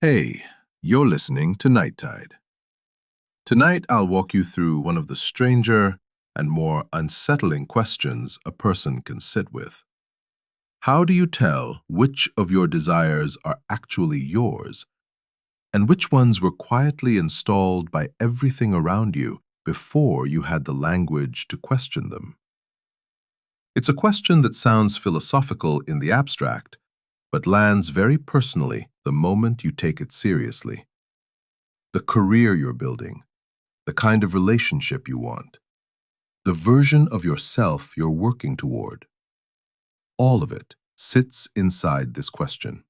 Hey, you're listening to Night Tide. Tonight, I'll walk you through one of the stranger and more unsettling questions a person can sit with. How do you tell which of your desires are actually yours and which ones were quietly installed by everything around you before you had the language to question them? It's a question that sounds philosophical in the abstract, but lands very personally the moment you take it seriously. The career you're building, the kind of relationship you want, the version of yourself you're working toward. All of it sits inside this question.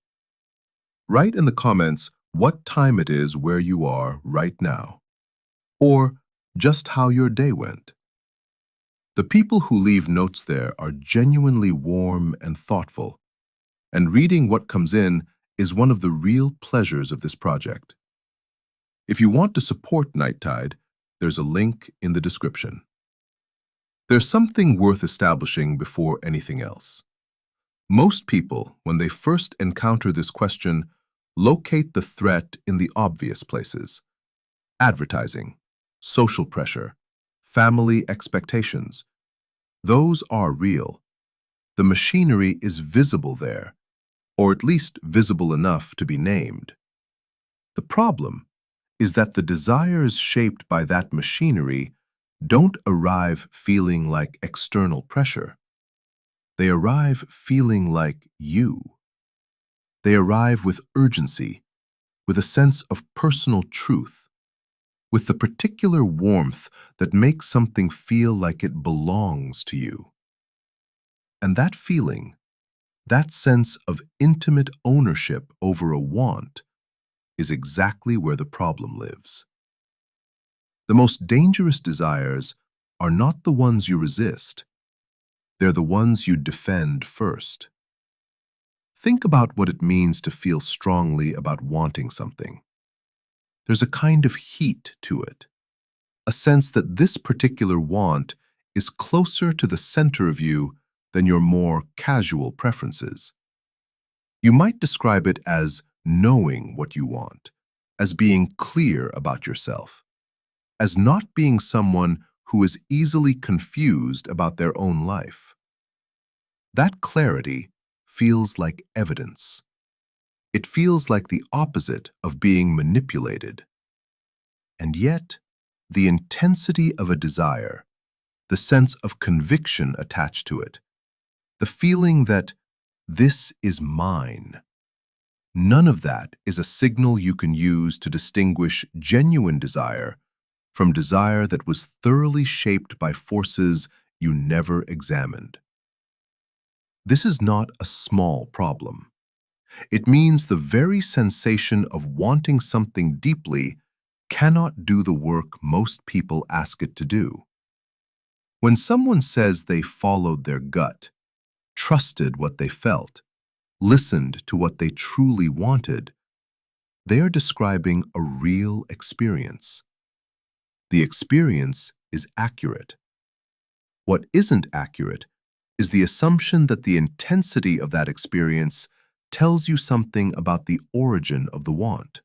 Write in the comments what time it is where you are right now, or just how your day went. The people who leave notes there are genuinely warm and thoughtful, and reading what comes in is one of the real pleasures of this project. If you want to support Night Tide, there's a link in the description. There's something worth establishing before anything else. Most people, when they first encounter this question, locate the threat in the obvious places: advertising, social pressure, family expectations. Those are real. The machinery is visible there, or at least visible enough to be named. The problem is that the desires shaped by that machinery don't arrive feeling like external pressure. They arrive feeling like you. They arrive with urgency, with a sense of personal truth, with the particular warmth that makes something feel like it belongs to you. And that feeling, that sense of intimate ownership over a want, is exactly where the problem lives. The most dangerous desires are not the ones you resist. They're the ones you defend first. Think about what it means to feel strongly about wanting something. There's a kind of heat to it, a sense that this particular want is closer to the center of you than your more casual preferences. You might describe it as knowing what you want, as being clear about yourself, as not being someone who is easily confused about their own life. That clarity feels like evidence. It feels like the opposite of being manipulated. And yet, the intensity of a desire, the sense of conviction attached to it, the feeling that this is mine, none of that is a signal you can use to distinguish genuine desire from desire that was thoroughly shaped by forces you never examined. This is not a small problem. It means the very sensation of wanting something deeply cannot do the work most people ask it to do. When someone says they followed their gut, trusted what they felt, listened to what they truly wanted, they are describing a real experience. The experience is accurate. What isn't accurate is the assumption that the intensity of that experience tells you something about the origin of the want.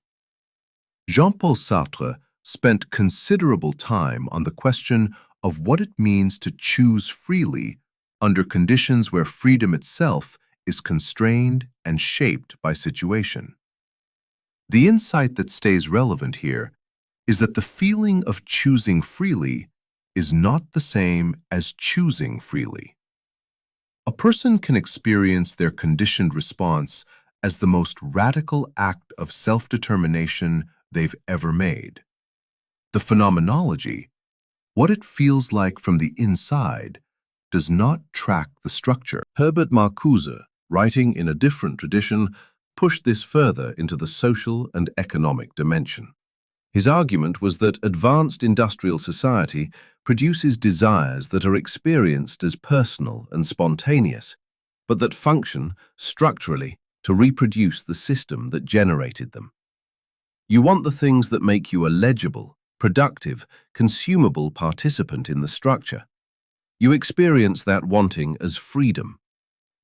Jean-Paul Sartre spent considerable time on the question of what it means to choose freely under conditions where freedom itself is constrained and shaped by situation. The insight that stays relevant here is that the feeling of choosing freely is not the same as choosing freely. A person can experience their conditioned response as the most radical act of self-determination they've ever made. The phenomenology, what it feels like from the inside, does not track the structure. Herbert Marcuse, writing in a different tradition, pushed this further into the social and economic dimension. His argument was that advanced industrial society produces desires that are experienced as personal and spontaneous, but that function structurally to reproduce the system that generated them. You want the things that make you a legible, productive, consumable participant in the structure. You experience that wanting as freedom.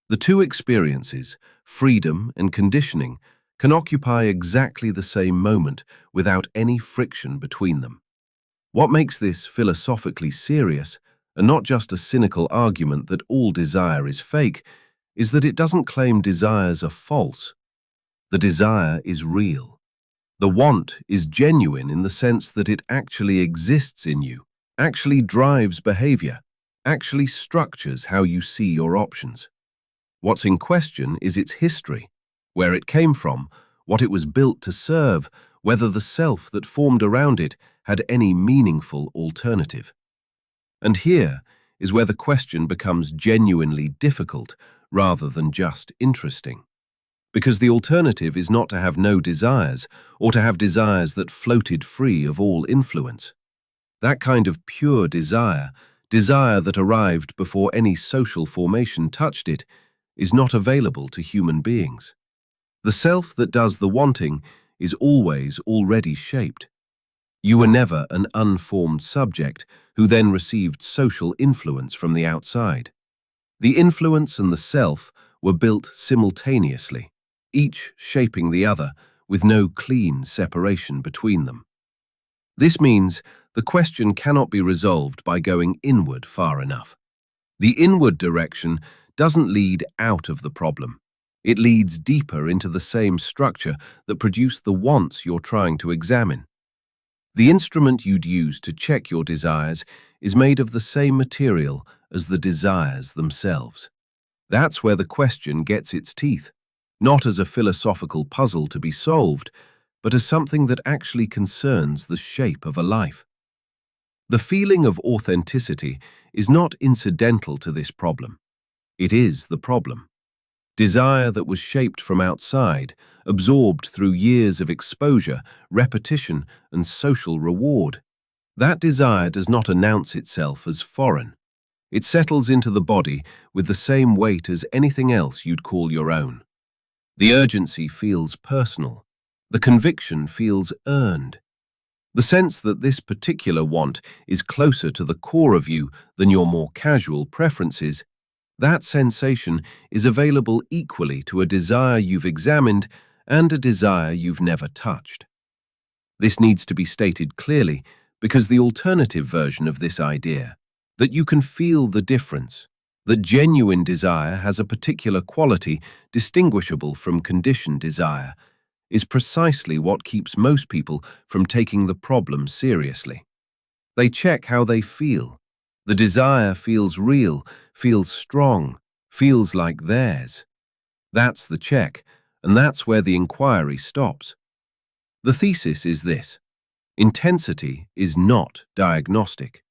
The two experiences, freedom and conditioning, can occupy exactly the same moment without any friction between them. What makes this philosophically serious, and not just a cynical argument that all desire is fake, is that it doesn't claim desires are false. The desire is real. The want is genuine in the sense that it actually exists in you, actually drives behavior, actually structures how you see your options. What's in question is its history, where it came from, what it was built to serve, whether the self that formed around it had any meaningful alternative. And here is where the question becomes genuinely difficult rather than just interesting. Because the alternative is not to have no desires, or to have desires that floated free of all influence. That kind of pure desire, desire that arrived before any social formation touched it, is not available to human beings. The self that does the wanting is always already shaped. You were never an unformed subject who then received social influence from the outside. The influence and the self were built simultaneously, each shaping the other with no clean separation between them. This means the question cannot be resolved by going inward far enough. The inward direction doesn't lead out of the problem. It leads deeper into the same structure that produced the wants you're trying to examine. The instrument you'd use to check your desires is made of the same material as the desires themselves. That's where the question gets its teeth, not as a philosophical puzzle to be solved, but as something that actually concerns the shape of a life. The feeling of authenticity is not incidental to this problem. It is the problem. Desire that was shaped from outside, absorbed through years of exposure, repetition, and social reward. That desire does not announce itself as foreign. It settles into the body with the same weight as anything else you'd call your own. The urgency feels personal. The conviction feels earned. The sense that this particular want is closer to the core of you than your more casual preferences, that sensation is available equally to a desire you've examined and a desire you've never touched. This needs to be stated clearly because the alternative version of this idea, that you can feel the difference, that genuine desire has a particular quality distinguishable from conditioned desire, is precisely what keeps most people from taking the problem seriously. They check how they feel. The desire feels real, feels strong, feels like theirs. That's the check, and that's where the inquiry stops. The thesis is this: intensity is not diagnostic.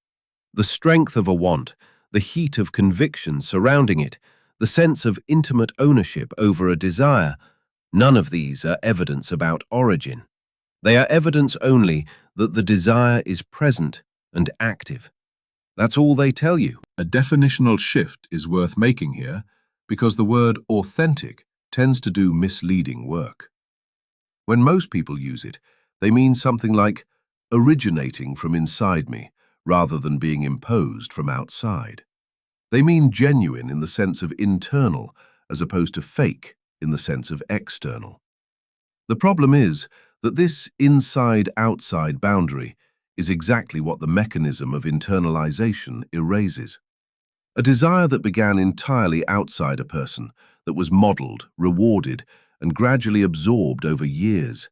The strength of a want, the heat of conviction surrounding it, the sense of intimate ownership over a desire, none of these are evidence about origin. They are evidence only that the desire is present and active. That's all they tell you. A definitional shift is worth making here because the word authentic tends to do misleading work. When most people use it, they mean something like originating from inside me rather than being imposed from outside. They mean genuine in the sense of internal as opposed to fake in the sense of external. The problem is that this inside-outside boundary is exactly what the mechanism of internalization erases. A desire that began entirely outside a person, that was modeled, rewarded, and gradually absorbed over years,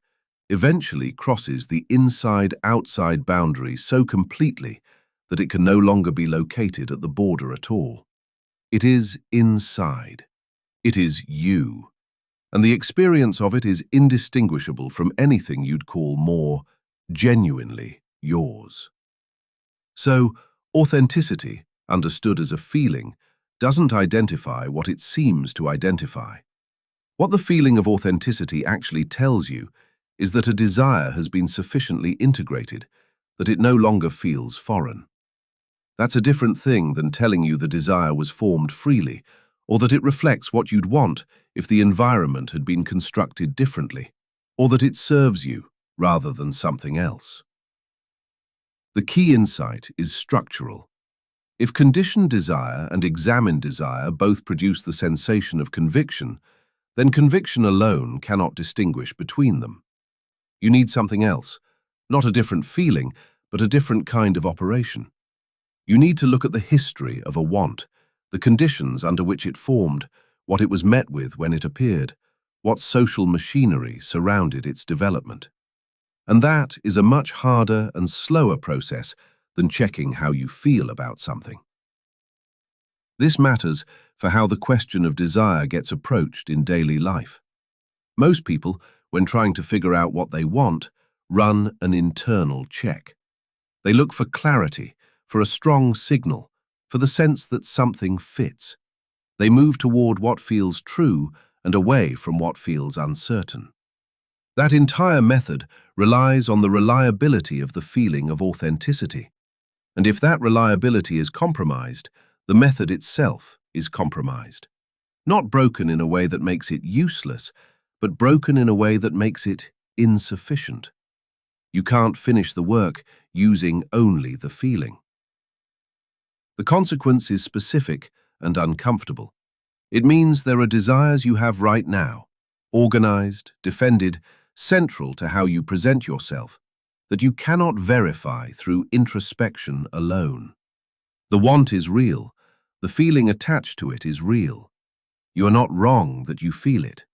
eventually crosses the inside-outside boundary so completely that it can no longer be located at the border at all. It is inside. It is you. And the experience of it is indistinguishable from anything you'd call more genuinely yours. So, authenticity, understood as a feeling, doesn't identify what it seems to identify. What the feeling of authenticity actually tells you is that a desire has been sufficiently integrated that it no longer feels foreign. That's a different thing than telling you the desire was formed freely, or that it reflects what you'd want if the environment had been constructed differently, or that it serves you rather than something else. The key insight is structural. If conditioned desire and examined desire both produce the sensation of conviction, then conviction alone cannot distinguish between them. You need something else, not a different feeling, but a different kind of operation. You need to look at the history of a want, the conditions under which it formed, what it was met with when it appeared, what social machinery surrounded its development. And that is a much harder and slower process than checking how you feel about something. This matters for how the question of desire gets approached in daily life. Most people, when trying to figure out what they want, run an internal check. They look for clarity, for a strong signal, for the sense that something fits. They move toward what feels true and away from what feels uncertain. That entire method relies on the reliability of the feeling of authenticity. And if that reliability is compromised, the method itself is compromised. Not broken in a way that makes it useless, but broken in a way that makes it insufficient. You can't finish the work using only the feeling. The consequence is specific and uncomfortable. It means there are desires you have right now, organized, defended, central to how you present yourself, that you cannot verify through introspection alone. The want is real. The feeling attached to it is real. You are not wrong that you feel it.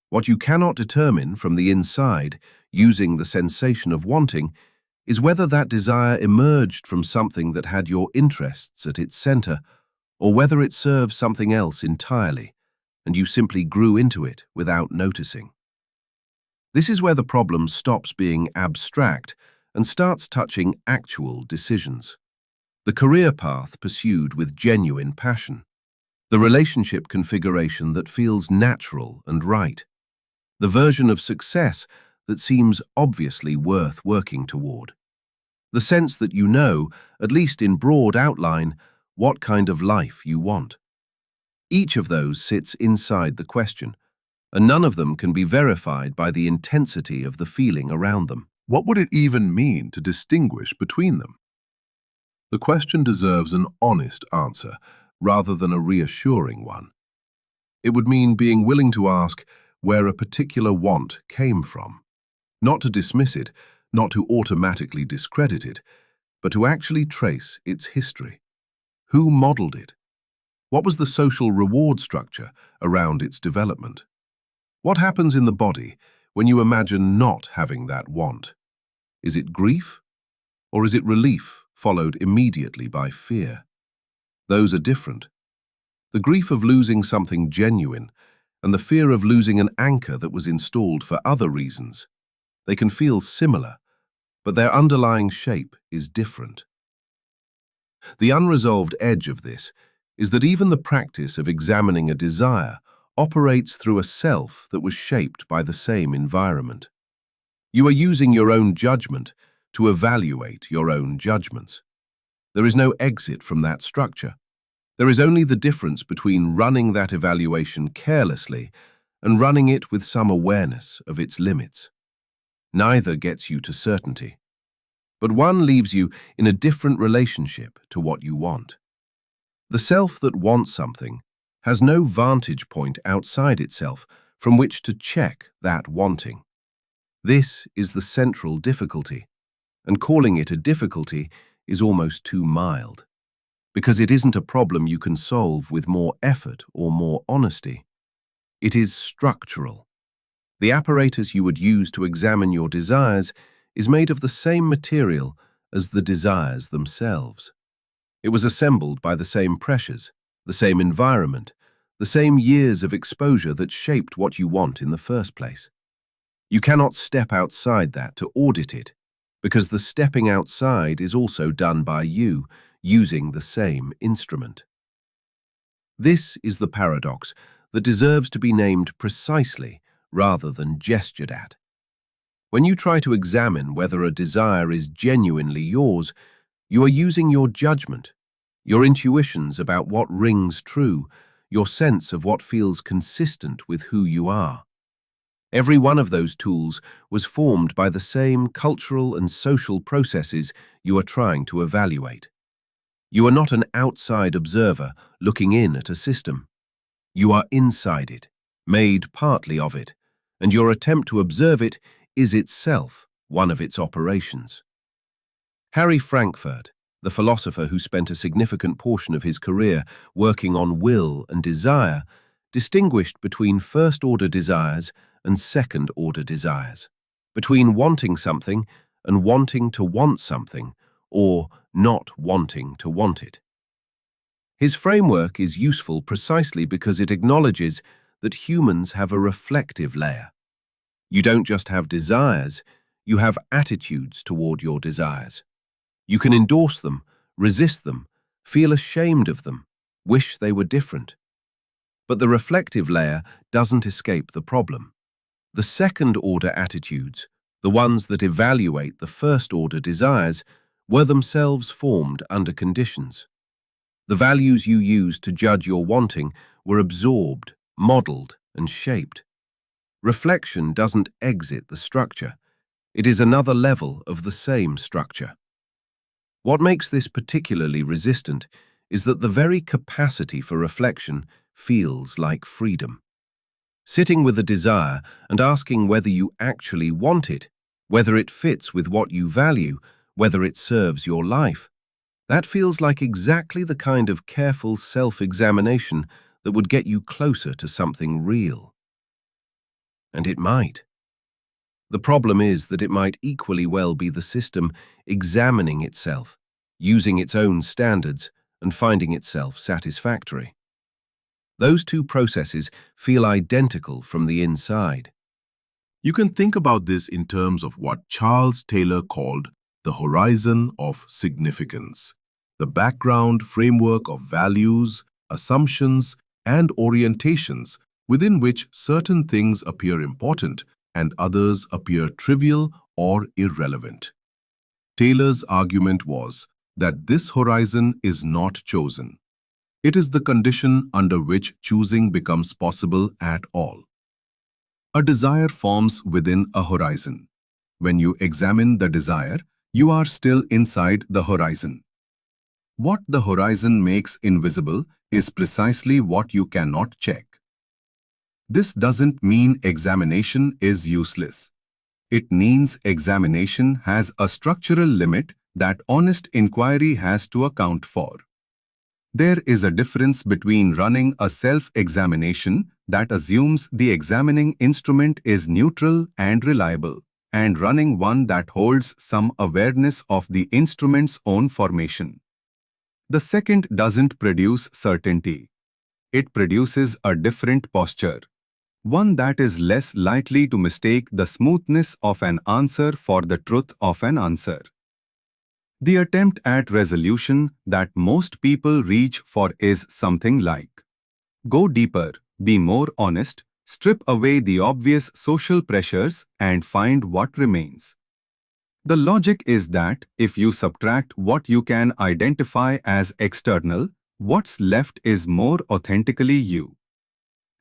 What you cannot determine from the inside, using the sensation of wanting, is whether that desire emerged from something that had your interests at its center, or whether it serves something else entirely, and you simply grew into it without noticing. This is where the problem stops being abstract and starts touching actual decisions. The career path pursued with genuine passion. The relationship configuration that feels natural and right. The version of success that seems obviously worth working toward. The sense that you know, at least in broad outline, what kind of life you want. Each of those sits inside the question, and none of them can be verified by the intensity of the feeling around them. What would it even mean to distinguish between them? The question deserves an honest answer rather than a reassuring one. It would mean being willing to ask where a particular want came from, not to dismiss it, not to automatically discredit it, but to actually trace its history. Who modeled it? What was the social reward structure around its development? What happens in the body when you imagine not having that want? Is it grief? Or is it relief followed immediately by fear? Those are different. The grief of losing something genuine and the fear of losing an anchor that was installed for other reasons. They can feel similar, but their underlying shape is different. The unresolved edge of this is that even the practice of examining a desire operates through a self that was shaped by the same environment. You are using your own judgment to evaluate your own judgments. There is no exit from that structure. There is only the difference between running that evaluation carelessly and running it with some awareness of its limits. Neither gets you to certainty, but one leaves you in a different relationship to what you want. The self that wants something has no vantage point outside itself from which to check that wanting. This is the central difficulty, and calling it a difficulty is almost too mild, because it isn't a problem you can solve with more effort or more honesty. It is structural. The apparatus you would use to examine your desires is made of the same material as the desires themselves. It was assembled by the same pressures, the same environment, the same years of exposure that shaped what you want in the first place. You cannot step outside that to audit it, because the stepping outside is also done by you, using the same instrument. This is the paradox that deserves to be named precisely rather than gestured at. When you try to examine whether a desire is genuinely yours, you are using your judgment, your intuitions about what rings true, your sense of what feels consistent with who you are. Every one of those tools was formed by the same cultural and social processes you are trying to evaluate. You are not an outside observer looking in at a system. You are inside it, made partly of it, and your attempt to observe it is itself one of its operations. Harry Frankfurt, the philosopher who spent a significant portion of his career working on will and desire, distinguished between first-order desires and second-order desires, between wanting something and wanting to want something, or not wanting to want it. His framework is useful precisely because it acknowledges that humans have a reflective layer. You don't just have desires, you have attitudes toward your desires. You can endorse them, resist them, feel ashamed of them, wish they were different. But the reflective layer doesn't escape the problem. The second-order attitudes, the ones that evaluate the first-order desires, were themselves formed under conditions. The values you use to judge your wanting were absorbed, modeled, and shaped. Reflection doesn't exit the structure. It is another level of the same structure. What makes this particularly resistant is that the very capacity for reflection feels like freedom. Sitting with a desire and asking whether you actually want it, whether it fits with what you value, whether it serves your life, that feels like exactly the kind of careful self-examination that would get you closer to something real. And it might. The problem is that it might equally well be the system examining itself, using its own standards, and finding itself satisfactory. Those two processes feel identical from the inside. You can think about this in terms of what Charles Taylor called the horizon of significance, the background framework of values, assumptions, and orientations within which certain things appear important and others appear trivial or irrelevant. Taylor's argument was that this horizon is not chosen. It is the condition under which choosing becomes possible at all. A desire forms within a horizon. When you examine the desire, you are still inside the horizon. What the horizon makes invisible is precisely what you cannot check. This doesn't mean examination is useless. It means examination has a structural limit that honest inquiry has to account for. There is a difference between running a self-examination that assumes the examining instrument is neutral and reliable, and running one that holds some awareness of the instrument's own formation. The second doesn't produce certainty. It produces a different posture, one that is less likely to mistake the smoothness of an answer for the truth of an answer. The attempt at resolution that most people reach for is something like: go deeper, be more honest, strip away the obvious social pressures, and find what remains. The logic is that if you subtract what you can identify as external, what's left is more authentically you.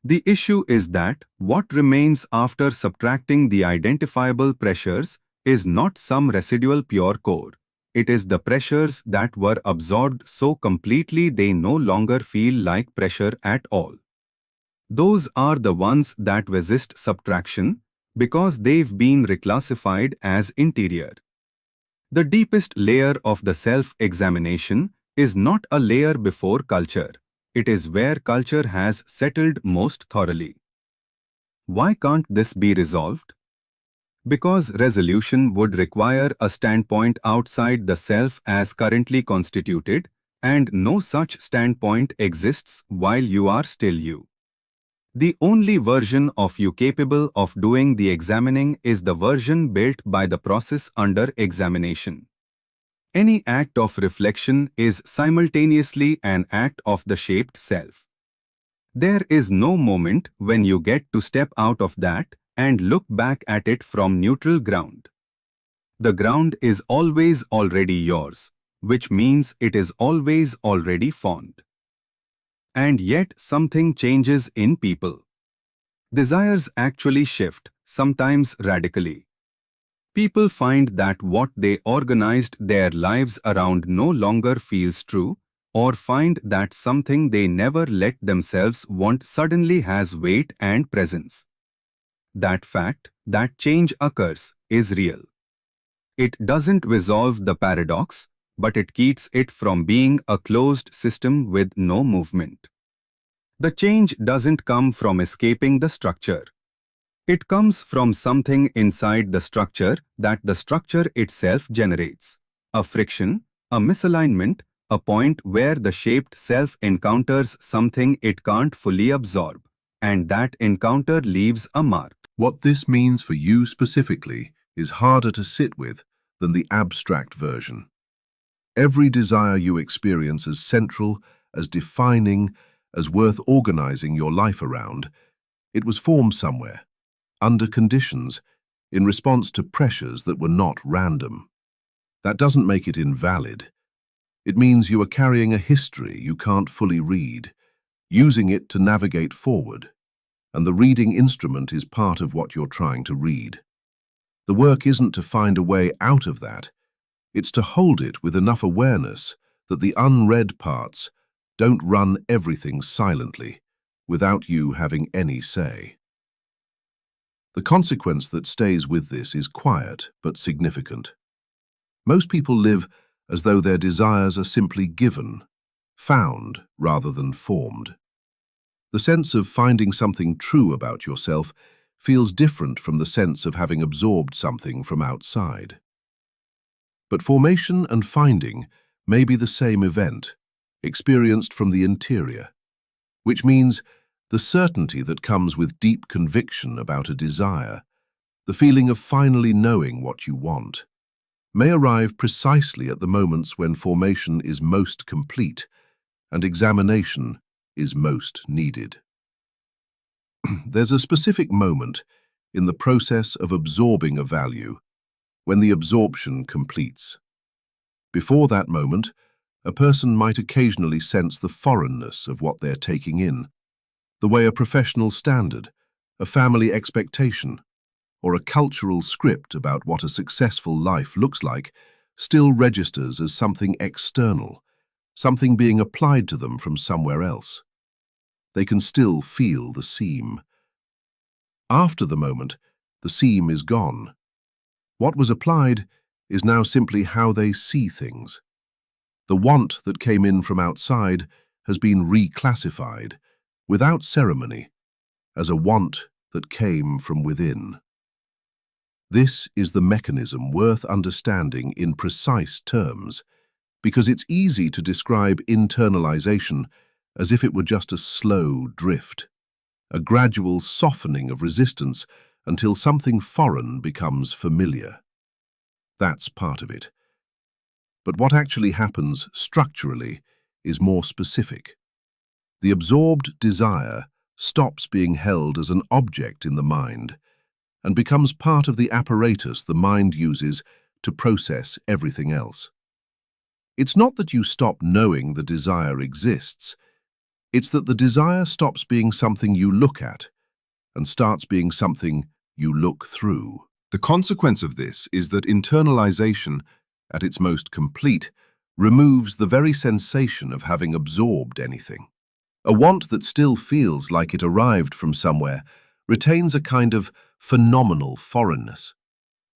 The issue is that what remains after subtracting the identifiable pressures is not some residual pure core. It is the pressures that were absorbed so completely they no longer feel like pressure at all. Those are the ones that resist subtraction because they've been reclassified as interior. The deepest layer of the self-examination is not a layer before culture. It is where culture has settled most thoroughly. Why can't this be resolved? Because resolution would require a standpoint outside the self as currently constituted, and no such standpoint exists while you are still you. The only version of you capable of doing the examining is the version built by the process under examination. Any act of reflection is simultaneously an act of the shaped self. There is no moment when you get to step out of that and look back at it from neutral ground. The ground is always already yours, which means it is always already formed. And yet something changes in people. Desires actually shift, sometimes radically. People find that what they organized their lives around no longer feels true, or find that something they never let themselves want suddenly has weight and presence. That fact that change occurs is real. It doesn't resolve the paradox, but it keeps it from being a closed system with no movement. The change doesn't come from escaping the structure. It comes from something inside the structure that the structure itself generates. A friction, a misalignment, a point where the shaped self encounters something it can't fully absorb, and that encounter leaves a mark. What this means for you specifically is harder to sit with than the abstract version. Every desire you experience as central, as defining, as worth organizing your life around, it was formed somewhere, under conditions, in response to pressures that were not random. That doesn't make it invalid. It means you are carrying a history you can't fully read, using it to navigate forward, and the reading instrument is part of what you're trying to read. The work isn't to find a way out of that, it's to hold it with enough awareness that the unread parts don't run everything silently, without you having any say. The consequence that stays with this is quiet but significant. Most people live as though their desires are simply given, found rather than formed. The sense of finding something true about yourself feels different from the sense of having absorbed something from outside. But formation and finding may be the same event, experienced from the interior, which means the certainty that comes with deep conviction about a desire, the feeling of finally knowing what you want, may arrive precisely at the moments when formation is most complete and examination is most needed. There's a specific moment in the process of absorbing a value when the absorption completes. Before that moment, a person might occasionally sense the foreignness of what they're taking in, the way a professional standard, a family expectation, or a cultural script about what a successful life looks like still registers as something external, something being applied to them from somewhere else. They can still feel the seam. After the moment, the seam is gone. What was applied is now simply how they see things. The want that came in from outside has been reclassified, without ceremony, as a want that came from within. This is the mechanism worth understanding in precise terms, because it's easy to describe internalization as if it were just a slow drift, a gradual softening of resistance until something foreign becomes familiar. That's part of it. But what actually happens structurally is more specific. The absorbed desire stops being held as an object in the mind and becomes part of the apparatus the mind uses to process everything else. It's not that you stop knowing the desire exists, it's that the desire stops being something you look at and starts being something you look through. The consequence of this is that internalization, at its most complete, removes the very sensation of having absorbed anything. A want that still feels like it arrived from somewhere retains a kind of phenomenal foreignness.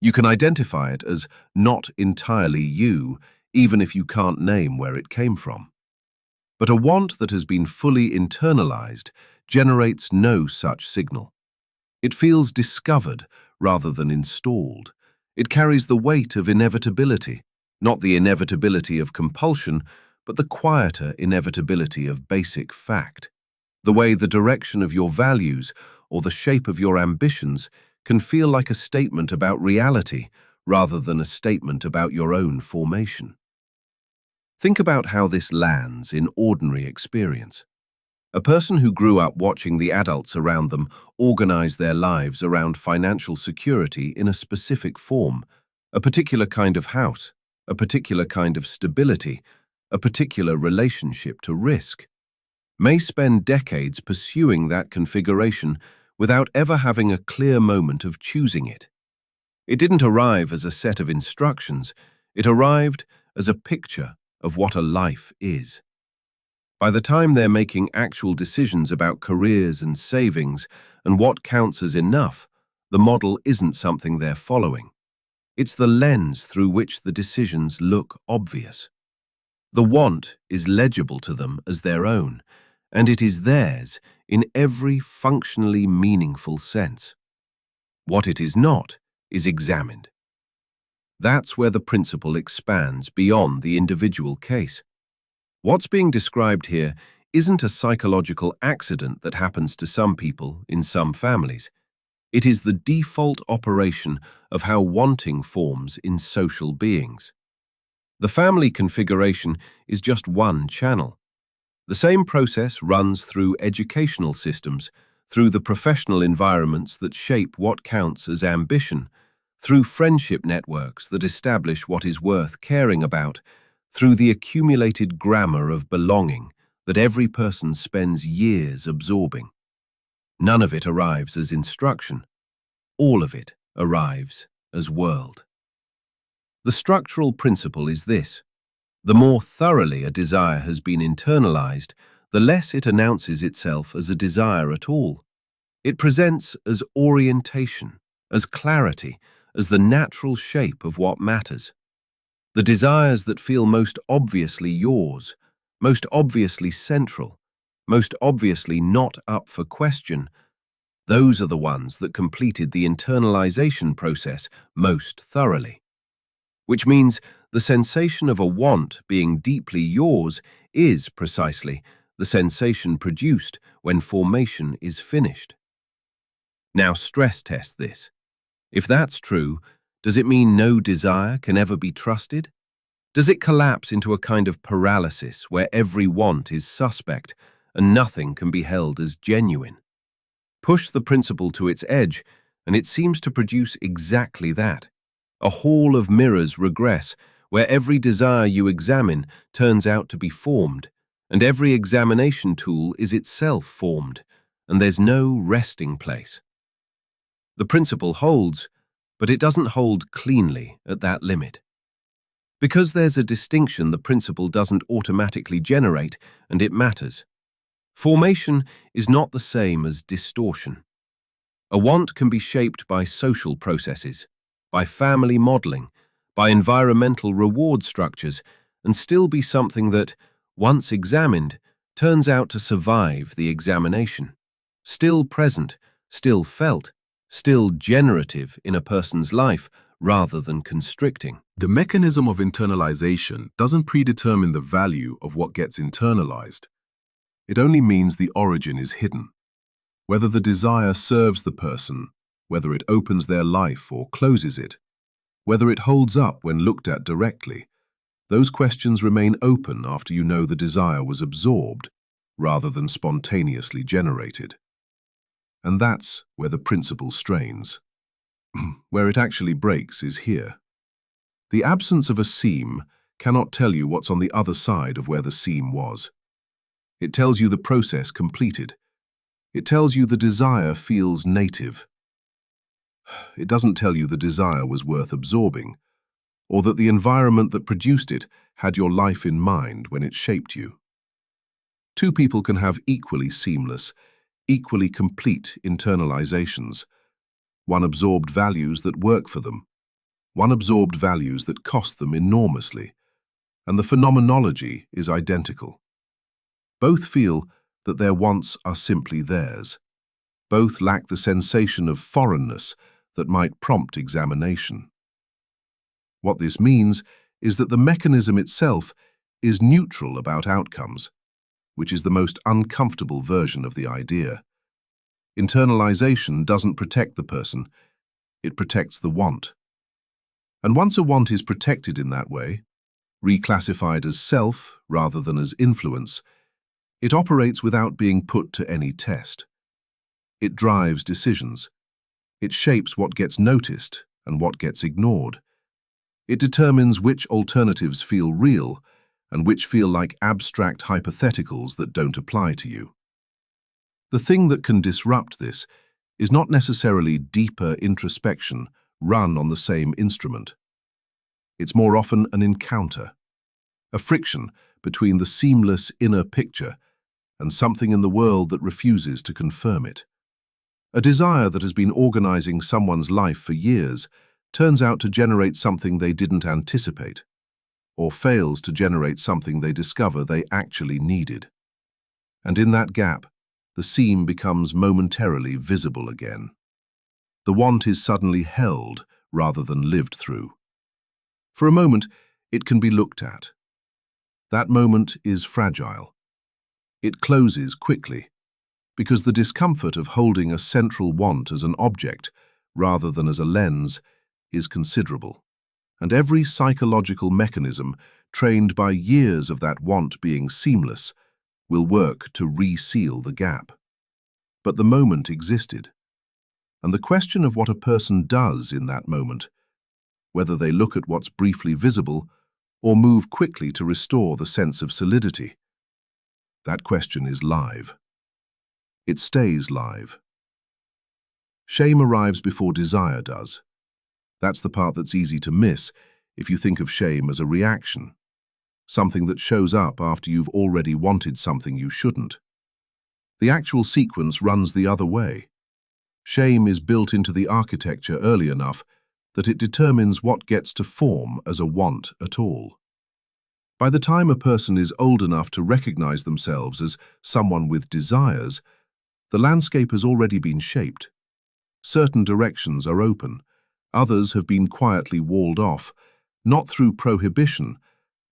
You can identify it as not entirely you, even if you can't name where it came from. But a want that has been fully internalized generates no such signal. It feels discovered rather than installed. It carries the weight of inevitability, not the inevitability of compulsion, but the quieter inevitability of basic fact. The way the direction of your values or the shape of your ambitions can feel like a statement about reality rather than a statement about your own formation. Think about how this lands in ordinary experience. A person who grew up watching the adults around them organize their lives around financial security in a specific form, a particular kind of house, a particular kind of stability, a particular relationship to risk, may spend decades pursuing that configuration without ever having a clear moment of choosing it. It didn't arrive as a set of instructions, it arrived as a picture of what a life is. By the time they're making actual decisions about careers and savings and what counts as enough, the model isn't something they're following. It's the lens through which the decisions look obvious. The want is legible to them as their own, and it is theirs in every functionally meaningful sense. What it is not is examined. That's where the principle expands beyond the individual case. What's being described here isn't a psychological accident that happens to some people in some families. It is the default operation of how wanting forms in social beings. The family configuration is just one channel. The same process runs through educational systems, through the professional environments that shape what counts as ambition, through friendship networks that establish what is worth caring about, through the accumulated grammar of belonging that every person spends years absorbing. None of it arrives as instruction. All of it arrives as world. The structural principle is this: the more thoroughly a desire has been internalized, the less it announces itself as a desire at all. It presents as orientation, as clarity, as the natural shape of what matters. The desires that feel most obviously yours, most obviously central, most obviously not up for question, those are the ones that completed the internalization process most thoroughly. Which means the sensation of a want being deeply yours is precisely the sensation produced when formation is finished. Now stress test this. If that's true, does it mean no desire can ever be trusted? Does it collapse into a kind of paralysis where every want is suspect and nothing can be held as genuine? Push the principle to its edge, and it seems to produce exactly that. A hall of mirrors regress, where every desire you examine turns out to be formed, and every examination tool is itself formed, and there's no resting place. The principle holds, but it doesn't hold cleanly at that limit. Because there's a distinction the principle doesn't automatically generate, and it matters. Formation is not the same as distortion. A want can be shaped by social processes, by family modeling, by environmental reward structures, and still be something that, once examined, turns out to survive the examination. Still present, still felt, still generative in a person's life rather than constricting. The mechanism of internalization doesn't predetermine the value of what gets internalized. It only means the origin is hidden. Whether the desire serves the person, whether it opens their life or closes it, whether it holds up when looked at directly, those questions remain open after you know the desire was absorbed rather than spontaneously generated. And that's where the principle strains. Where it actually breaks is here. The absence of a seam cannot tell you what's on the other side of where the seam was. It tells you the process completed. It tells you the desire feels native. It doesn't tell you the desire was worth absorbing, or that the environment that produced it had your life in mind when it shaped you. Two people can have equally seamless, equally complete internalizations. One absorbed values that work for them, one absorbed values that cost them enormously, and the phenomenology is identical. Both feel that their wants are simply theirs. Both lack the sensation of foreignness that might prompt examination. What this means is that the mechanism itself is neutral about outcomes, which is the most uncomfortable version of the idea. Internalization doesn't protect the person, it protects the want. And once a want is protected in that way, reclassified as self rather than as influence, it operates without being put to any test. It drives decisions. It shapes what gets noticed and what gets ignored. It determines which alternatives feel real and which feel like abstract hypotheticals that don't apply to you. The thing that can disrupt this is not necessarily deeper introspection run on the same instrument. It's more often an encounter. a friction between the seamless inner picture and something in the world that refuses to confirm it. A desire that has been organizing someone's life for years turns out to generate something they didn't anticipate, or fails to generate something they discover they actually needed. And in that gap, the seam becomes momentarily visible again. The want is suddenly held rather than lived through. For a moment, it can be looked at. That moment is fragile. It closes quickly, because the discomfort of holding a central want as an object, rather than as a lens, is considerable. And every psychological mechanism, trained by years of that want being seamless, will work to reseal the gap. But the moment existed, and the question of what a person does in that moment, whether they look at what's briefly visible or move quickly to restore the sense of solidity, that question is live. It stays live. Shame arrives before desire does. That's the part that's easy to miss if you think of shame as a reaction, something that shows up after you've already wanted something you shouldn't. The actual sequence runs the other way. Shame is built into the architecture early enough that it determines what gets to form as a want at all. By the time a person is old enough to recognize themselves as someone with desires, the landscape has already been shaped. Certain directions are open, others have been quietly walled off, not through prohibition,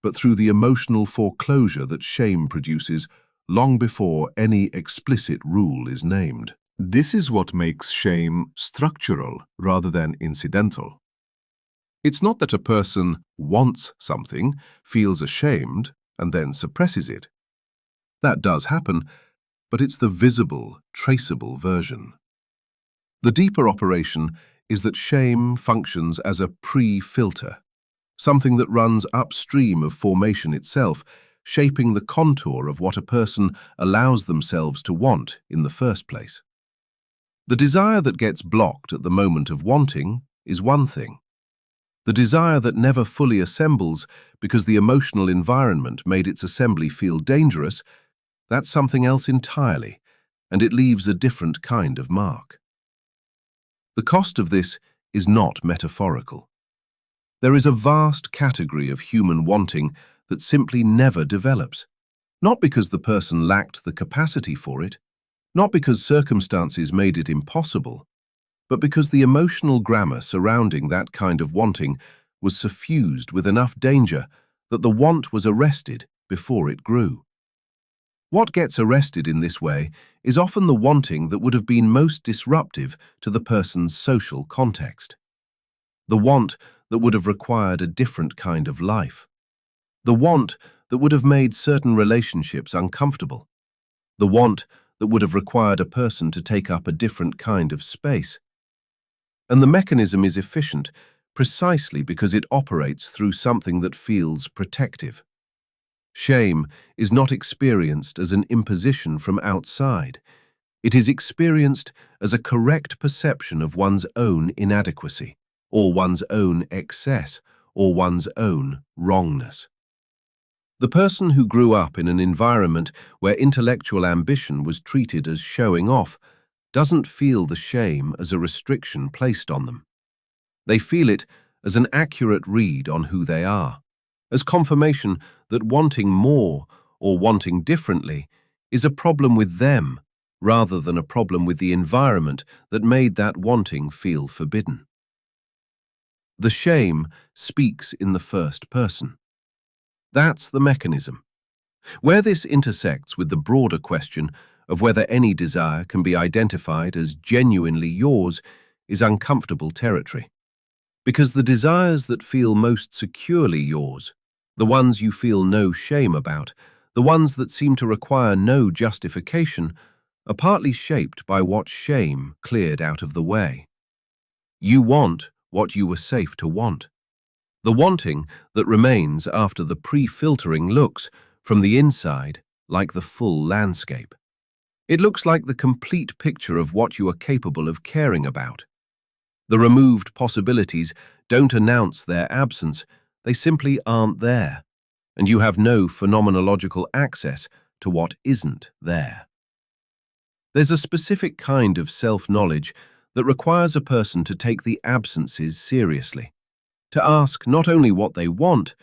but through the emotional foreclosure that shame produces long before any explicit rule is named. This is what makes shame structural rather than incidental. It's not that a person wants something, feels ashamed, and then suppresses it. That does happen, but it's the visible, traceable version. The deeper operation is that shame functions as a pre-filter, something that runs upstream of formation itself, shaping the contour of what a person allows themselves to want in the first place. The desire that gets blocked at the moment of wanting is one thing. The desire that never fully assembles because the emotional environment made its assembly feel dangerous, that's something else entirely, and it leaves a different kind of mark. The cost of this is not metaphorical. There is a vast category of human wanting that simply never develops, not because the person lacked the capacity for it, not because circumstances made it impossible, but because the emotional grammar surrounding that kind of wanting was suffused with enough danger that the want was arrested before it grew. What gets arrested in this way is often the wanting that would have been most disruptive to the person's social context. The want that would have required a different kind of life. The want that would have made certain relationships uncomfortable. The want that would have required a person to take up a different kind of space. And the mechanism is efficient precisely because it operates through something that feels protective. Shame is not experienced as an imposition from outside. It is experienced as a correct perception of one's own inadequacy, or one's own excess, or one's own wrongness. The person who grew up in an environment where intellectual ambition was treated as showing off doesn't feel the shame as a restriction placed on them. They feel it as an accurate read on who they are, as confirmation that wanting more or wanting differently is a problem with them rather than a problem with the environment that made that wanting feel forbidden. The shame speaks in the first person. That's the mechanism. Where this intersects with the broader question of whether any desire can be identified as genuinely yours is uncomfortable territory. Because the desires that feel most securely yours, the ones you feel no shame about, the ones that seem to require no justification, are partly shaped by what shame cleared out of the way. You want what you were safe to want. The wanting that remains after the pre-filtering looks, from the inside, like the full landscape. It looks like the complete picture of what you are capable of caring about. The removed possibilities don't announce their absence, they simply aren't there. and you have no phenomenological access to what isn't there. There's a specific kind of self-knowledge that requires a person to take the absences seriously, to ask not only what they want,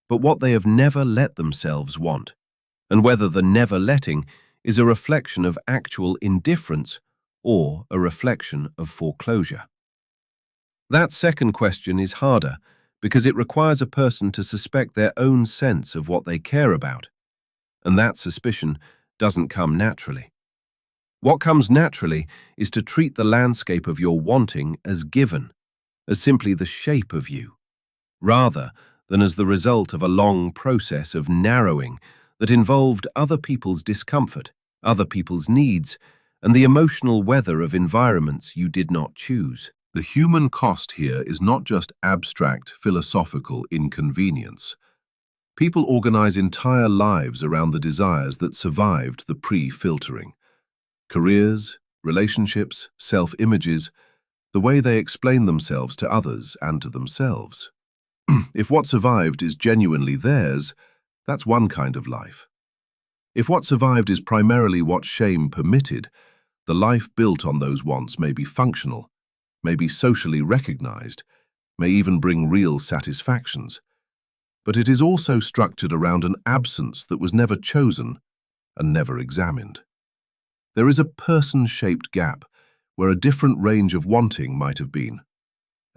but what they have never let themselves want, and whether the never letting is a reflection of actual indifference or a reflection of foreclosure. That second question is harder because it requires a person to suspect their own sense of what they care about, and that suspicion doesn't come naturally. What comes naturally is to treat the landscape of your wanting as given, as simply the shape of you, rather than as the result of a long process of narrowing that involved other people's discomfort, other people's needs, and the emotional weather of environments you did not choose. The human cost here is not just abstract philosophical inconvenience. People organize entire lives around the desires that survived the pre-filtering. Careers, relationships, self-images, the way they explain themselves to others and to themselves. If what survived is genuinely theirs, that's one kind of life. If what survived is primarily what shame permitted, the life built on those wants may be functional, may be socially recognized, may even bring real satisfactions. But it is also structured around an absence that was never chosen and never examined. There is a person-shaped gap where a different range of wanting might have been,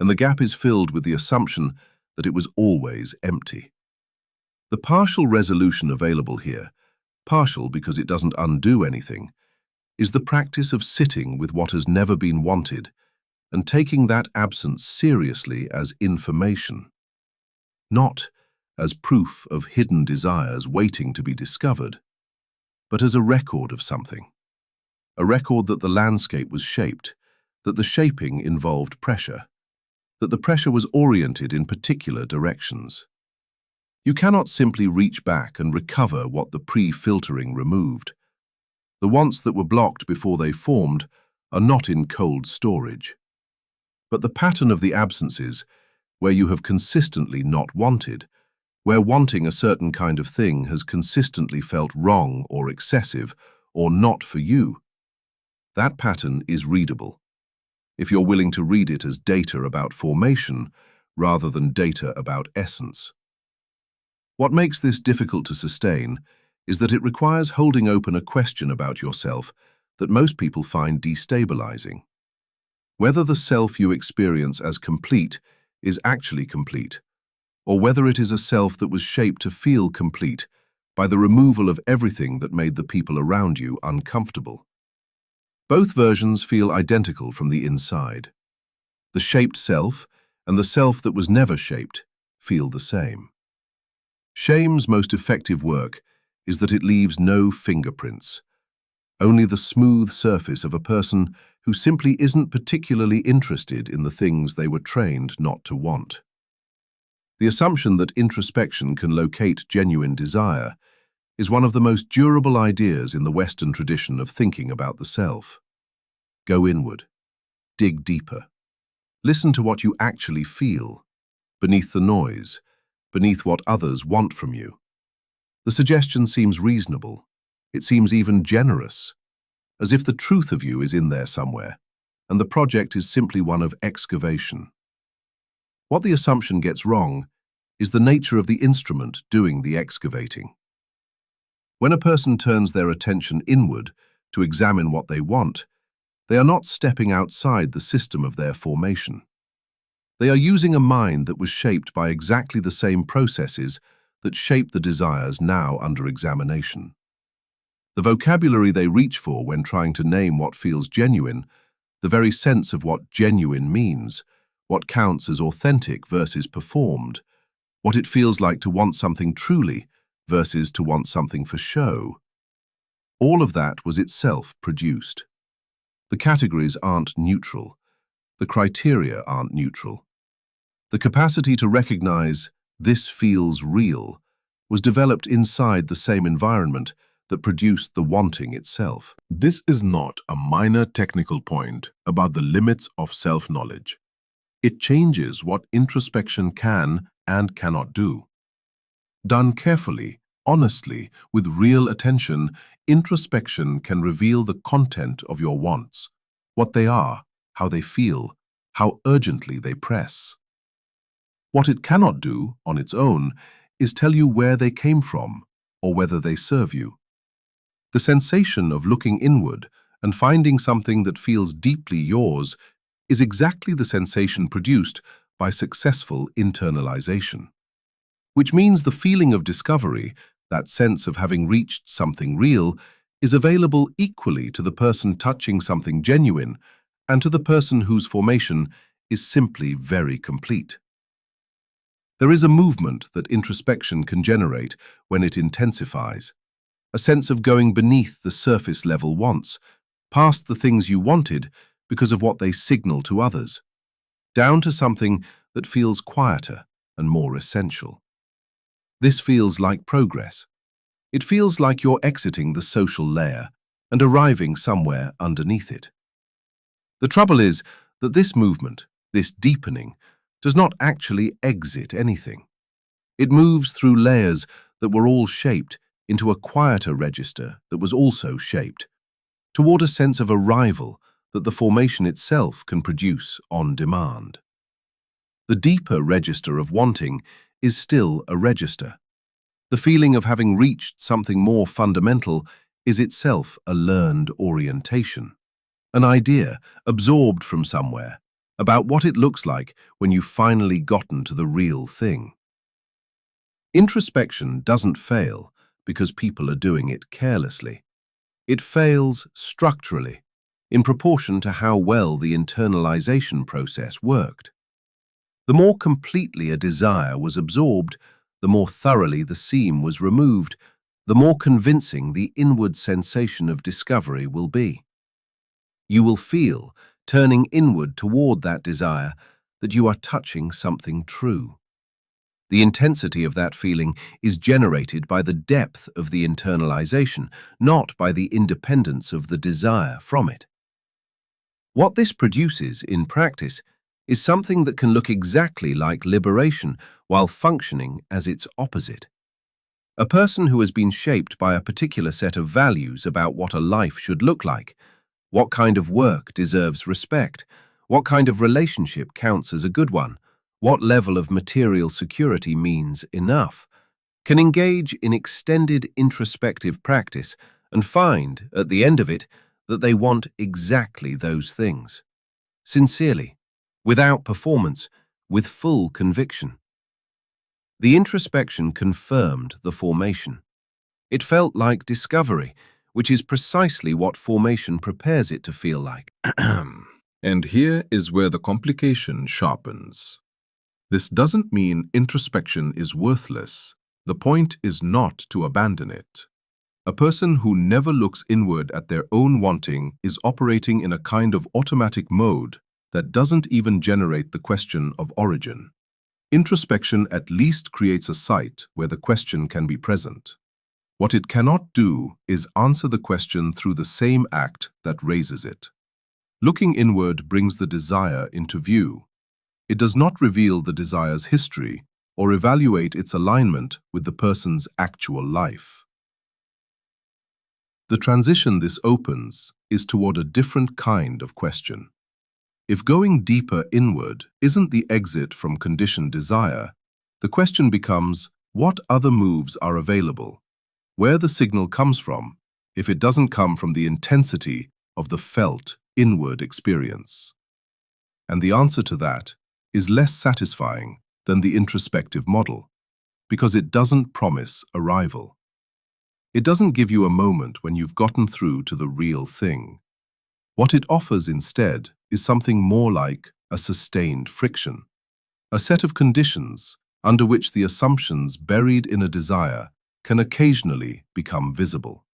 and the gap is filled with the assumption that it was always empty. The partial resolution available here, partial because it doesn't undo anything, is the practice of sitting with what has never been wanted and taking that absence seriously as information, not as proof of hidden desires waiting to be discovered, but as a record of something. A record that the landscape was shaped, that the shaping involved pressure, that the pressure was oriented in particular directions. You cannot simply reach back and recover what the pre-filtering removed. The wants that were blocked before they formed are not in cold storage. But the pattern of the absences, where you have consistently not wanted, where wanting a certain kind of thing has consistently felt wrong or excessive or not for you, that pattern is readable, if you're willing to read it as data about formation rather than data about essence. What makes this difficult to sustain is that it requires holding open a question about yourself that most people find destabilizing. Whether the self you experience as complete is actually complete, or whether it is a self that was shaped to feel complete by the removal of everything that made the people around you uncomfortable. Both versions feel identical from the inside. The shaped self and the self that was never shaped feel the same. Shame's most effective work is that it leaves no fingerprints, only the smooth surface of a person who simply isn't particularly interested in the things they were trained not to want. The assumption that introspection can locate genuine desire is one of the most durable ideas in the Western tradition of thinking about the self. Go inward. Dig deeper. Listen to what you actually feel, beneath the noise, beneath what others want from you. The suggestion seems reasonable. It seems even generous, as if the truth of you is in there somewhere, and the project is simply one of excavation. What the assumption gets wrong is the nature of the instrument doing the excavating. When a person turns their attention inward to examine what they want, they are not stepping outside the system of their formation. They are using a mind that was shaped by exactly the same processes that shape the desires now under examination. The vocabulary they reach for when trying to name what feels genuine, the very sense of what genuine means, what counts as authentic versus performed, what it feels like to want something truly versus to want something for show. All of that was itself produced. The categories aren't neutral. The criteria aren't neutral. The capacity to recognize this feels real was developed inside the same environment that produced the wanting itself. This is not a minor technical point about the limits of self-knowledge. It changes what introspection can and cannot do. Done carefully, honestly, with real attention, introspection can reveal the content of your wants, what they are, how they feel, how urgently they press. What it cannot do, on its own, is tell you where they came from or whether they serve you. The sensation of looking inward and finding something that feels deeply yours is exactly the sensation produced by successful internalization. Which means the feeling of discovery, that sense of having reached something real, is available equally to the person touching something genuine and to the person whose formation is simply very complete. There is a movement that introspection can generate when it intensifies, a sense of going beneath the surface level wants, past the things you wanted because of what they signal to others, down to something that feels quieter and more essential. This feels like progress. It feels like you're exiting the social layer and arriving somewhere underneath it. The trouble is that this movement, this deepening, does not actually exit anything. It moves through layers that were all shaped into a quieter register that was also shaped, toward a sense of arrival that the formation itself can produce on demand. The deeper register of wanting is still a register. The feeling of having reached something more fundamental is itself a learned orientation, an idea absorbed from somewhere about what it looks like when you've finally gotten to the real thing. Introspection doesn't fail because people are doing it carelessly. It fails structurally, in proportion to how well the internalization process worked. The more completely a desire was absorbed, the more thoroughly the seam was removed, the more convincing the inward sensation of discovery will be. You will feel, turning inward toward that desire, that you are touching something true. The intensity of that feeling is generated by the depth of the internalization, not by the independence of the desire from it. What this produces in practice is something that can look exactly like liberation while functioning as its opposite. A person who has been shaped by a particular set of values about what a life should look like, what kind of work deserves respect, what kind of relationship counts as a good one, what level of material security means enough, can engage in extended introspective practice and find, at the end of it, that they want exactly those things. Sincerely, without performance, with full conviction. The introspection confirmed the formation. It felt like discovery, which is precisely what formation prepares it to feel like. And here is where the complication sharpens. This doesn't mean introspection is worthless. The point is not to abandon it. A person who never looks inward at their own wanting is operating in a kind of automatic mode that doesn't even generate the question of origin. Introspection at least creates a site where the question can be present. What it cannot do is answer the question through the same act that raises it. Looking inward brings the desire into view. It does not reveal the desire's history or evaluate its alignment with the person's actual life. The transition this opens is toward a different kind of question. If going deeper inward isn't the exit from conditioned desire, the question becomes, what other moves are available? Where the signal comes from, if it doesn't come from the intensity of the felt inward experience? And the answer to that is less satisfying than the introspective model, because it doesn't promise arrival. It doesn't give you a moment when you've gotten through to the real thing. What it offers instead is something more like a sustained friction, a set of conditions under which the assumptions buried in a desire can occasionally become visible.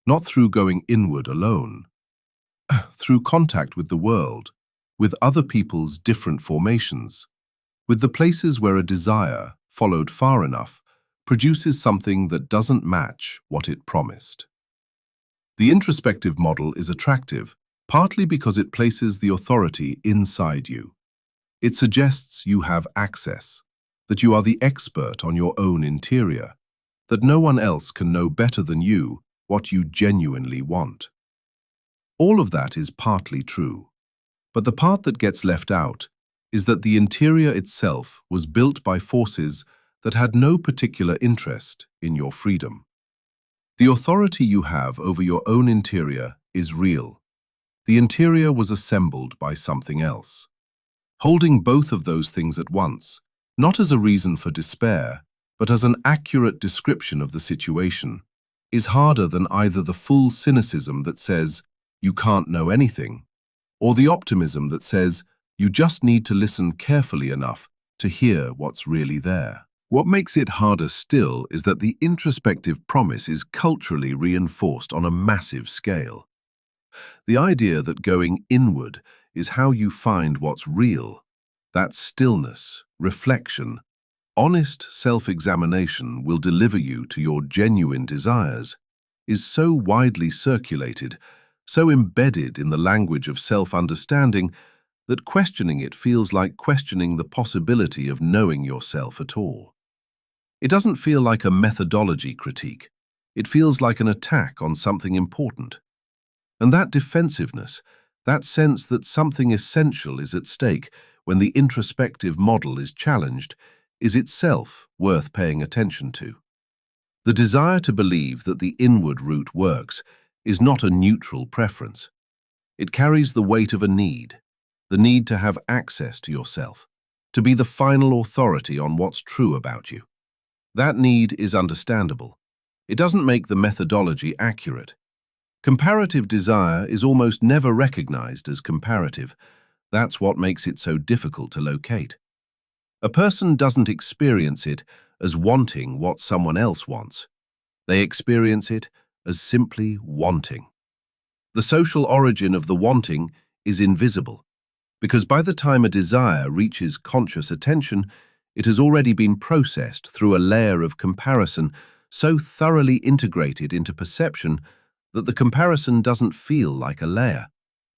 Not through going inward alone, through contact with the world, with other people's different formations, with the places where a desire, followed far enough, produces something that doesn't match what it promised. The introspective model is attractive, partly because it places the authority inside you. It suggests you have access, that you are the expert on your own interior, that no one else can know better than you what you genuinely want. All of that is partly true, but the part that gets left out is that the interior itself was built by forces that had no particular interest in your freedom. The authority you have over your own interior is real. The interior was assembled by something else. Holding both of those things at once, not as a reason for despair, but as an accurate description of the situation, is harder than either the full cynicism that says, you can't know anything, or the optimism that says, you just need to listen carefully enough to hear what's really there. What makes it harder still is that the introspective promise is culturally reinforced on a massive scale. The idea that going inward is how you find what's real, that stillness, reflection, honest self-examination will deliver you to your genuine desires, is so widely circulated, so embedded in the language of self-understanding, that questioning it feels like questioning the possibility of knowing yourself at all. It doesn't feel like a methodology critique. It feels like an attack on something important. And that defensiveness, that sense that something essential is at stake when the introspective model is challenged, is itself worth paying attention to. The desire to believe that the inward route works is not a neutral preference. It carries the weight of a need, the need to have access to yourself, to be the final authority on what's true about you. That need is understandable. It doesn't make the methodology accurate. Comparative desire is almost never recognized as comparative. That's what makes it so difficult to locate. A person doesn't experience it as wanting what someone else wants. They experience it as simply wanting. The social origin of the wanting is invisible, because by the time a desire reaches conscious attention, it has already been processed through a layer of comparison so thoroughly integrated into perception that the comparison doesn't feel like a layer.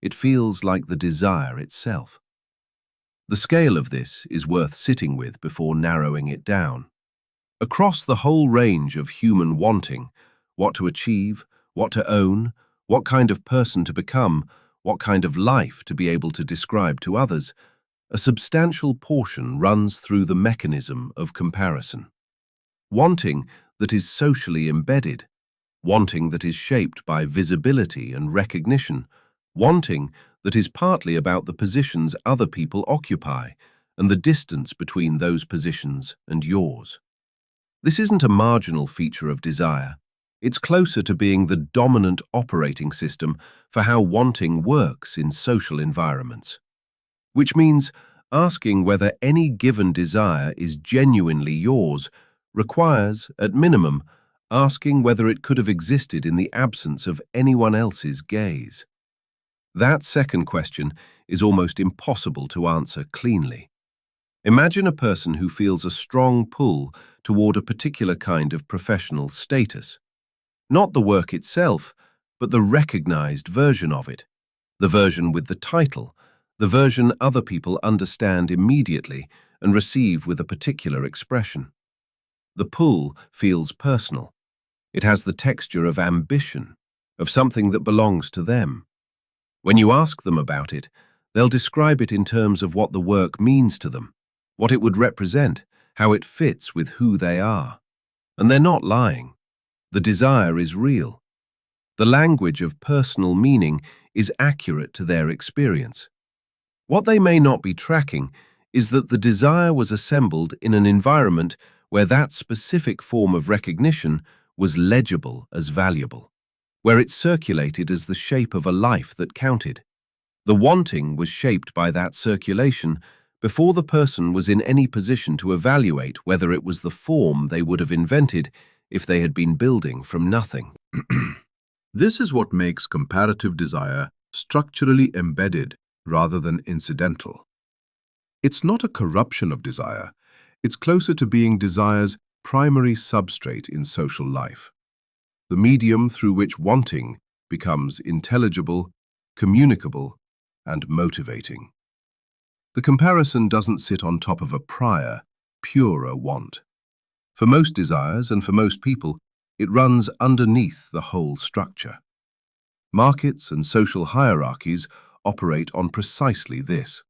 It feels like the desire itself. The scale of this is worth sitting with before narrowing it down. Across the whole range of human wanting, what to achieve, what to own, what kind of person to become, what kind of life to be able to describe to others, a substantial portion runs through the mechanism of comparison. Wanting that is socially embedded, wanting that is shaped by visibility and recognition, wanting that is partly about the positions other people occupy and the distance between those positions and yours. This isn't a marginal feature of desire. It's closer to being the dominant operating system for how wanting works in social environments. Which means asking whether any given desire is genuinely yours requires, at minimum, asking whether it could have existed in the absence of anyone else's gaze. That second question is almost impossible to answer cleanly. Imagine a person who feels a strong pull toward a particular kind of professional status. Not the work itself, but the recognized version of it, the version with the title, the version other people understand immediately and receive with a particular expression. The pull feels personal. It has the texture of ambition, of something that belongs to them. When you ask them about it, they'll describe it in terms of what the work means to them, what it would represent, how it fits with who they are. And they're not lying. The desire is real. The language of personal meaning is accurate to their experience. What they may not be tracking is that the desire was assembled in an environment where that specific form of recognition was legible as valuable, where it circulated as the shape of a life that counted. The wanting was shaped by that circulation before the person was in any position to evaluate whether it was the form they would have invented if they had been building from nothing. This is what makes comparative desire structurally embedded rather than incidental. It's not a corruption of desire. It's closer to being desire's primary substrate in social life, the medium through which wanting becomes intelligible, communicable, and motivating. The comparison doesn't sit on top of a prior, purer want. For most desires and for most people, it runs underneath the whole structure. Markets and social hierarchies operate on precisely this.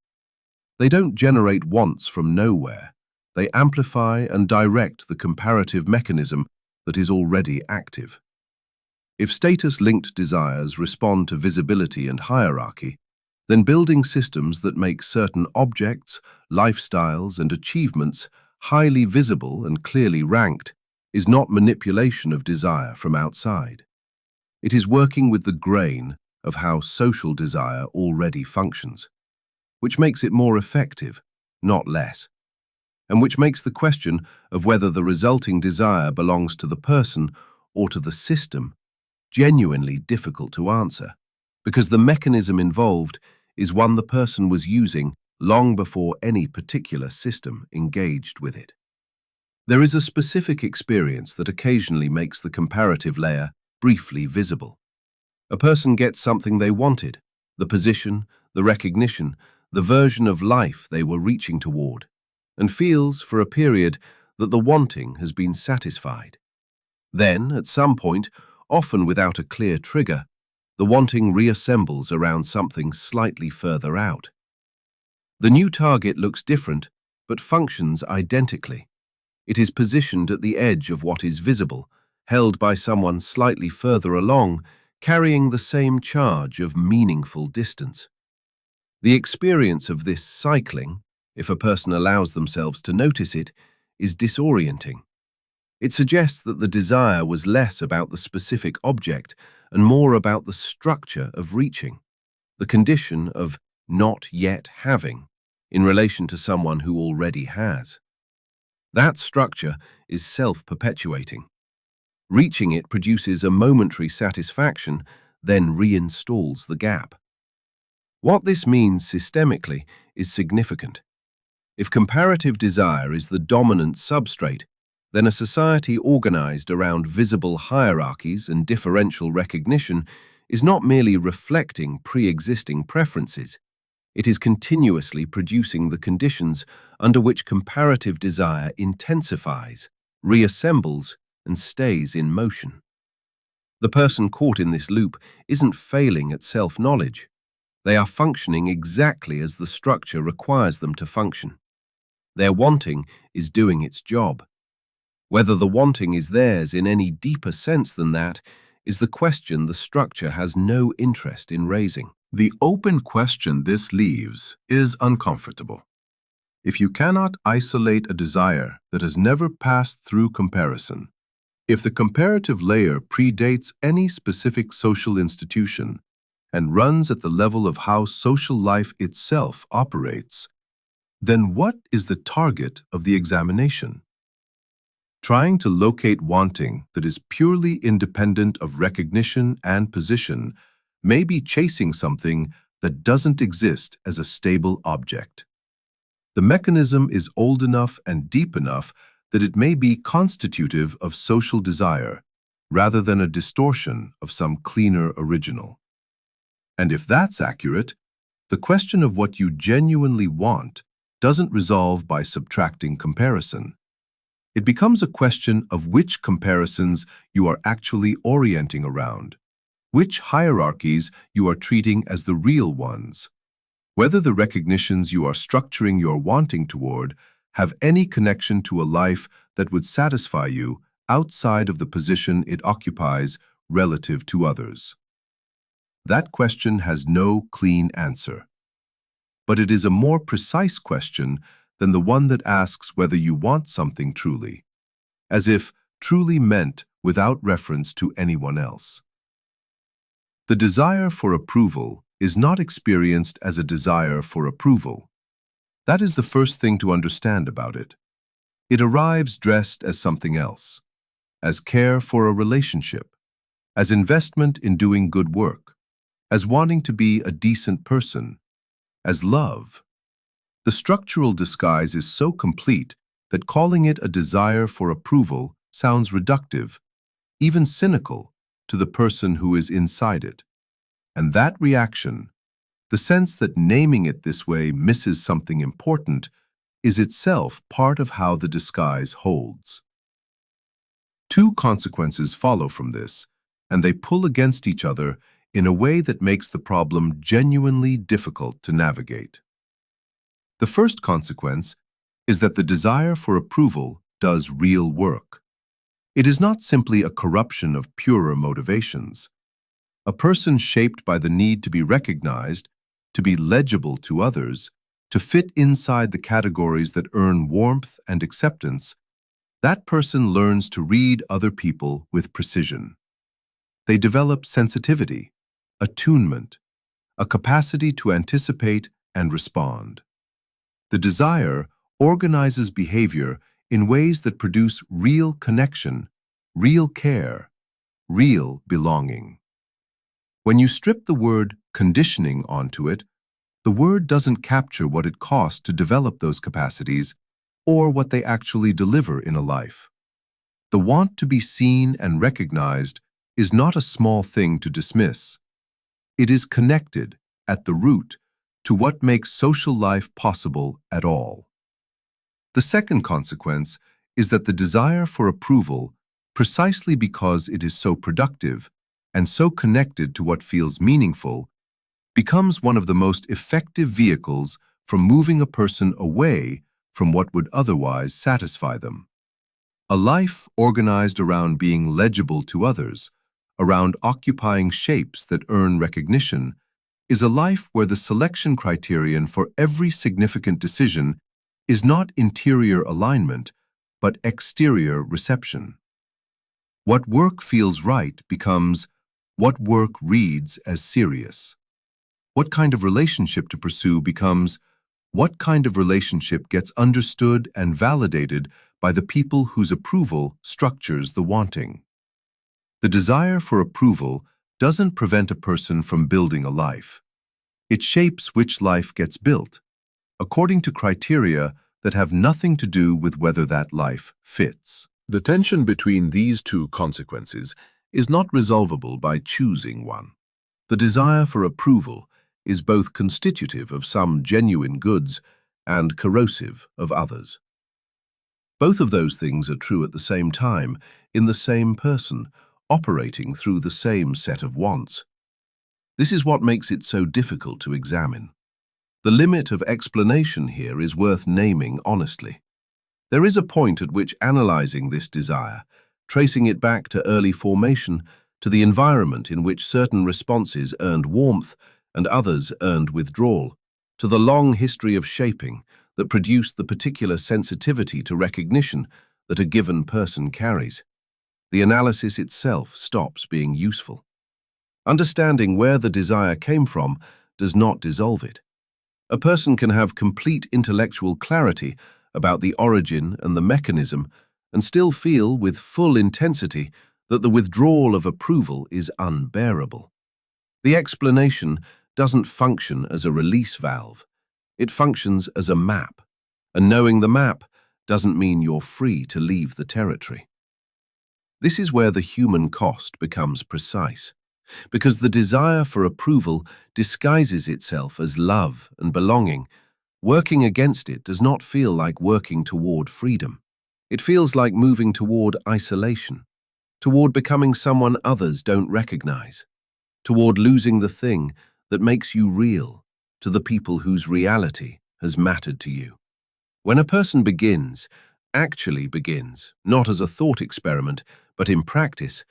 They don't generate wants from nowhere. They amplify and direct the comparative mechanism that is already active. If status-linked desires respond to visibility and hierarchy, then building systems that make certain objects, lifestyles, and achievements highly visible and clearly ranked is not manipulation of desire from outside. It is working with the grain of how social desire already functions, which makes it more effective, not less, and which makes the question of whether the resulting desire belongs to the person or to the system genuinely difficult to answer, because the mechanism involved is one the person was using long before any particular system engaged with it. There is a specific experience that occasionally makes the comparative layer briefly visible. A person gets something they wanted, the position, the recognition, the version of life they were reaching toward, and feels, for a period, that the wanting has been satisfied. Then, at some point, often without a clear trigger, the wanting reassembles around something slightly further out. The new target looks different, but functions identically. It is positioned at the edge of what is visible, held by someone slightly further along, carrying the same charge of meaningful distance. The experience of this cycling, if a person allows themselves to notice it, is disorienting. It suggests that the desire was less about the specific object and more about the structure of reaching, the condition of not yet having, in relation to someone who already has. That structure is self-perpetuating. Reaching it produces a momentary satisfaction, then reinstalls the gap. What this means systemically is significant. If comparative desire is the dominant substrate, then a society organized around visible hierarchies and differential recognition is not merely reflecting pre-existing preferences. It is continuously producing the conditions under which comparative desire intensifies, reassembles, and stays in motion. The person caught in this loop isn't failing at self-knowledge. They are functioning exactly as the structure requires them to function. Their wanting is doing its job. Whether the wanting is theirs in any deeper sense than that is the question the structure has no interest in raising. The open question this leaves is uncomfortable. If you cannot isolate a desire that has never passed through comparison, if the comparative layer predates any specific social institution and runs at the level of how social life itself operates, then what is the target of the examination? Trying to locate wanting that is purely independent of recognition and position may be chasing something that doesn't exist as a stable object. The mechanism is old enough and deep enough that it may be constitutive of social desire, rather than a distortion of some cleaner original. And if that's accurate, the question of what you genuinely want doesn't resolve by subtracting comparison. It becomes a question of which comparisons you are actually orienting around, which hierarchies you are treating as the real ones, whether the recognitions you are structuring your wanting toward have any connection to a life that would satisfy you outside of the position it occupies relative to others. That question has no clean answer, but it is a more precise question than the one that asks whether you want something truly, as if truly meant without reference to anyone else. The desire for approval is not experienced as a desire for approval. That is the first thing to understand about it. It arrives dressed as something else, as care for a relationship, as investment in doing good work, as wanting to be a decent person, as love. The structural disguise is so complete that calling it a desire for approval sounds reductive, even cynical, to the person who is inside it. And that reaction, the sense that naming it this way misses something important, is itself part of how the disguise holds. Two consequences follow from this, and they pull against each other in a way that makes the problem genuinely difficult to navigate. The first consequence is that the desire for approval does real work. It is not simply a corruption of purer motivations. A person shaped by the need to be recognized, to be legible to others, to fit inside the categories that earn warmth and acceptance, that person learns to read other people with precision. They develop sensitivity, attunement, a capacity to anticipate and respond. The desire organizes behavior in ways that produce real connection, real care, real belonging. When you strip the word conditioning onto it, the word doesn't capture what it costs to develop those capacities or what they actually deliver in a life. The want to be seen and recognized is not a small thing to dismiss. It is connected, at the root, to what makes social life possible at all. The second consequence is that the desire for approval, precisely because it is so productive and so connected to what feels meaningful, becomes one of the most effective vehicles for moving a person away from what would otherwise satisfy them. A life organized around being legible to others, around occupying shapes that earn recognition, is a life where the selection criterion for every significant decision is not interior alignment, but exterior reception. What work feels right becomes what work reads as serious. What kind of relationship to pursue becomes what kind of relationship gets understood and validated by the people whose approval structures the wanting. The desire for approval doesn't prevent a person from building a life. It shapes which life gets built, according to criteria that have nothing to do with whether that life fits. The tension between these two consequences is not resolvable by choosing one. The desire for approval is both constitutive of some genuine goods and corrosive of others. Both of those things are true at the same time, in the same person, operating through the same set of wants. This is what makes it so difficult to examine. The limit of explanation here is worth naming honestly. There is a point at which analyzing this desire, tracing it back to early formation, to the environment in which certain responses earned warmth and others earned withdrawal, to the long history of shaping that produced the particular sensitivity to recognition that a given person carries. The analysis itself stops being useful. Understanding where the desire came from does not dissolve it. A person can have complete intellectual clarity about the origin and the mechanism and still feel with full intensity that the withdrawal of approval is unbearable. The explanation doesn't function as a release valve. It functions as a map, and knowing the map doesn't mean you're free to leave the territory. This is where the human cost becomes precise, because the desire for approval disguises itself as love and belonging. Working against it does not feel like working toward freedom. It feels like moving toward isolation, toward becoming someone others don't recognize, toward losing the thing that makes you real to the people whose reality has mattered to you. When a person actually begins, not as a thought experiment, but in practice,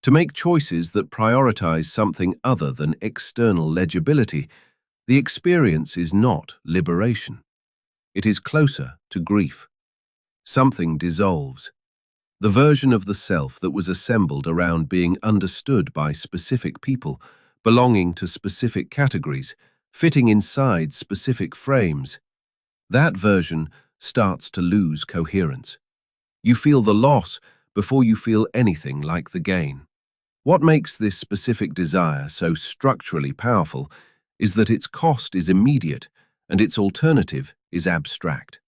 to make choices that prioritize something other than external legibility, the experience is not liberation. It is closer to grief. Something dissolves. The version of the self that was assembled around being understood by specific people, belonging to specific categories, fitting inside specific frames, that version starts to lose coherence. You feel the loss before you feel anything like the gain. What makes this specific desire so structurally powerful is that its cost is immediate and its alternative is abstract.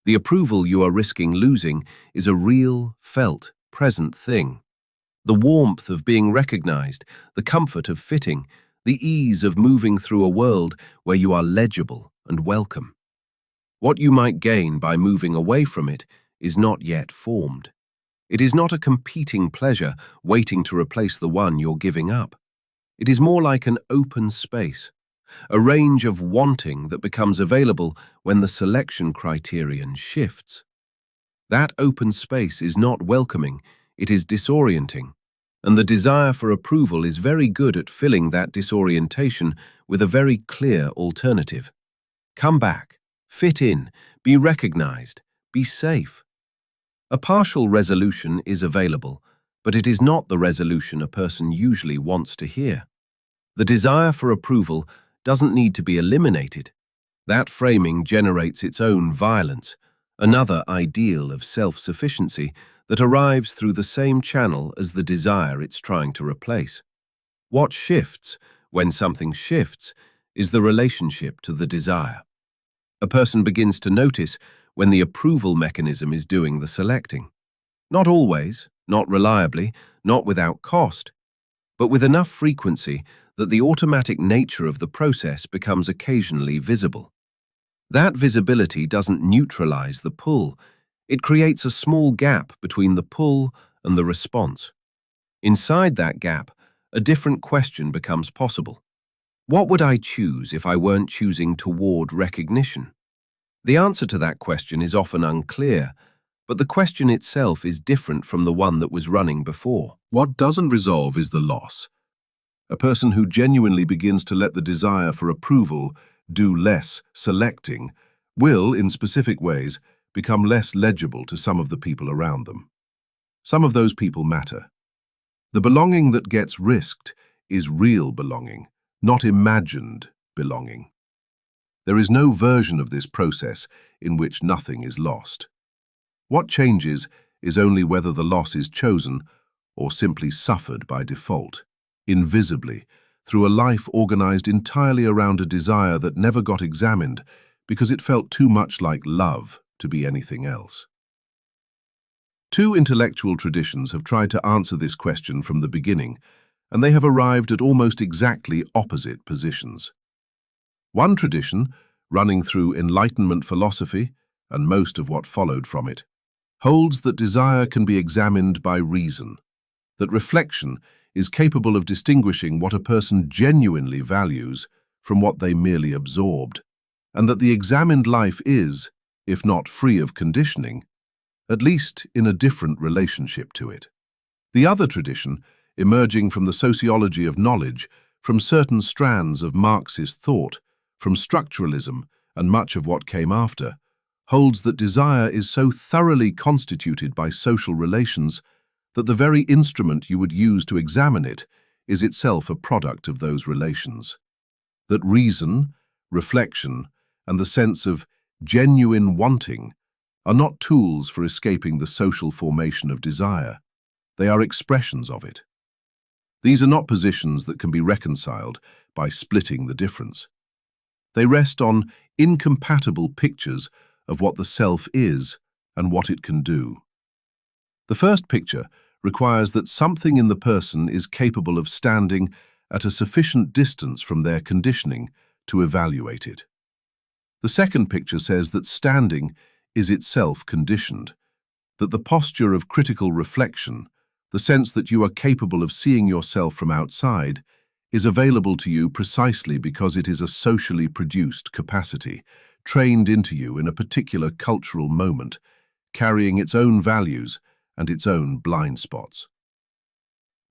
The approval you are risking losing is a real, felt, present thing. The warmth of being recognized, the comfort of fitting, the ease of moving through a world where you are legible and welcome. What you might gain by moving away from it is not yet formed. It is not a competing pleasure waiting to replace the one you're giving up. It is more like an open space, a range of wanting that becomes available when the selection criterion shifts. That open space is not welcoming, it is disorienting, and the desire for approval is very good at filling that disorientation with a very clear alternative. Come back, fit in, be recognized, be safe. A partial resolution is available, but it is not the resolution a person usually wants to hear. The desire for approval doesn't need to be eliminated. That framing generates its own violence, another ideal of self-sufficiency that arrives through the same channel as the desire it's trying to replace. What shifts, when something shifts, is the relationship to the desire. A person begins to notice when the approval mechanism is doing the selecting. Not always, not reliably, not without cost, but with enough frequency that the automatic nature of the process becomes occasionally visible. That visibility doesn't neutralize the pull. It creates a small gap between the pull and the response. Inside that gap, a different question becomes possible. What would I choose if I weren't choosing toward recognition? The answer to that question is often unclear, but the question itself is different from the one that was running before. What doesn't resolve is the loss. A person who genuinely begins to let the desire for approval do less selecting will, in specific ways, become less legible to some of the people around them. Some of those people matter. The belonging that gets risked is real belonging, not imagined belonging. There is no version of this process in which nothing is lost. What changes is only whether the loss is chosen or simply suffered by default, invisibly, through a life organized entirely around a desire that never got examined because it felt too much like love to be anything else. Two intellectual traditions have tried to answer this question from the beginning, and they have arrived at almost exactly opposite positions. One tradition, running through Enlightenment philosophy, and most of what followed from it, holds that desire can be examined by reason, that reflection is capable of distinguishing what a person genuinely values from what they merely absorbed, and that the examined life is, if not free of conditioning, at least in a different relationship to it. The other tradition, emerging from the sociology of knowledge, from certain strands of Marxist thought, from structuralism and much of what came after, holds that desire is so thoroughly constituted by social relations that the very instrument you would use to examine it is itself a product of those relations. That reason, reflection, and the sense of genuine wanting are not tools for escaping the social formation of desire. They are expressions of it. These are not positions that can be reconciled by splitting the difference. They rest on incompatible pictures of what the self is and what it can do. The first picture requires that something in the person is capable of standing at a sufficient distance from their conditioning to evaluate it. The second picture says that standing is itself conditioned, that the posture of critical reflection, the sense that you are capable of seeing yourself from outside, is available to you precisely because it is a socially produced capacity, trained into you in a particular cultural moment, carrying its own values and its own blind spots.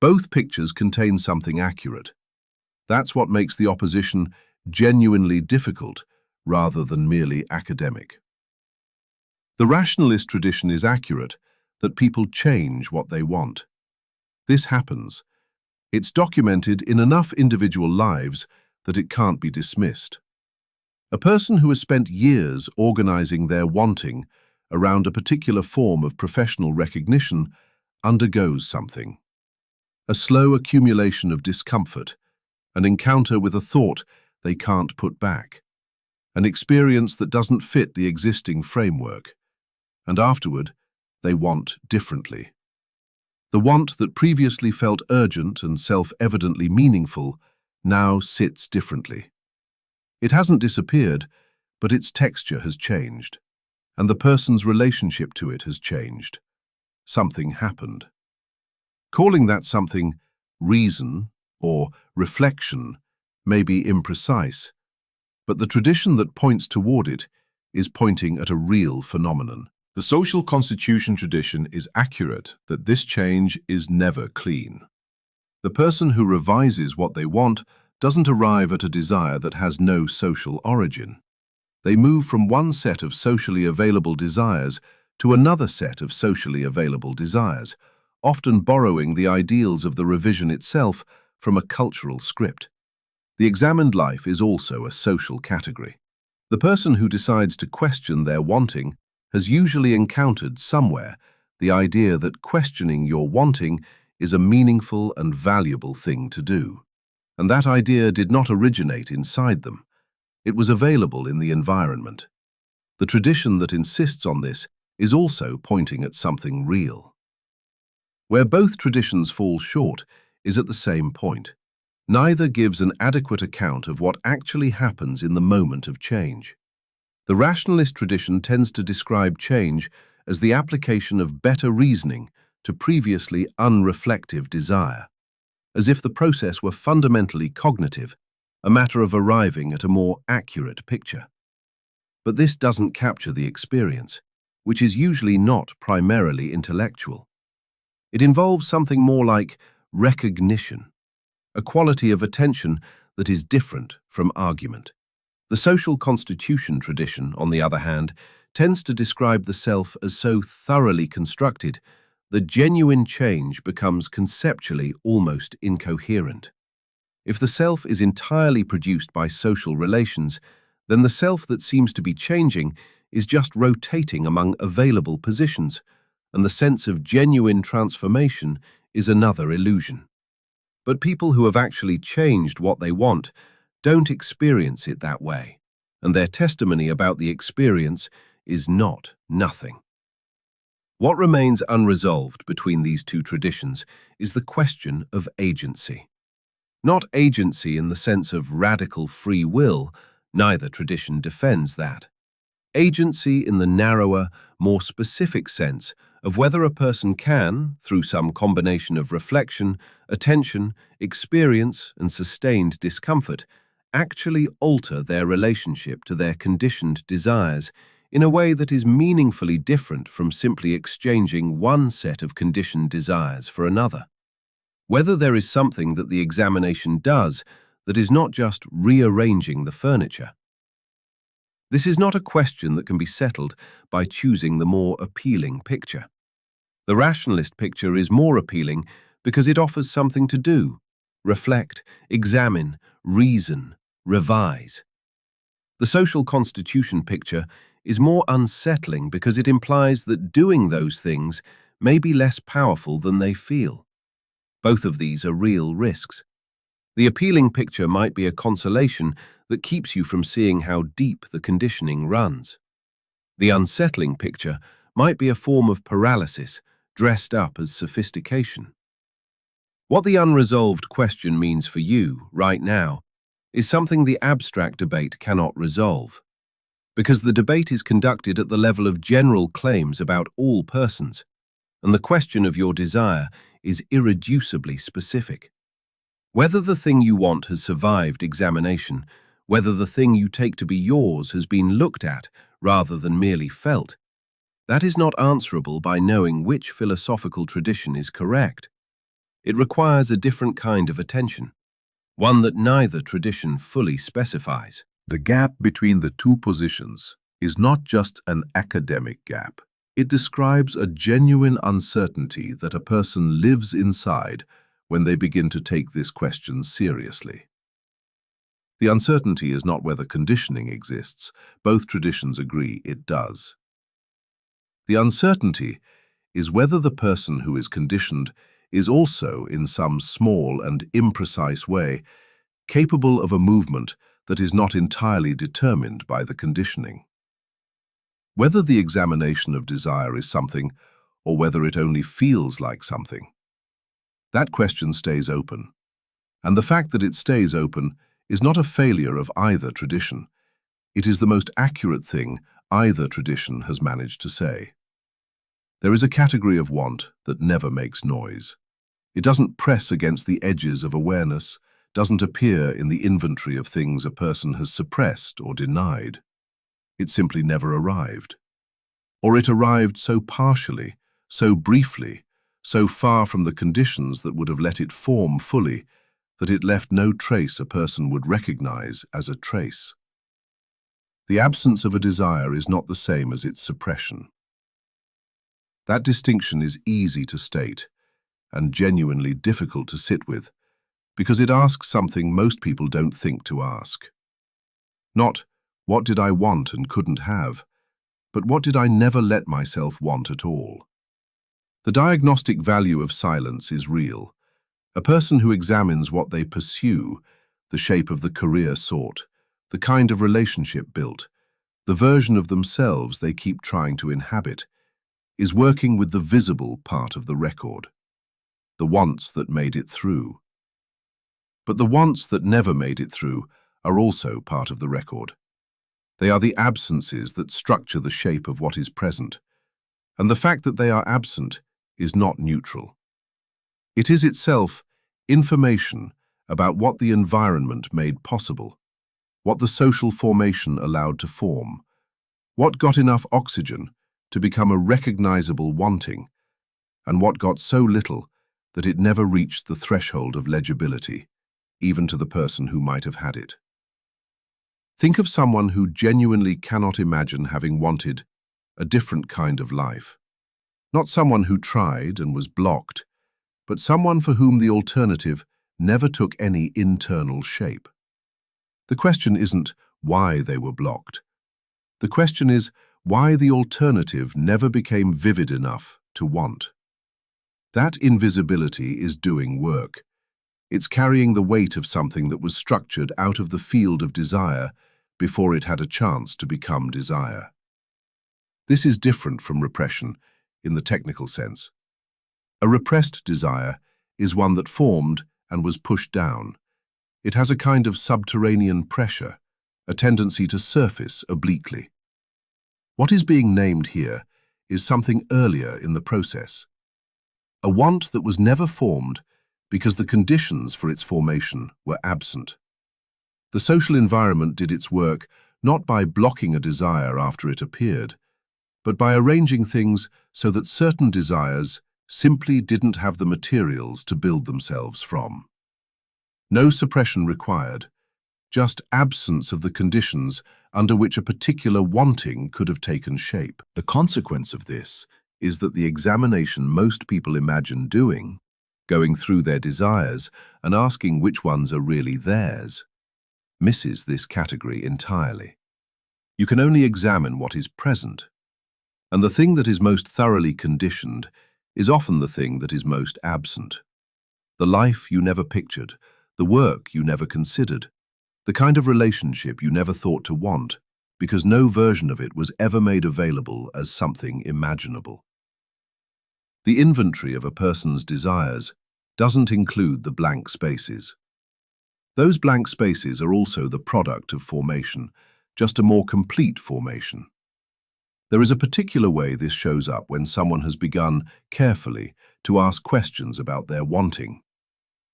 Both pictures contain something accurate. That's what makes the opposition genuinely difficult rather than merely academic. The rationalist tradition is accurate, that people change what they want. This happens. It's documented in enough individual lives that it can't be dismissed. A person who has spent years organizing their wanting around a particular form of professional recognition undergoes something. A slow accumulation of discomfort, an encounter with a thought they can't put back, an experience that doesn't fit the existing framework, and afterward, they want differently. The want that previously felt urgent and self-evidently meaningful now sits differently. It hasn't disappeared, but its texture has changed, and the person's relationship to it has changed. Something happened. Calling that something reason or reflection may be imprecise, but the tradition that points toward it is pointing at a real phenomenon. The social constitution tradition is accurate that this change is never clean. The person who revises what they want doesn't arrive at a desire that has no social origin. They move from one set of socially available desires to another set of socially available desires, often borrowing the ideals of the revision itself from a cultural script. The examined life is also a social category. The person who decides to question their wanting has usually encountered somewhere the idea that questioning your wanting is a meaningful and valuable thing to do. And that idea did not originate inside them. It was available in the environment. The tradition that insists on this is also pointing at something real. Where both traditions fall short is at the same point. Neither gives an adequate account of what actually happens in the moment of change. The rationalist tradition tends to describe change as the application of better reasoning to previously unreflective desire, as if the process were fundamentally cognitive, a matter of arriving at a more accurate picture. But this doesn't capture the experience, which is usually not primarily intellectual. It involves something more like recognition, a quality of attention that is different from argument. The social constitution tradition, on the other hand, tends to describe the self as so thoroughly constructed that genuine change becomes conceptually almost incoherent. If the self is entirely produced by social relations, then the self that seems to be changing is just rotating among available positions, and the sense of genuine transformation is another illusion. But people who have actually changed what they want don't experience it that way, and their testimony about the experience is not nothing. What remains unresolved between these two traditions is the question of agency. Not agency in the sense of radical free will, neither tradition defends that. Agency in the narrower, more specific sense of whether a person can, through some combination of reflection, attention, experience, and sustained discomfort, actually alter their relationship to their conditioned desires in a way that is meaningfully different from simply exchanging one set of conditioned desires for another. Whether there is something that the examination does that is not just rearranging the furniture. This is not a question that can be settled by choosing the more appealing picture. The rationalist picture is more appealing because it offers something to do: reflect, examine, reason, revise. The social constitution picture is more unsettling because it implies that doing those things may be less powerful than they feel. Both of these are real risks. The appealing picture might be a consolation that keeps you from seeing how deep the conditioning runs. The unsettling picture might be a form of paralysis dressed up as sophistication. What the unresolved question means for you, right now, is something the abstract debate cannot resolve, because the debate is conducted at the level of general claims about all persons, and the question of your desire is irreducibly specific. Whether the thing you want has survived examination, whether the thing you take to be yours has been looked at rather than merely felt, that is not answerable by knowing which philosophical tradition is correct. It requires a different kind of attention, one that neither tradition fully specifies. The gap between the two positions is not just an academic gap. It describes a genuine uncertainty that a person lives inside when they begin to take this question seriously. The uncertainty is not whether conditioning exists. Both traditions agree it does. The uncertainty is whether the person who is conditioned is also, in some small and imprecise way, capable of a movement that is not entirely determined by the conditioning. Whether the examination of desire is something, or whether it only feels like something, that question stays open. And the fact that it stays open is not a failure of either tradition. It is the most accurate thing either tradition has managed to say. There is a category of want that never makes noise. It doesn't press against the edges of awareness, doesn't appear in the inventory of things a person has suppressed or denied. It simply never arrived. Or it arrived so partially, so briefly, so far from the conditions that would have let it form fully, that it left no trace a person would recognize as a trace. The absence of a desire is not the same as its suppression. That distinction is easy to state and genuinely difficult to sit with, because it asks something most people don't think to ask. Not, what did I want and couldn't have, but what did I never let myself want at all? The diagnostic value of silence is real. A person who examines what they pursue, the shape of the career sought, the kind of relationship built, the version of themselves they keep trying to inhabit, is working with the visible part of the record, the wants that made it through. But the wants that never made it through are also part of the record. They are the absences that structure the shape of what is present, and the fact that they are absent is not neutral. It is itself information about what the environment made possible, what the social formation allowed to form, what got enough oxygen to become a recognizable wanting, and what got so little that it never reached the threshold of legibility, even to the person who might have had it. Think of someone who genuinely cannot imagine having wanted a different kind of life. Not someone who tried and was blocked, but someone for whom the alternative never took any internal shape. The question isn't why they were blocked. The question is why the alternative never became vivid enough to want. That invisibility is doing work. It's carrying the weight of something that was structured out of the field of desire before it had a chance to become desire. This is different from repression in the technical sense. A repressed desire is one that formed and was pushed down. It has a kind of subterranean pressure, a tendency to surface obliquely. What is being named here is something earlier in the process. A want that was never formed because the conditions for its formation were absent. The social environment did its work not by blocking a desire after it appeared, but by arranging things so that certain desires simply didn't have the materials to build themselves from. No suppression required, just absence of the conditions under which a particular wanting could have taken shape. The consequence of this is that the examination most people imagine doing, going through their desires and asking which ones are really theirs, misses this category entirely. You can only examine what is present, and the thing that is most thoroughly conditioned is often the thing that is most absent. The life you never pictured, the work you never considered, the kind of relationship you never thought to want, because no version of it was ever made available as something imaginable. The inventory of a person's desires doesn't include the blank spaces. Those blank spaces are also the product of formation, just a more complete formation. There is a particular way this shows up when someone has begun carefully to ask questions about their wanting.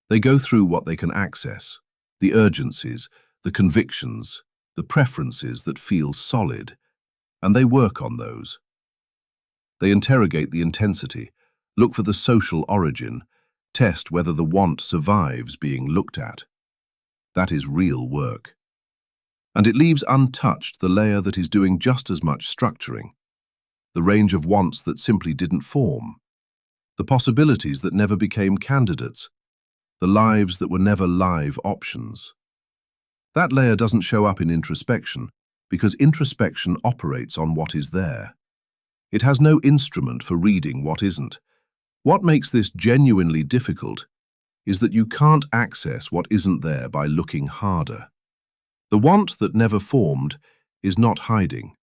They go through what they can access, the urgencies, the convictions, the preferences that feel solid, and they work on those. They interrogate the intensity, look for the social origin, test whether the want survives being looked at. That is real work. And it leaves untouched the layer that is doing just as much structuring, the range of wants that simply didn't form, the possibilities that never became candidates, the lives that were never live options. That layer doesn't show up in introspection because introspection operates on what is there. It has no instrument for reading what isn't. What makes this genuinely difficult is that you can't access what isn't there by looking harder. The want that never formed is not hiding.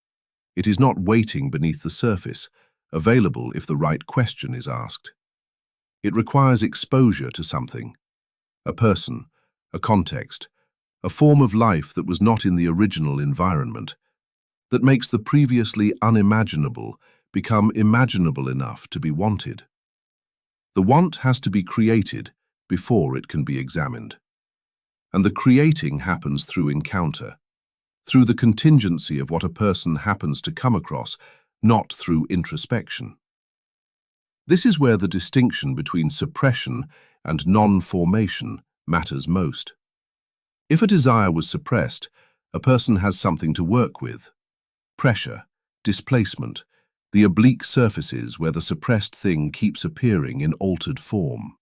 It is not waiting beneath the surface, available if the right question is asked. It requires exposure to something, a person, a context, a form of life that was not in the original environment, that makes the previously unimaginable become imaginable enough to be wanted. The want has to be created before it can be examined. And the creating happens through encounter, through the contingency of what a person happens to come across, not through introspection. This is where the distinction between suppression and non-formation matters most. If a desire was suppressed, a person has something to work with. Pressure, displacement, the oblique surfaces where the suppressed thing keeps appearing in altered form.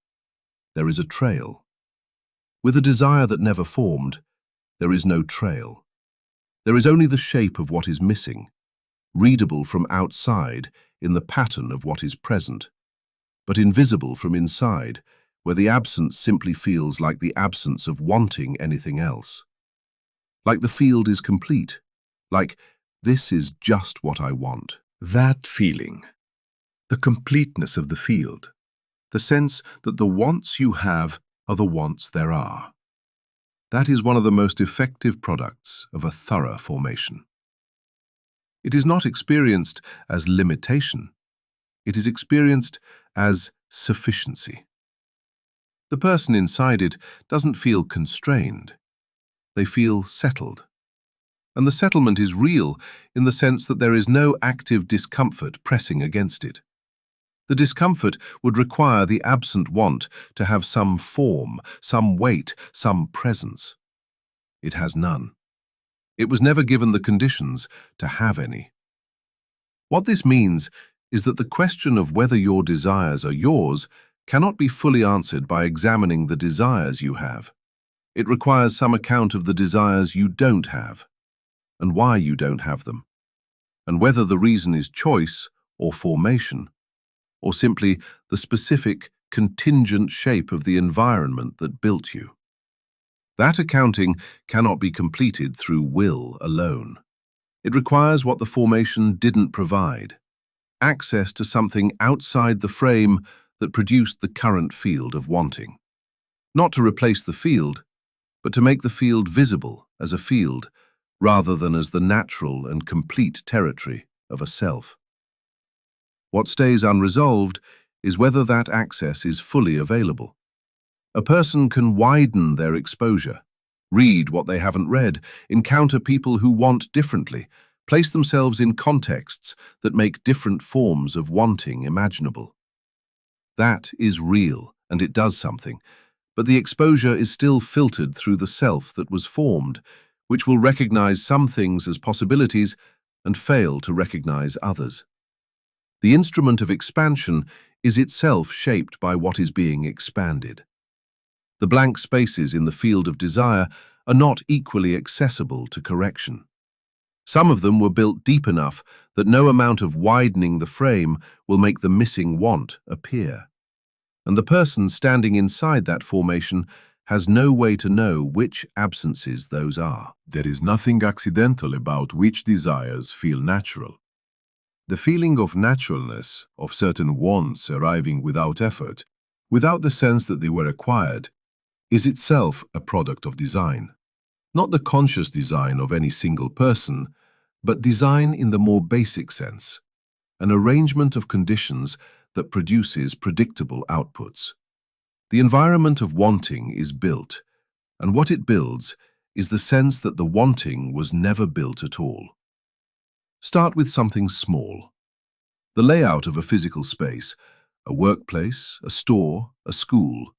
There is a trail. With a desire that never formed, there is no trail. There is only the shape of what is missing, readable from outside in the pattern of what is present, but invisible from inside, where the absence simply feels like the absence of wanting anything else. Like the field is complete, like this is just what I want. That feeling, the completeness of the field, the sense that the wants you have are the wants there are. That is one of the most effective products of a thorough formation. It is not experienced as limitation. It is experienced as sufficiency. The person inside it doesn't feel constrained. They feel settled. And the settlement is real in the sense that there is no active discomfort pressing against it. The discomfort would require the absent want to have some form, some weight, some presence. It has none. It was never given the conditions to have any. What this means is that the question of whether your desires are yours cannot be fully answered by examining the desires you have. It requires some account of the desires you don't have, and why you don't have them, and whether the reason is choice or formation, or simply the specific, contingent shape of the environment that built you. That accounting cannot be completed through will alone. It requires what the formation didn't provide, access to something outside the frame that produced the current field of wanting. Not to replace the field, but to make the field visible as a field, rather than as the natural and complete territory of a self. What stays unresolved is whether that access is fully available. A person can widen their exposure, read what they haven't read, encounter people who want differently, place themselves in contexts that make different forms of wanting imaginable. That is real, and it does something, but the exposure is still filtered through the self that was formed, which will recognize some things as possibilities and fail to recognize others. The instrument of expansion is itself shaped by what is being expanded. The blank spaces in the field of desire are not equally accessible to correction. Some of them were built deep enough that no amount of widening the frame will make the missing want appear. And the person standing inside that formation has no way to know which absences those are. There is nothing accidental about which desires feel natural. The feeling of naturalness, of certain wants arriving without effort, without the sense that they were acquired, is itself a product of design. Not the conscious design of any single person, but design in the more basic sense, an arrangement of conditions that produces predictable outputs. The environment of wanting is built, and what it builds is the sense that the wanting was never built at all. Start with something small. The layout of a physical space, a workplace, a store, a school,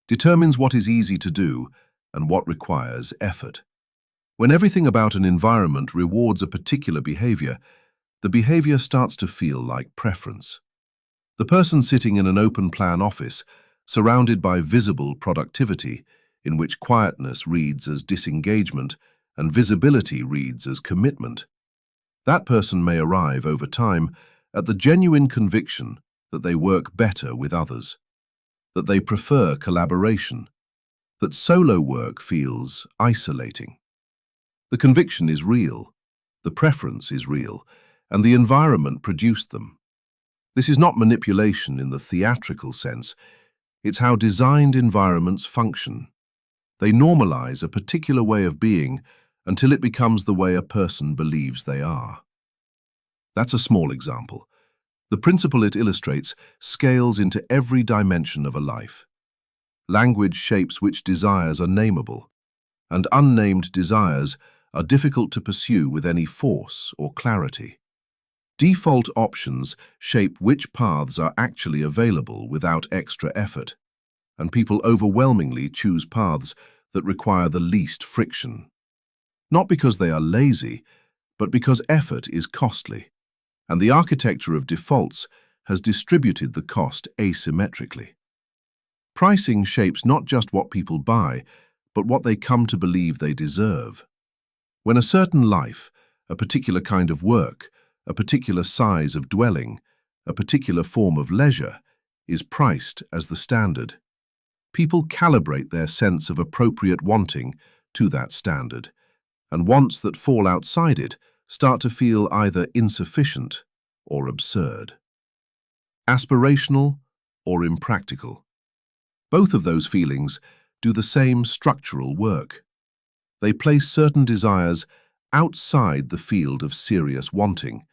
determines what is easy to do and what requires effort. When everything about an environment rewards a particular behavior, the behavior starts to feel like preference. The person sitting in an open-plan office, surrounded by visible productivity, in which quietness reads as disengagement and visibility reads as commitment, that person may arrive over time at the genuine conviction that they work better with others, that they prefer collaboration, that solo work feels isolating. The conviction is real, the preference is real, and the environment produced them. This is not manipulation in the theatrical sense. It's how designed environments function. They normalize a particular way of being until it becomes the way a person believes they are. That's a small example. The principle it illustrates scales into every dimension of a life. Language shapes which desires are nameable, and unnamed desires are difficult to pursue with any force or clarity. Default options shape which paths are actually available without extra effort, and people overwhelmingly choose paths that require the least friction. Not because they are lazy, but because effort is costly, and the architecture of defaults has distributed the cost asymmetrically. Pricing shapes not just what people buy, but what they come to believe they deserve. When a certain life, a particular kind of work, a particular size of dwelling, a particular form of leisure, is priced as the standard, people calibrate their sense of appropriate wanting to that standard, and wants that fall outside it start to feel either insufficient or absurd. Aspirational or impractical. Both of those feelings do the same structural work. They place certain desires outside the field of serious wanting,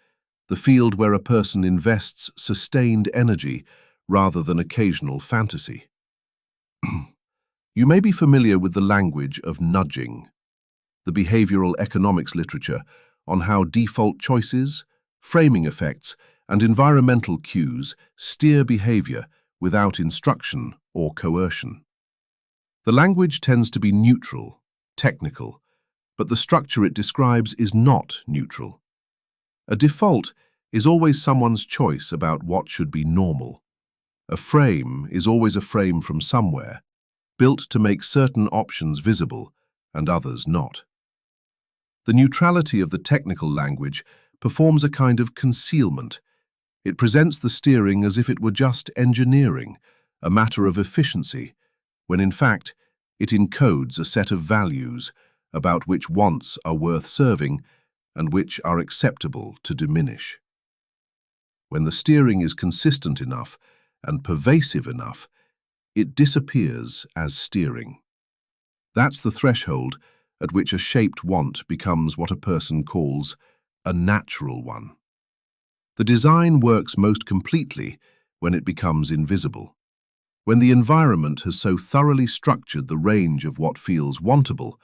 the field where a person invests sustained energy rather than occasional fantasy. You may be familiar with the language of nudging, the behavioral economics literature on how default choices, framing effects, and environmental cues steer behavior without instruction or coercion. The language tends to be neutral, technical, but the structure it describes is not neutral. A default is always someone's choice about what should be normal. A frame is always a frame from somewhere, built to make certain options visible and others not. The neutrality of the technical language performs a kind of concealment. It presents the steering as if it were just engineering, a matter of efficiency, when in fact it encodes a set of values about which wants are worth serving and which are acceptable to diminish. When the steering is consistent enough and pervasive enough, it disappears as steering. That's the threshold at which a shaped want becomes what a person calls a natural one. The design works most completely when it becomes invisible, when the environment has so thoroughly structured the range of what feels wantable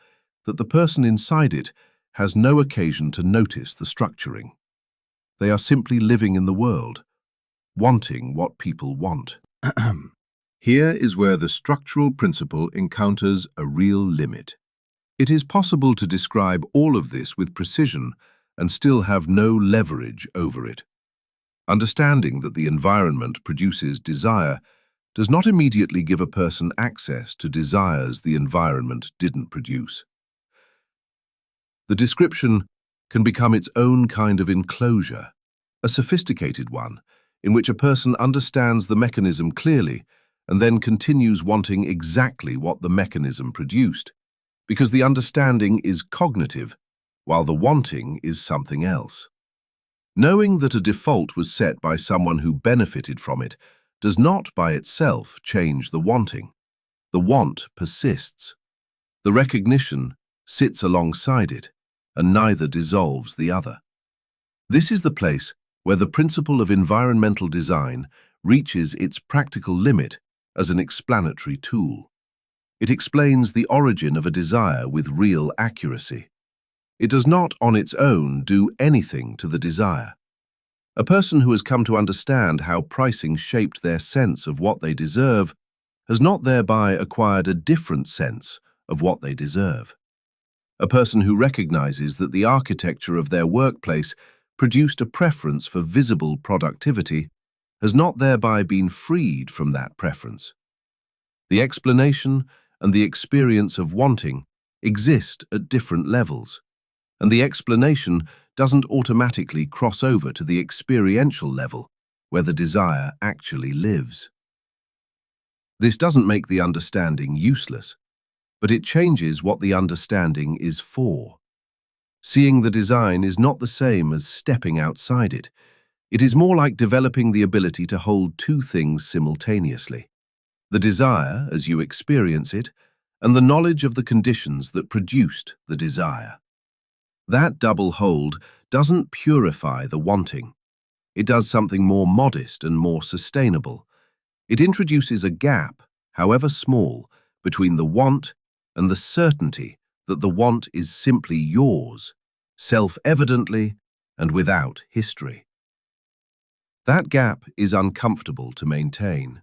that the person inside it has no occasion to notice the structuring. They are simply living in the world, wanting what people want. Here is where the structural principle encounters a real limit. It is possible to describe all of this with precision and still have no leverage over it. Understanding that the environment produces desire does not immediately give a person access to desires the environment didn't produce. The description can become its own kind of enclosure, a sophisticated one, in which a person understands the mechanism clearly and then continues wanting exactly what the mechanism produced, because the understanding is cognitive, while the wanting is something else. Knowing that a default was set by someone who benefited from it does not by itself change the wanting. The want persists. The recognition sits alongside it, and neither dissolves the other. This is the place where the principle of environmental design reaches its practical limit as an explanatory tool. It explains the origin of a desire with real accuracy. It does not, on its own, do anything to the desire. A person who has come to understand how pricing shaped their sense of what they deserve has not thereby acquired a different sense of what they deserve. A person who recognizes that the architecture of their workplace produced a preference for visible productivity has not thereby been freed from that preference. The explanation and the experience of wanting exist at different levels, and the explanation doesn't automatically cross over to the experiential level where the desire actually lives. This doesn't make the understanding useless, but it changes what the understanding is for. Seeing the design is not the same as stepping outside it. It is more like developing the ability to hold two things simultaneously: the desire as you experience it, and the knowledge of the conditions that produced the desire. That double hold doesn't purify the wanting. It does something more modest and more sustainable. It introduces a gap, however small, between the want and the certainty that the want is simply yours, self-evidently and without history. That gap is uncomfortable to maintain.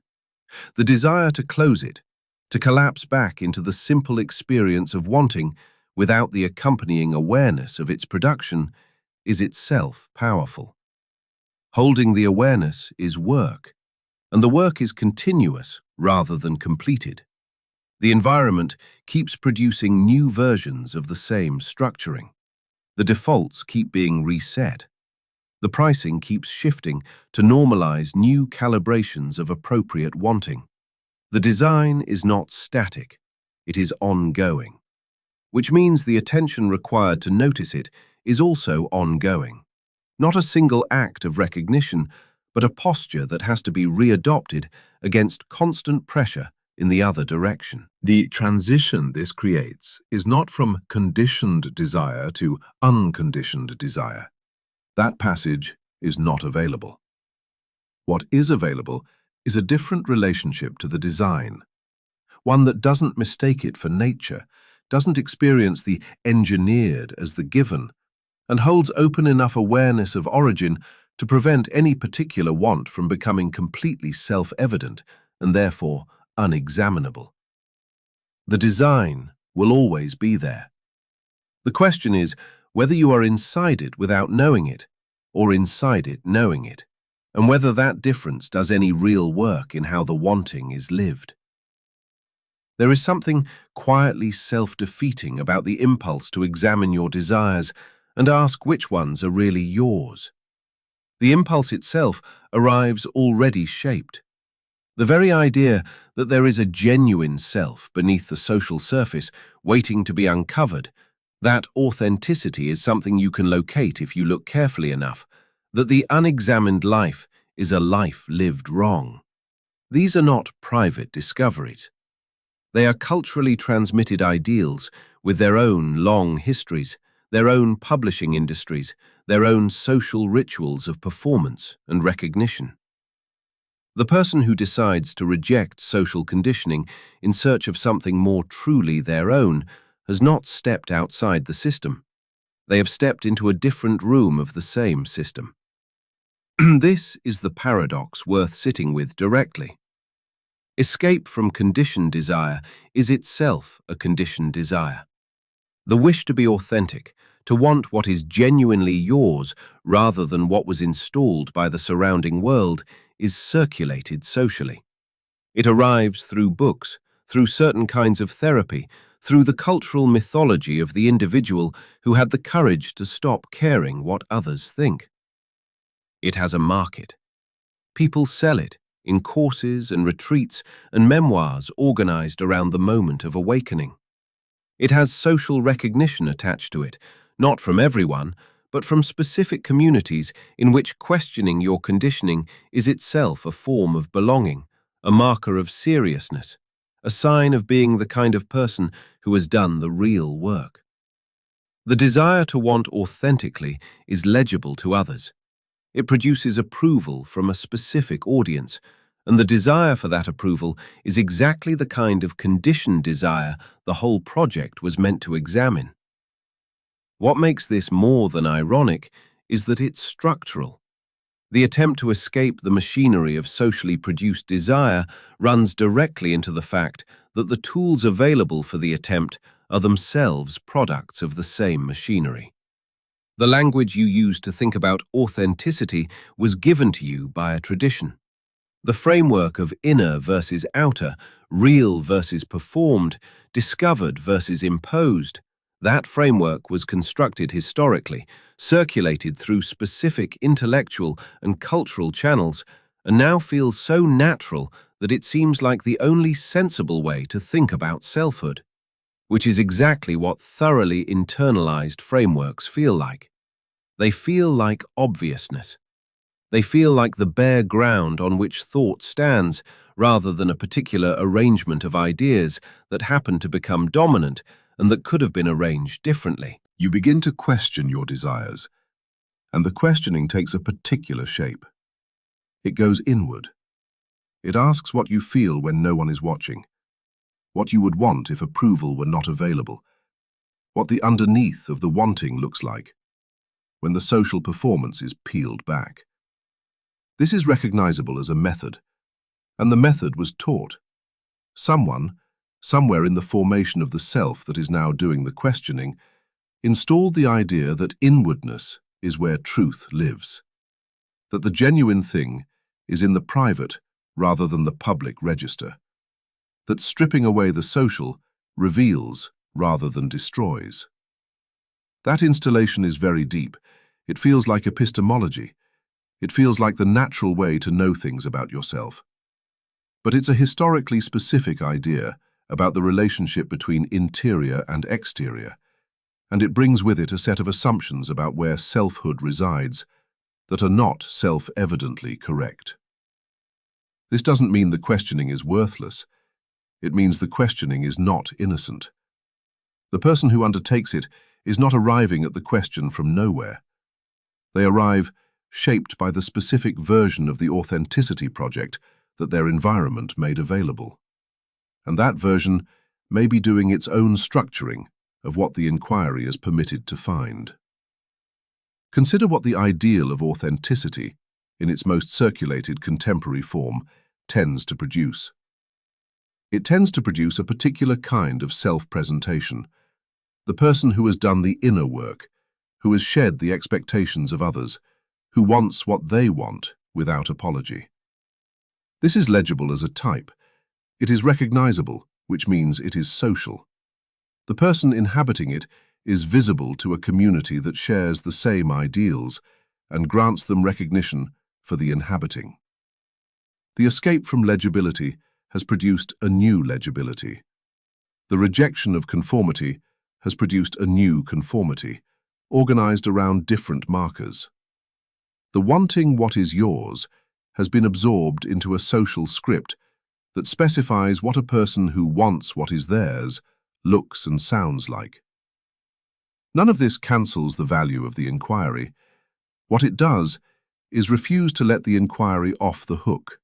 The desire to close it, to collapse back into the simple experience of wanting without the accompanying awareness of its production, is itself powerful. Holding the awareness is work, and the work is continuous rather than completed. The environment keeps producing new versions of the same structuring. The defaults keep being reset. The pricing keeps shifting to normalize new calibrations of appropriate wanting. The design is not static, it is ongoing, which means the attention required to notice it is also ongoing. Not a single act of recognition, but a posture that has to be readopted against constant pressure in the other direction. The transition this creates is not from conditioned desire to unconditioned desire. That passage is not available. What is available is a different relationship to the design, one that doesn't mistake it for nature, doesn't experience the engineered as the given, and holds open enough awareness of origin to prevent any particular want from becoming completely self-evident and therefore unexaminable. The design will always be there. The question is whether you are inside it without knowing it, or inside it knowing it, and whether that difference does any real work in how the wanting is lived. There is something quietly self-defeating about the impulse to examine your desires and ask which ones are really yours. The impulse itself arrives already shaped. The very idea that there is a genuine self beneath the social surface waiting to be uncovered, that authenticity is something you can locate if you look carefully enough, that the unexamined life is a life lived wrong. These are not private discoveries. They are culturally transmitted ideals with their own long histories, their own publishing industries, their own social rituals of performance and recognition. The person who decides to reject social conditioning in search of something more truly their own has not stepped outside the system. They have stepped into a different room of the same system. This is the paradox worth sitting with directly. Escape from conditioned desire is itself a conditioned desire. The wish to be authentic, to want what is genuinely yours rather than what was installed by the surrounding world, is circulated socially. It arrives through books, through certain kinds of therapy, through the cultural mythology of the individual who had the courage to stop caring what others think. It has a market. People sell it in courses and retreats and memoirs organized around the moment of awakening. It has social recognition attached to it, not from everyone, but from specific communities in which questioning your conditioning is itself a form of belonging, a marker of seriousness, a sign of being the kind of person who has done the real work. The desire to want authentically is legible to others. It produces approval from a specific audience, and the desire for that approval is exactly the kind of conditioned desire the whole project was meant to examine. What makes this more than ironic is that it's structural. The attempt to escape the machinery of socially produced desire runs directly into the fact that the tools available for the attempt are themselves products of the same machinery. The language you use to think about authenticity was given to you by a tradition. The framework of inner versus outer, real versus performed, discovered versus imposed, that framework was constructed historically, circulated through specific intellectual and cultural channels, and now feels so natural that it seems like the only sensible way to think about selfhood, which is exactly what thoroughly internalized frameworks feel like. They feel like obviousness. They feel like the bare ground on which thought stands, rather than a particular arrangement of ideas that happen to become dominant and that could have been arranged differently. You begin to question your desires, and the questioning takes a particular shape. It goes inward. It asks what you feel when no one is watching, what you would want if approval were not available, what the underneath of the wanting looks like when the social performance is peeled back. This is recognizable as a method, and the method was taught. Someone, somewhere in the formation of the self that is now doing the questioning, installed the idea that inwardness is where truth lives, that the genuine thing is in the private rather than the public register, that stripping away the social reveals rather than destroys. That installation is very deep. It feels like epistemology. It feels like the natural way to know things about yourself. But it's a historically specific idea about the relationship between interior and exterior, and it brings with it a set of assumptions about where selfhood resides that are not self-evidently correct. This doesn't mean the questioning is worthless. It means the questioning is not innocent. The person who undertakes it is not arriving at the question from nowhere. They arrive shaped by the specific version of the authenticity project that their environment made available. And that version may be doing its own structuring of what the inquiry is permitted to find. Consider what the ideal of authenticity, in its most circulated contemporary form, tends to produce. It tends to produce a particular kind of self-presentation, the person who has done the inner work, who has shed the expectations of others, who wants what they want without apology. This is legible as a type. It is recognizable, which means it is social. The person inhabiting it is visible to a community that shares the same ideals and grants them recognition for the inhabiting. The escape from legibility has produced a new legibility. The rejection of conformity has produced a new conformity, organized around different markers. The wanting what is yours has been absorbed into a social script that specifies what a person who wants what is theirs looks and sounds like. None of this cancels the value of the inquiry. What it does is refuse to let the inquiry off the hook.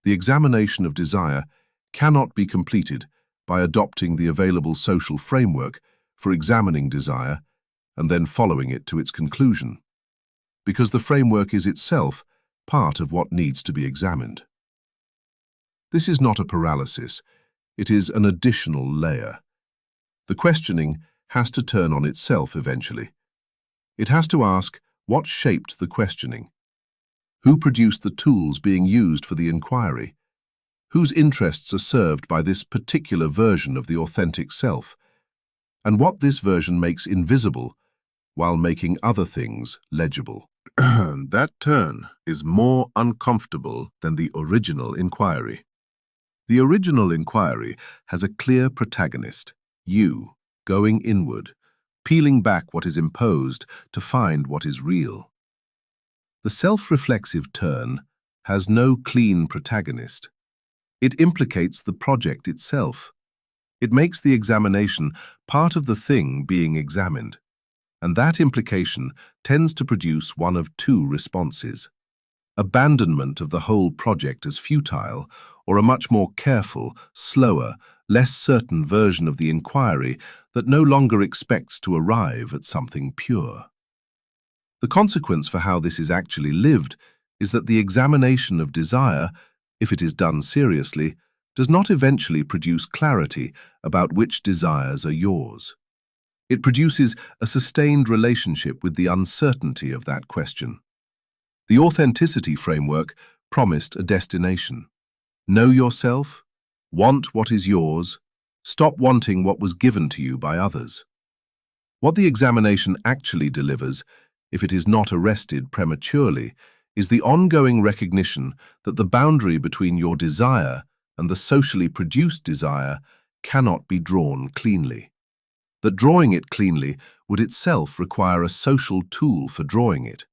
The examination of desire cannot be completed by adopting the available social framework for examining desire and then following it to its conclusion, because the framework is itself part of what needs to be examined. This is not a paralysis, it is an additional layer. The questioning has to turn on itself eventually. It has to ask what shaped the questioning, who produced the tools being used for the inquiry, whose interests are served by this particular version of the authentic self, and what this version makes invisible while making other things legible. That turn is more uncomfortable than the original inquiry. The original inquiry has a clear protagonist, you, going inward, peeling back what is imposed to find what is real. The self-reflexive turn has no clean protagonist. It implicates the project itself. It makes the examination part of the thing being examined, and that implication tends to produce one of two responses: abandonment of the whole project as futile, or a much more careful, slower, less certain version of the inquiry that no longer expects to arrive at something pure. The consequence for how this is actually lived is that the examination of desire, if it is done seriously, does not eventually produce clarity about which desires are yours. It produces a sustained relationship with the uncertainty of that question. The authenticity framework promised a destination. Know yourself, want what is yours, stop wanting what was given to you by others. What the examination actually delivers, if it is not arrested prematurely, is the ongoing recognition that the boundary between your desire and the socially produced desire cannot be drawn cleanly. That drawing it cleanly would itself require a social tool for drawing it.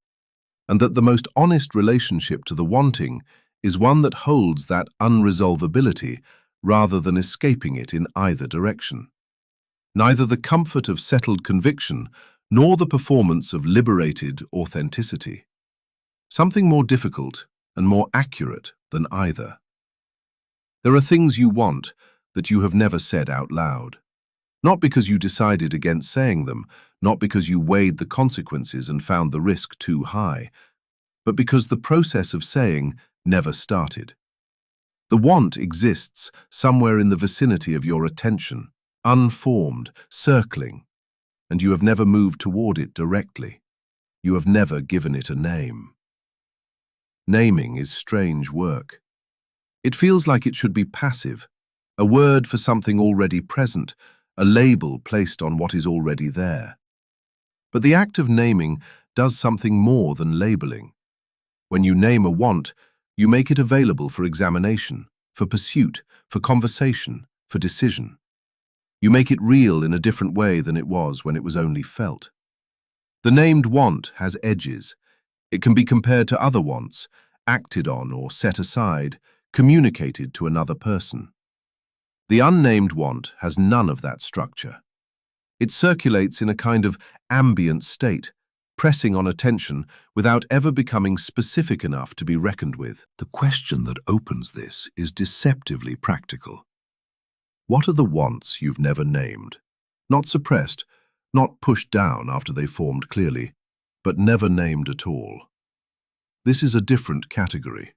and that the most honest relationship to the wanting is one that holds that unresolvability rather than escaping it in either direction. Neither the comfort of settled conviction nor the performance of liberated authenticity. Something more difficult and more accurate than either. There are things you want that you have never said out loud. Not because you decided against saying them, not because you weighed the consequences and found the risk too high, but because the process of saying never started. The want exists somewhere in the vicinity of your attention, unformed, circling, and you have never moved toward it directly. You have never given it a name. Naming is strange work. It feels like it should be passive, a word for something already present, a label placed on what is already there. But the act of naming does something more than labeling. When you name a want, you make it available for examination, for pursuit, for conversation, for decision. You make it real in a different way than it was when it was only felt. The named want has edges. It can be compared to other wants, acted on or set aside, communicated to another person. The unnamed want has none of that structure. It circulates in a kind of ambient state, pressing on attention without ever becoming specific enough to be reckoned with. The question that opens this is deceptively practical. What are the wants you've never named? Not suppressed, not pushed down after they formed clearly, but never named at all. This is a different category.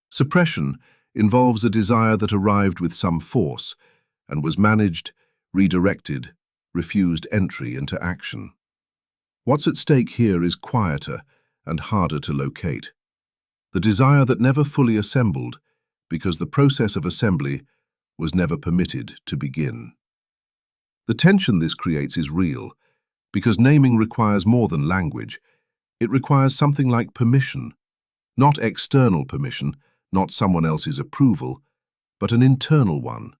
Suppression involves a desire that arrived with some force and was managed, redirected, refused entry into action. What's at stake here is quieter and harder to locate. The desire that never fully assembled because the process of assembly was never permitted to begin. The tension this creates is real because naming requires more than language. It requires something like permission, not external permission, not someone else's approval, but an internal one,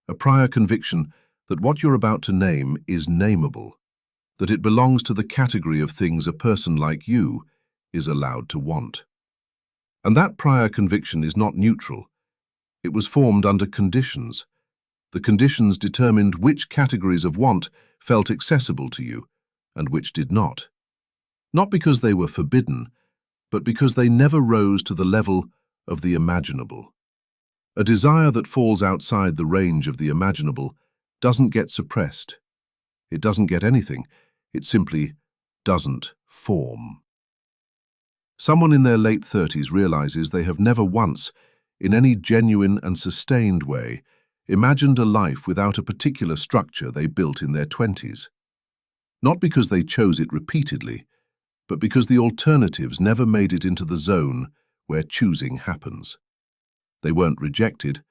a prior conviction that what you're about to name is nameable, that it belongs to the category of things a person like you is allowed to want. And that prior conviction is not neutral. It was formed under conditions. The conditions determined which categories of want felt accessible to you and which did not. Not because they were forbidden, but because they never rose to the level of the imaginable. A desire that falls outside the range of the imaginable doesn't get suppressed. It doesn't get anything. It simply doesn't form. Someone in their late 30s realizes they have never once, in any genuine and sustained way, imagined a life without a particular structure they built in their 20s. Not because they chose it repeatedly, but because the alternatives never made it into the zone where choosing happens. They weren't rejected,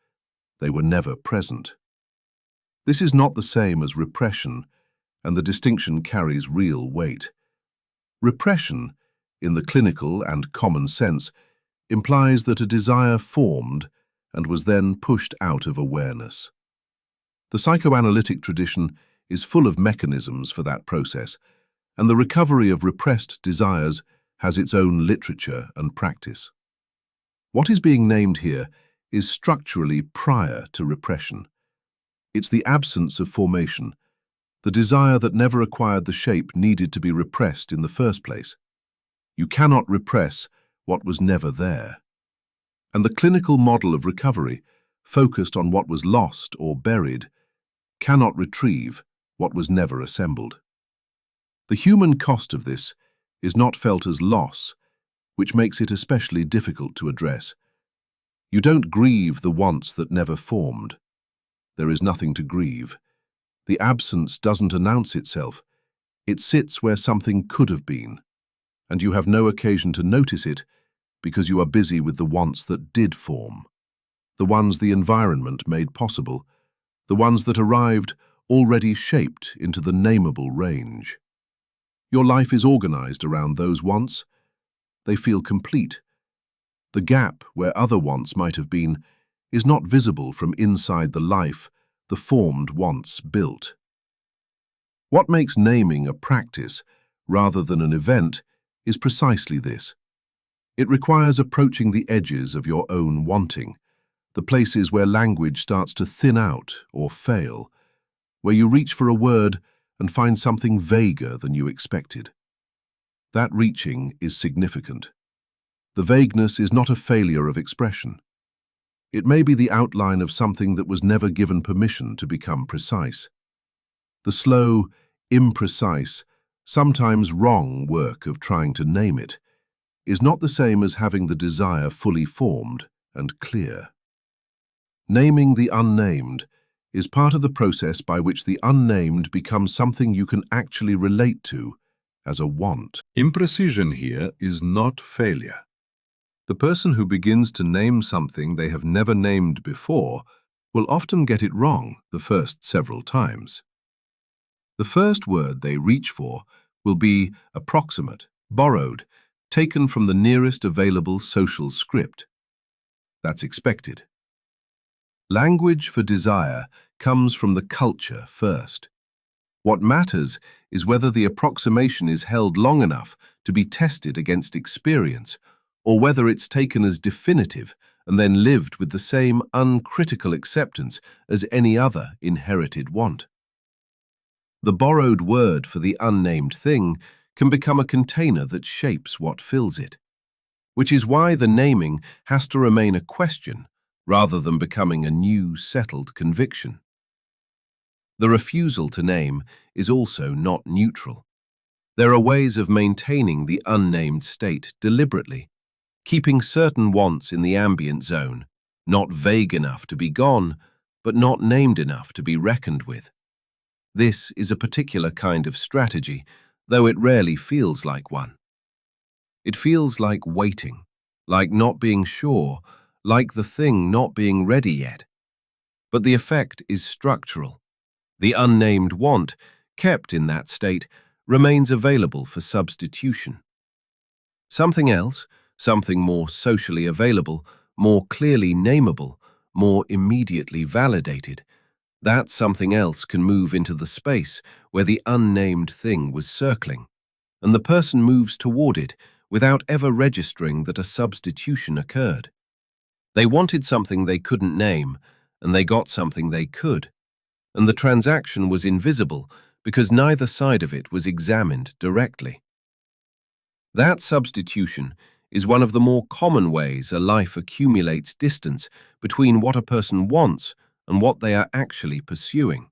they were never present. This is not the same as repression, and the distinction carries real weight. Repression, in the clinical and common sense, implies that a desire formed and was then pushed out of awareness. The psychoanalytic tradition is full of mechanisms for that process, and the recovery of repressed desires has its own literature and practice. What is being named here is structurally prior to repression. It's the absence of formation, the desire that never acquired the shape needed to be repressed in the first place. You cannot repress what was never there. And the clinical model of recovery, focused on what was lost or buried, cannot retrieve what was never assembled. The human cost of this is not felt as loss, which makes it especially difficult to address. You don't grieve the wants that never formed. There is nothing to grieve. The absence doesn't announce itself. It sits where something could have been, and you have no occasion to notice it because you are busy with the wants that did form, the ones the environment made possible, the ones that arrived already shaped into the nameable range. Your life is organized around those wants. They feel complete. The gap where other wants might have been is not visible from inside the life the formed wants built. What makes naming a practice rather than an event is precisely this. It requires approaching the edges of your own wanting, the places where language starts to thin out or fail, where you reach for a word and find something vaguer than you expected. That reaching is significant. The vagueness is not a failure of expression. It may be the outline of something that was never given permission to become precise. The slow, imprecise, sometimes wrong work of trying to name it is not the same as having the desire fully formed and clear. Naming the unnamed is part of the process by which the unnamed becomes something you can actually relate to as a want. Imprecision here is not failure. The person who begins to name something they have never named before will often get it wrong the first several times. The first word they reach for will be approximate, borrowed, taken from the nearest available social script. That's expected. Language for desire comes from the culture first. What matters is whether the approximation is held long enough to be tested against experience, or whether it's taken as definitive and then lived with the same uncritical acceptance as any other inherited want. The borrowed word for the unnamed thing can become a container that shapes what fills it, which is why the naming has to remain a question rather than becoming a new, settled conviction. The refusal to name is also not neutral. There are ways of maintaining the unnamed state deliberately, keeping certain wants in the ambient zone, not vague enough to be gone, but not named enough to be reckoned with. This is a particular kind of strategy, though it rarely feels like one. It feels like waiting, like not being sure, like the thing not being ready yet. But the effect is structural. The unnamed want, kept in that state, remains available for substitution. Something else, something more socially available, more clearly nameable, more immediately validated, that something else can move into the space where the unnamed thing was circling, and the person moves toward it without ever registering that a substitution occurred. They wanted something they couldn't name, and they got something they could, and the transaction was invisible because neither side of it was examined directly. That substitution is one of the more common ways a life accumulates distance between what a person wants and what they are actually pursuing.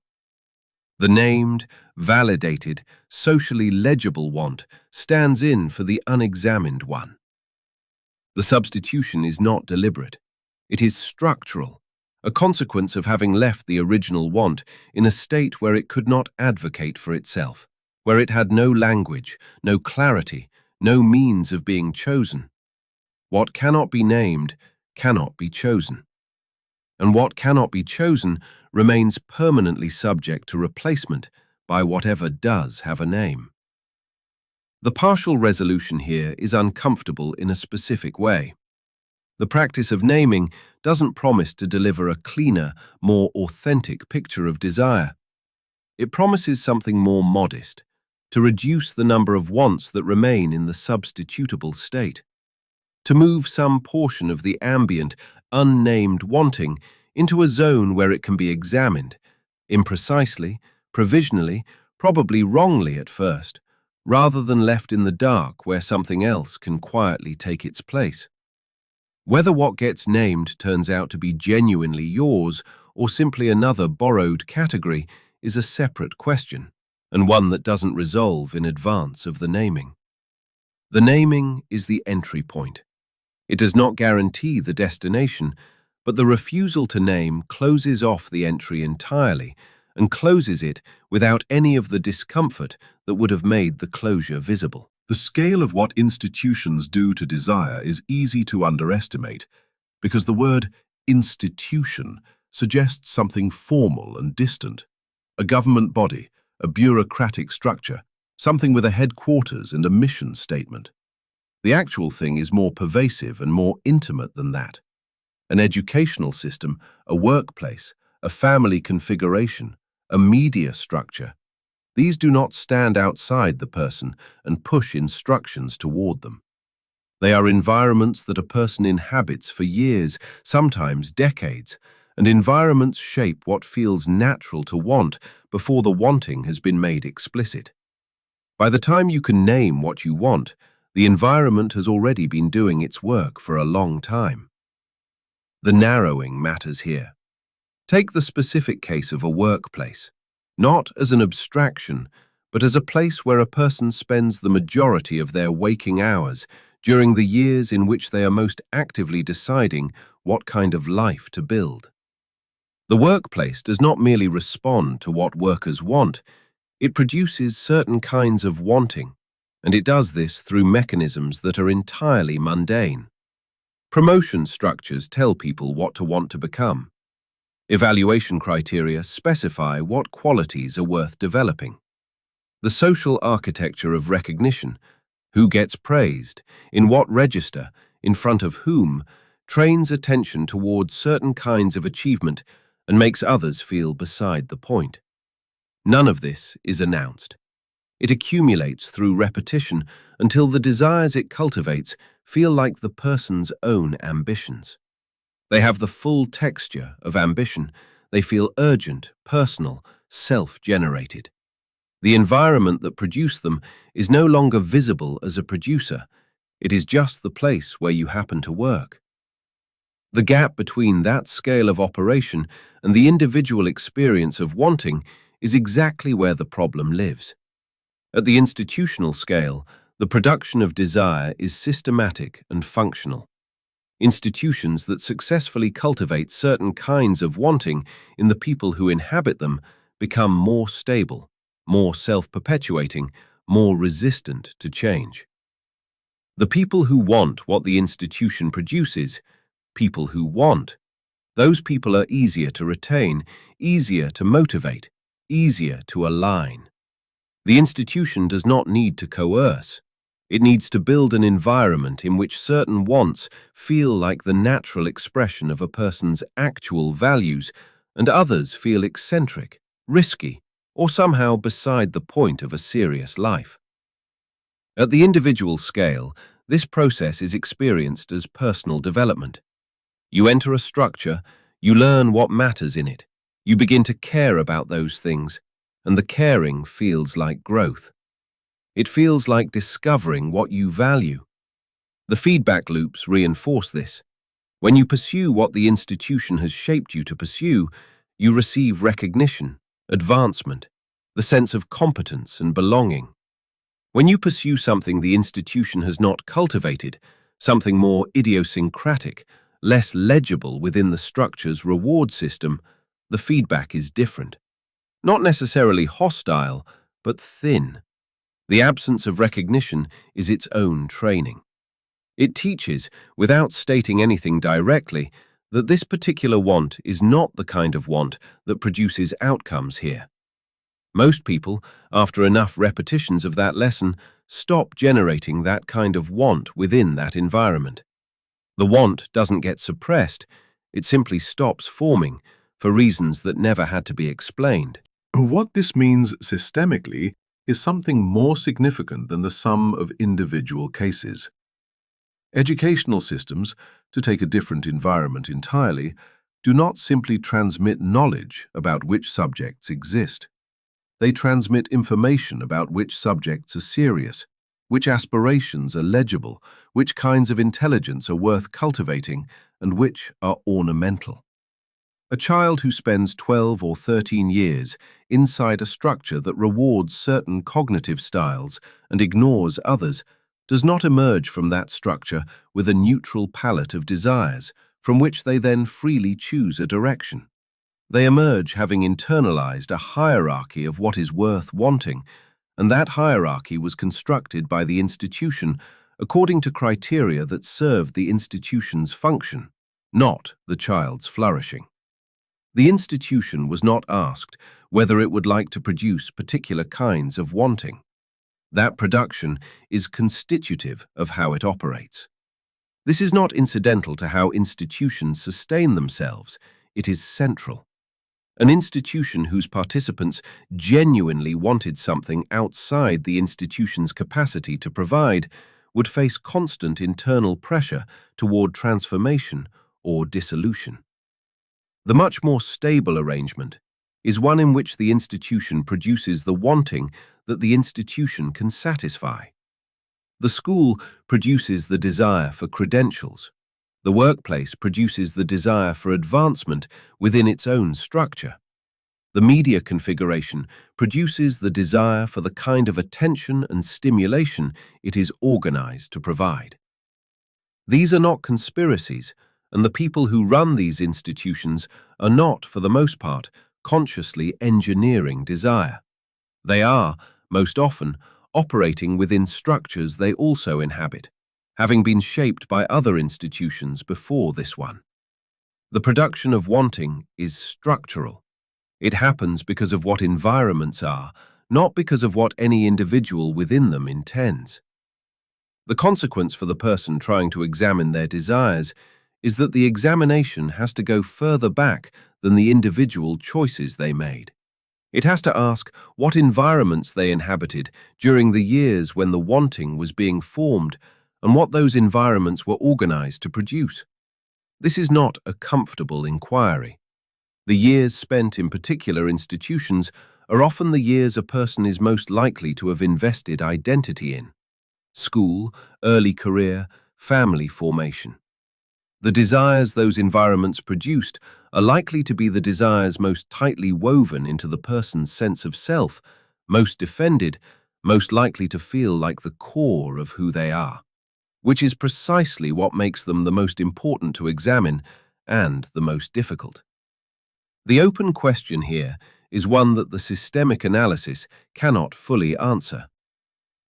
The named, validated, socially legible want stands in for the unexamined one. The substitution is not deliberate. It is structural, a consequence of having left the original want in a state where it could not advocate for itself, where it had no language, no clarity, no means of being chosen. What cannot be named cannot be chosen. And what cannot be chosen remains permanently subject to replacement by whatever does have a name. The partial resolution here is uncomfortable in a specific way. The practice of naming doesn't promise to deliver a cleaner, more authentic picture of desire. It promises something more modest, to reduce the number of wants that remain in the substitutable state, to move some portion of the ambient, unnamed wanting into a zone where it can be examined, imprecisely, provisionally, probably wrongly at first, rather than left in the dark where something else can quietly take its place. Whether what gets named turns out to be genuinely yours or simply another borrowed category is a separate question, and one that doesn't resolve in advance of the naming. The naming is the entry point. It does not guarantee the destination, but the refusal to name closes off the entry entirely and closes it without any of the discomfort that would have made the closure visible. The scale of what institutions do to desire is easy to underestimate because the word institution suggests something formal and distant. A government body, a bureaucratic structure, something with a headquarters and a mission statement. The actual thing is more pervasive and more intimate than that. An educational system, a workplace, a family configuration, a media structure. These do not stand outside the person and push instructions toward them. They are environments that a person inhabits for years, sometimes decades, and environments shape what feels natural to want before the wanting has been made explicit. By the time you can name what you want, the environment has already been doing its work for a long time. The narrowing matters here. Take the specific case of a workplace, not as an abstraction, but as a place where a person spends the majority of their waking hours during the years in which they are most actively deciding what kind of life to build. The workplace does not merely respond to what workers want, it produces certain kinds of wanting, and it does this through mechanisms that are entirely mundane. Promotion structures tell people what to want to become. Evaluation criteria specify what qualities are worth developing. The social architecture of recognition, who gets praised, in what register, in front of whom, trains attention towards certain kinds of achievement and makes others feel beside the point. None of this is announced. It accumulates through repetition until the desires it cultivates feel like the person's own ambitions. They have the full texture of ambition. They feel urgent, personal, self-generated. The environment that produced them is no longer visible as a producer. It is just the place where you happen to work. The gap between that scale of operation and the individual experience of wanting is exactly where the problem lives. At the institutional scale, the production of desire is systematic and functional. Institutions that successfully cultivate certain kinds of wanting in the people who inhabit them become more stable, more self-perpetuating, more resistant to change. The people who want what the institution produces, people who want, those people are easier to retain, easier to motivate, easier to align. The institution does not need to coerce. It needs to build an environment in which certain wants feel like the natural expression of a person's actual values, and others feel eccentric, risky, or somehow beside the point of a serious life. At the individual scale, this process is experienced as personal development. You enter a structure, you learn what matters in it, you begin to care about those things, and the caring feels like growth. It feels like discovering what you value. The feedback loops reinforce this. When you pursue what the institution has shaped you to pursue, you receive recognition, advancement, the sense of competence and belonging. When you pursue something the institution has not cultivated, something more idiosyncratic, less legible within the structure's reward system, the feedback is different. Not necessarily hostile, but thin. The absence of recognition is its own training. It teaches, without stating anything directly, that this particular want is not the kind of want that produces outcomes here. Most people, after enough repetitions of that lesson, stop generating that kind of want within that environment. The want doesn't get suppressed, it simply stops forming, for reasons that never had to be explained. What this means systemically is something more significant than the sum of individual cases. Educational systems, to take a different environment entirely, do not simply transmit knowledge about which subjects exist. They transmit information about which subjects are serious, which aspirations are legible, which kinds of intelligence are worth cultivating, and which are ornamental. A child who spends 12 or 13 years inside a structure that rewards certain cognitive styles and ignores others does not emerge from that structure with a neutral palette of desires from which they then freely choose a direction. They emerge having internalized a hierarchy of what is worth wanting, and that hierarchy was constructed by the institution according to criteria that served the institution's function, not the child's flourishing. The institution was not asked whether it would like to produce particular kinds of wanting. That production is constitutive of how it operates. This is not incidental to how institutions sustain themselves, it is central. An institution whose participants genuinely wanted something outside the institution's capacity to provide would face constant internal pressure toward transformation or dissolution. The much more stable arrangement is one in which the institution produces the wanting that the institution can satisfy. The school produces the desire for credentials. The workplace produces the desire for advancement within its own structure. The media configuration produces the desire for the kind of attention and stimulation it is organized to provide. These are not conspiracies, and the people who run these institutions are not, for the most part, consciously engineering desire. They are, most often, operating within structures they also inhabit, having been shaped by other institutions before this one. The production of wanting is structural. It happens because of what environments are, not because of what any individual within them intends. The consequence for the person trying to examine their desires is that the examination has to go further back than the individual choices they made. It has to ask what environments they inhabited during the years when the wanting was being formed and what those environments were organized to produce. This is not a comfortable inquiry. The years spent in particular institutions are often the years a person is most likely to have invested identity in: school, early career, family formation. The desires those environments produced are likely to be the desires most tightly woven into the person's sense of self, most defended, most likely to feel like the core of who they are, which is precisely what makes them the most important to examine and the most difficult. The open question here is one that the systemic analysis cannot fully answer.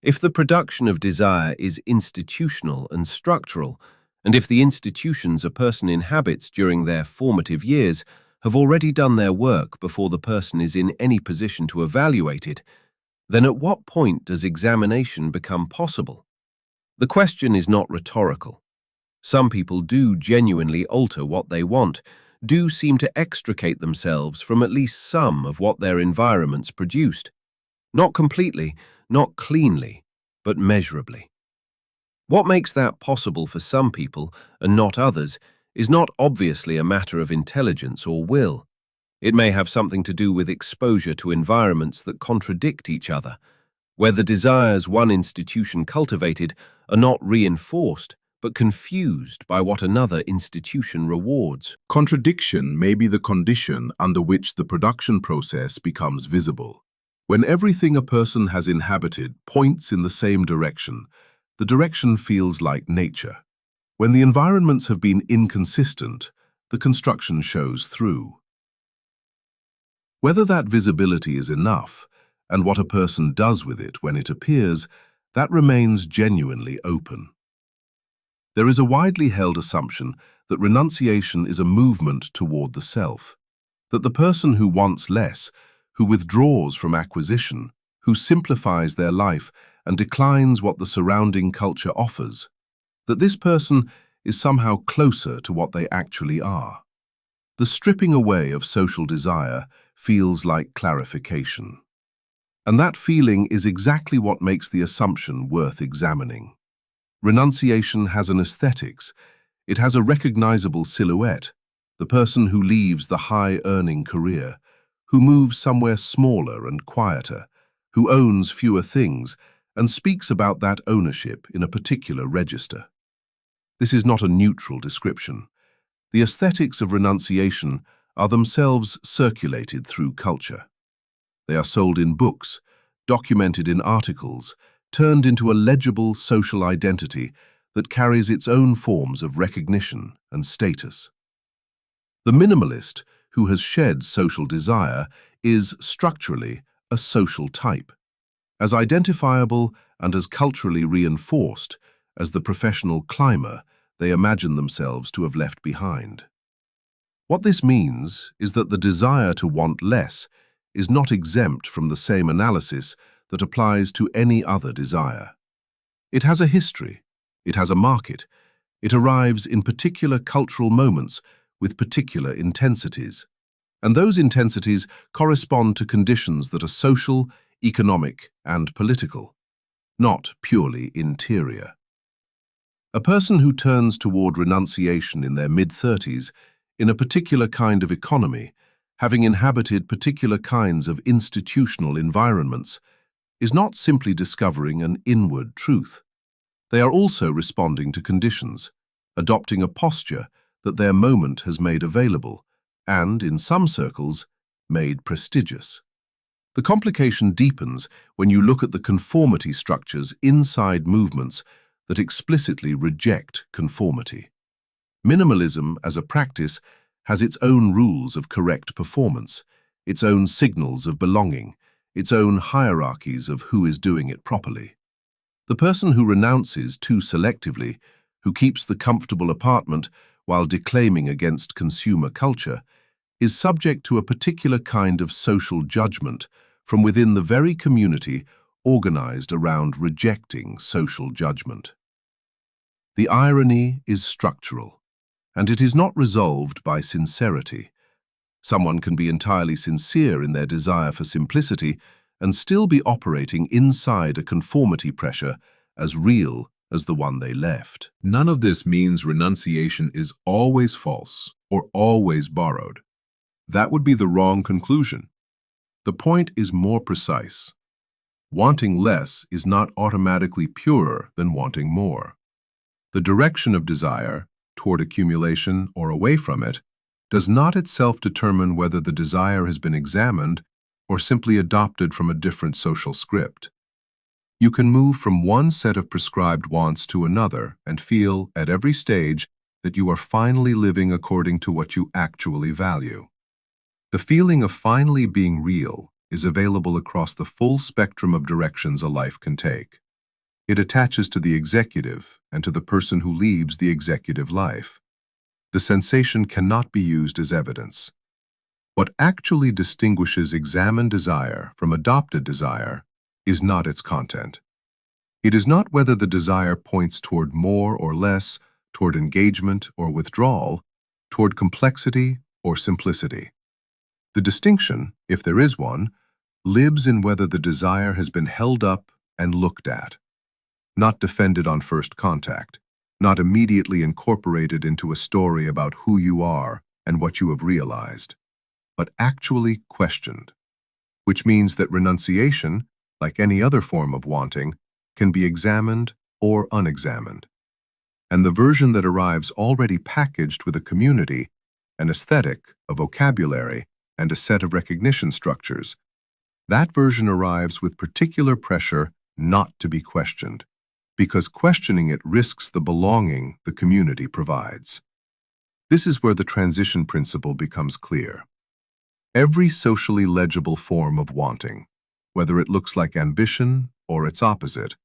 If the production of desire is institutional and structural, and if the institutions a person inhabits during their formative years have already done their work before the person is in any position to evaluate it, then at what point does examination become possible? The question is not rhetorical. Some people do genuinely alter what they want, do seem to extricate themselves from at least some of what their environments produced. Not completely, not cleanly, but measurably. What makes that possible for some people and not others is not obviously a matter of intelligence or will. It may have something to do with exposure to environments that contradict each other, where the desires one institution cultivated are not reinforced, but confused by what another institution rewards. Contradiction may be the condition under which the production process becomes visible. When everything a person has inhabited points in the same direction, the direction feels like nature. When the environments have been inconsistent, the construction shows through. Whether that visibility is enough, and what a person does with it when it appears, that remains genuinely open. There is a widely held assumption that renunciation is a movement toward the self, that the person who wants less, who withdraws from acquisition, who simplifies their life and declines what the surrounding culture offers, that this person is somehow closer to what they actually are. The stripping away of social desire feels like clarification. And that feeling is exactly what makes the assumption worth examining. Renunciation has an aesthetics. It has a recognizable silhouette, the person who leaves the high-earning career, who moves somewhere smaller and quieter, who owns fewer things and speaks about that ownership in a particular register. This is not a neutral description. The aesthetics of renunciation are themselves circulated through culture. They are sold in books, documented in articles, turned into a legible social identity that carries its own forms of recognition and status. The minimalist who has shed social desire is, structurally, a social type, as identifiable and as culturally reinforced as the professional climber they imagine themselves to have left behind. What this means is that the desire to want less is not exempt from the same analysis that applies to any other desire. It has a history, it has a market, it arrives in particular cultural moments with particular intensities, and those intensities correspond to conditions that are social, economic, and political, not purely interior. A person who turns toward renunciation in their mid-30s in a particular kind of economy, having inhabited particular kinds of institutional environments, is not simply discovering an inward truth. They are also responding to conditions, adopting a posture that their moment has made available and, in some circles, made prestigious. The complication deepens when you look at the conformity structures inside movements that explicitly reject conformity. Minimalism as a practice has its own rules of correct performance, its own signals of belonging, its own hierarchies of who is doing it properly. The person who renounces too selectively, who keeps the comfortable apartment while declaiming against consumer culture, is subject to a particular kind of social judgment from within the very community organized around rejecting social judgment. The irony is structural, and it is not resolved by sincerity. Someone can be entirely sincere in their desire for simplicity and still be operating inside a conformity pressure as real as the one they left. None of this means renunciation is always false or always borrowed. That would be the wrong conclusion. The point is more precise. Wanting less is not automatically purer than wanting more. The direction of desire, toward accumulation or away from it, does not itself determine whether the desire has been examined or simply adopted from a different social script. You can move from one set of prescribed wants to another and feel, at every stage, that you are finally living according to what you actually value. The feeling of finally being real is available across the full spectrum of directions a life can take. It attaches to the executive and to the person who leads the executive life. The sensation cannot be used as evidence. What actually distinguishes examined desire from adopted desire is not its content. It is not whether the desire points toward more or less, toward engagement or withdrawal, toward complexity or simplicity. The distinction, if there is one, lives in whether the desire has been held up and looked at, not defended on first contact, not immediately incorporated into a story about who you are and what you have realized, but actually questioned, which means that renunciation, like any other form of wanting, can be examined or unexamined. And the version that arrives already packaged with a community, an aesthetic, a vocabulary, and a set of recognition structures, that version arrives with particular pressure not to be questioned, because questioning it risks the belonging the community provides. This is where the transition principle becomes clear. Every socially legible form of wanting, whether it looks like ambition or its opposite,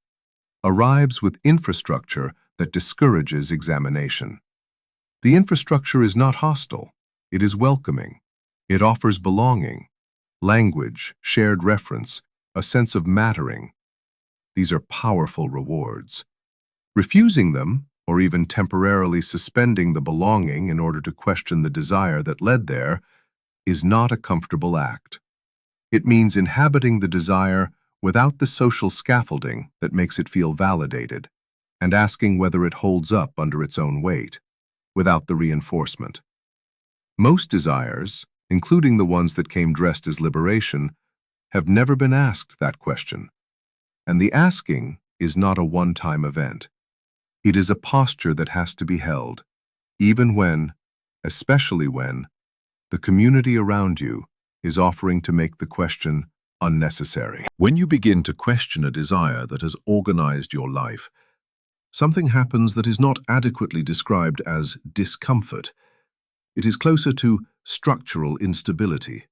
arrives with infrastructure that discourages examination. The infrastructure is not hostile, it is welcoming. It offers belonging, language, shared reference, a sense of mattering. These are powerful rewards. Refusing them, or even temporarily suspending the belonging in order to question the desire that led there, is not a comfortable act. It means inhabiting the desire without the social scaffolding that makes it feel validated, and asking whether it holds up under its own weight, without the reinforcement. Most desires, including the ones that came dressed as liberation, have never been asked that question. And the asking is not a one-time event. It is a posture that has to be held, even when, especially when, the community around you is offering to make the question unnecessary. When you begin to question a desire that has organized your life, something happens that is not adequately described as discomfort. It is closer to structural instability.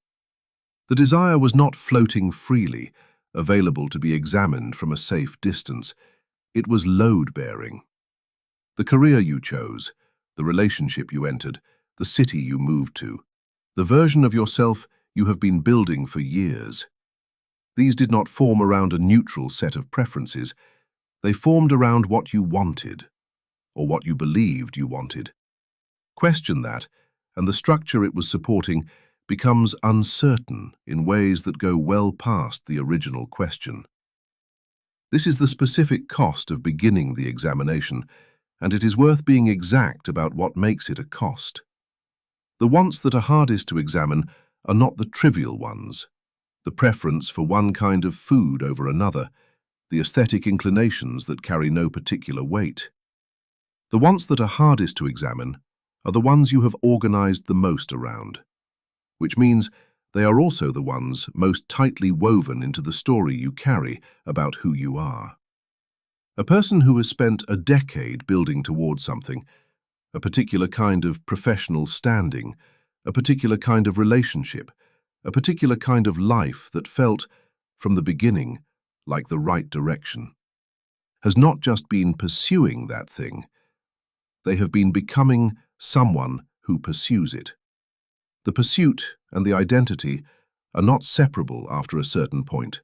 The desire was not floating freely, available to be examined from a safe distance. It was load-bearing. The career you chose, the relationship you entered, the city you moved to, the version of yourself you have been building for years. These did not form around a neutral set of preferences. They formed around what you wanted, or what you believed you wanted. Question that, and the structure it was supporting becomes uncertain in ways that go well past the original question. This is the specific cost of beginning the examination, and it is worth being exact about what makes it a cost. The wants that are hardest to examine are not the trivial ones, the preference for one kind of food over another, the aesthetic inclinations that carry no particular weight. The wants that are hardest to examine are the ones you have organized the most around, which means they are also the ones most tightly woven into the story you carry about who you are. A person who has spent a decade building towards something, a particular kind of professional standing, a particular kind of relationship, a particular kind of life that felt, from the beginning, like the right direction, has not just been pursuing that thing, they have been becoming someone who pursues it. The pursuit and the identity are not separable after a certain point.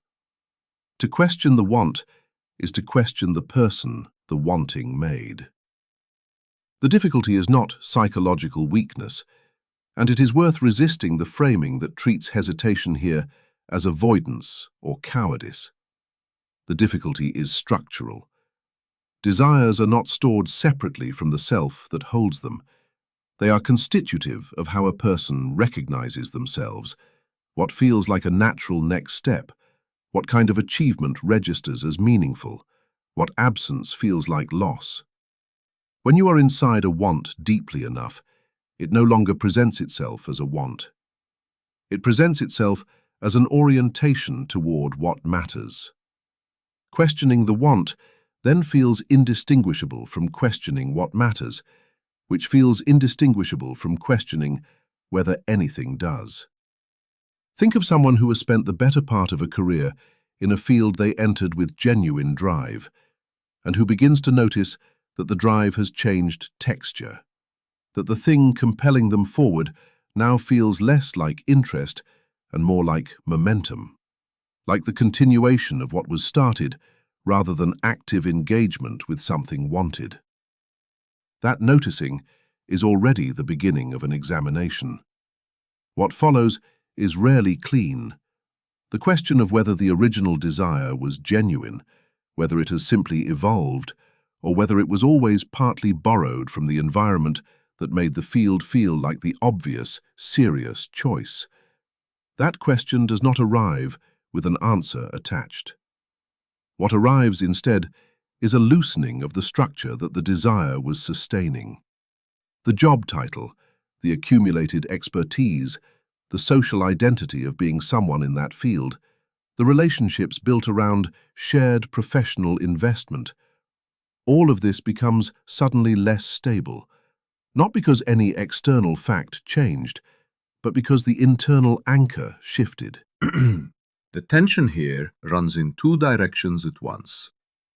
To question the want is to question the person the wanting made. The difficulty is not psychological weakness, and it is worth resisting the framing that treats hesitation here as avoidance or cowardice. The difficulty is structural. Desires are not stored separately from the self that holds them. They are constitutive of how a person recognizes themselves, what feels like a natural next step, what kind of achievement registers as meaningful, what absence feels like loss. When you are inside a want deeply enough, it no longer presents itself as a want. It presents itself as an orientation toward what matters. Questioning the want then feels indistinguishable from questioning what matters, which feels indistinguishable from questioning whether anything does. Think of someone who has spent the better part of a career in a field they entered with genuine drive, and who begins to notice that the drive has changed texture, that the thing compelling them forward now feels less like interest and more like momentum, like the continuation of what was started rather than active engagement with something wanted. That noticing is already the beginning of an examination. What follows is rarely clean. The question of whether the original desire was genuine, whether it has simply evolved, or whether it was always partly borrowed from the environment that made the field feel like the obvious, serious choice. That question does not arrive with an answer attached. What arrives instead is a loosening of the structure that the desire was sustaining. The job title, the accumulated expertise, the social identity of being someone in that field, the relationships built around shared professional investment, all of this becomes suddenly less stable, not because any external fact changed, but because the internal anchor shifted. The tension here runs in two directions at once.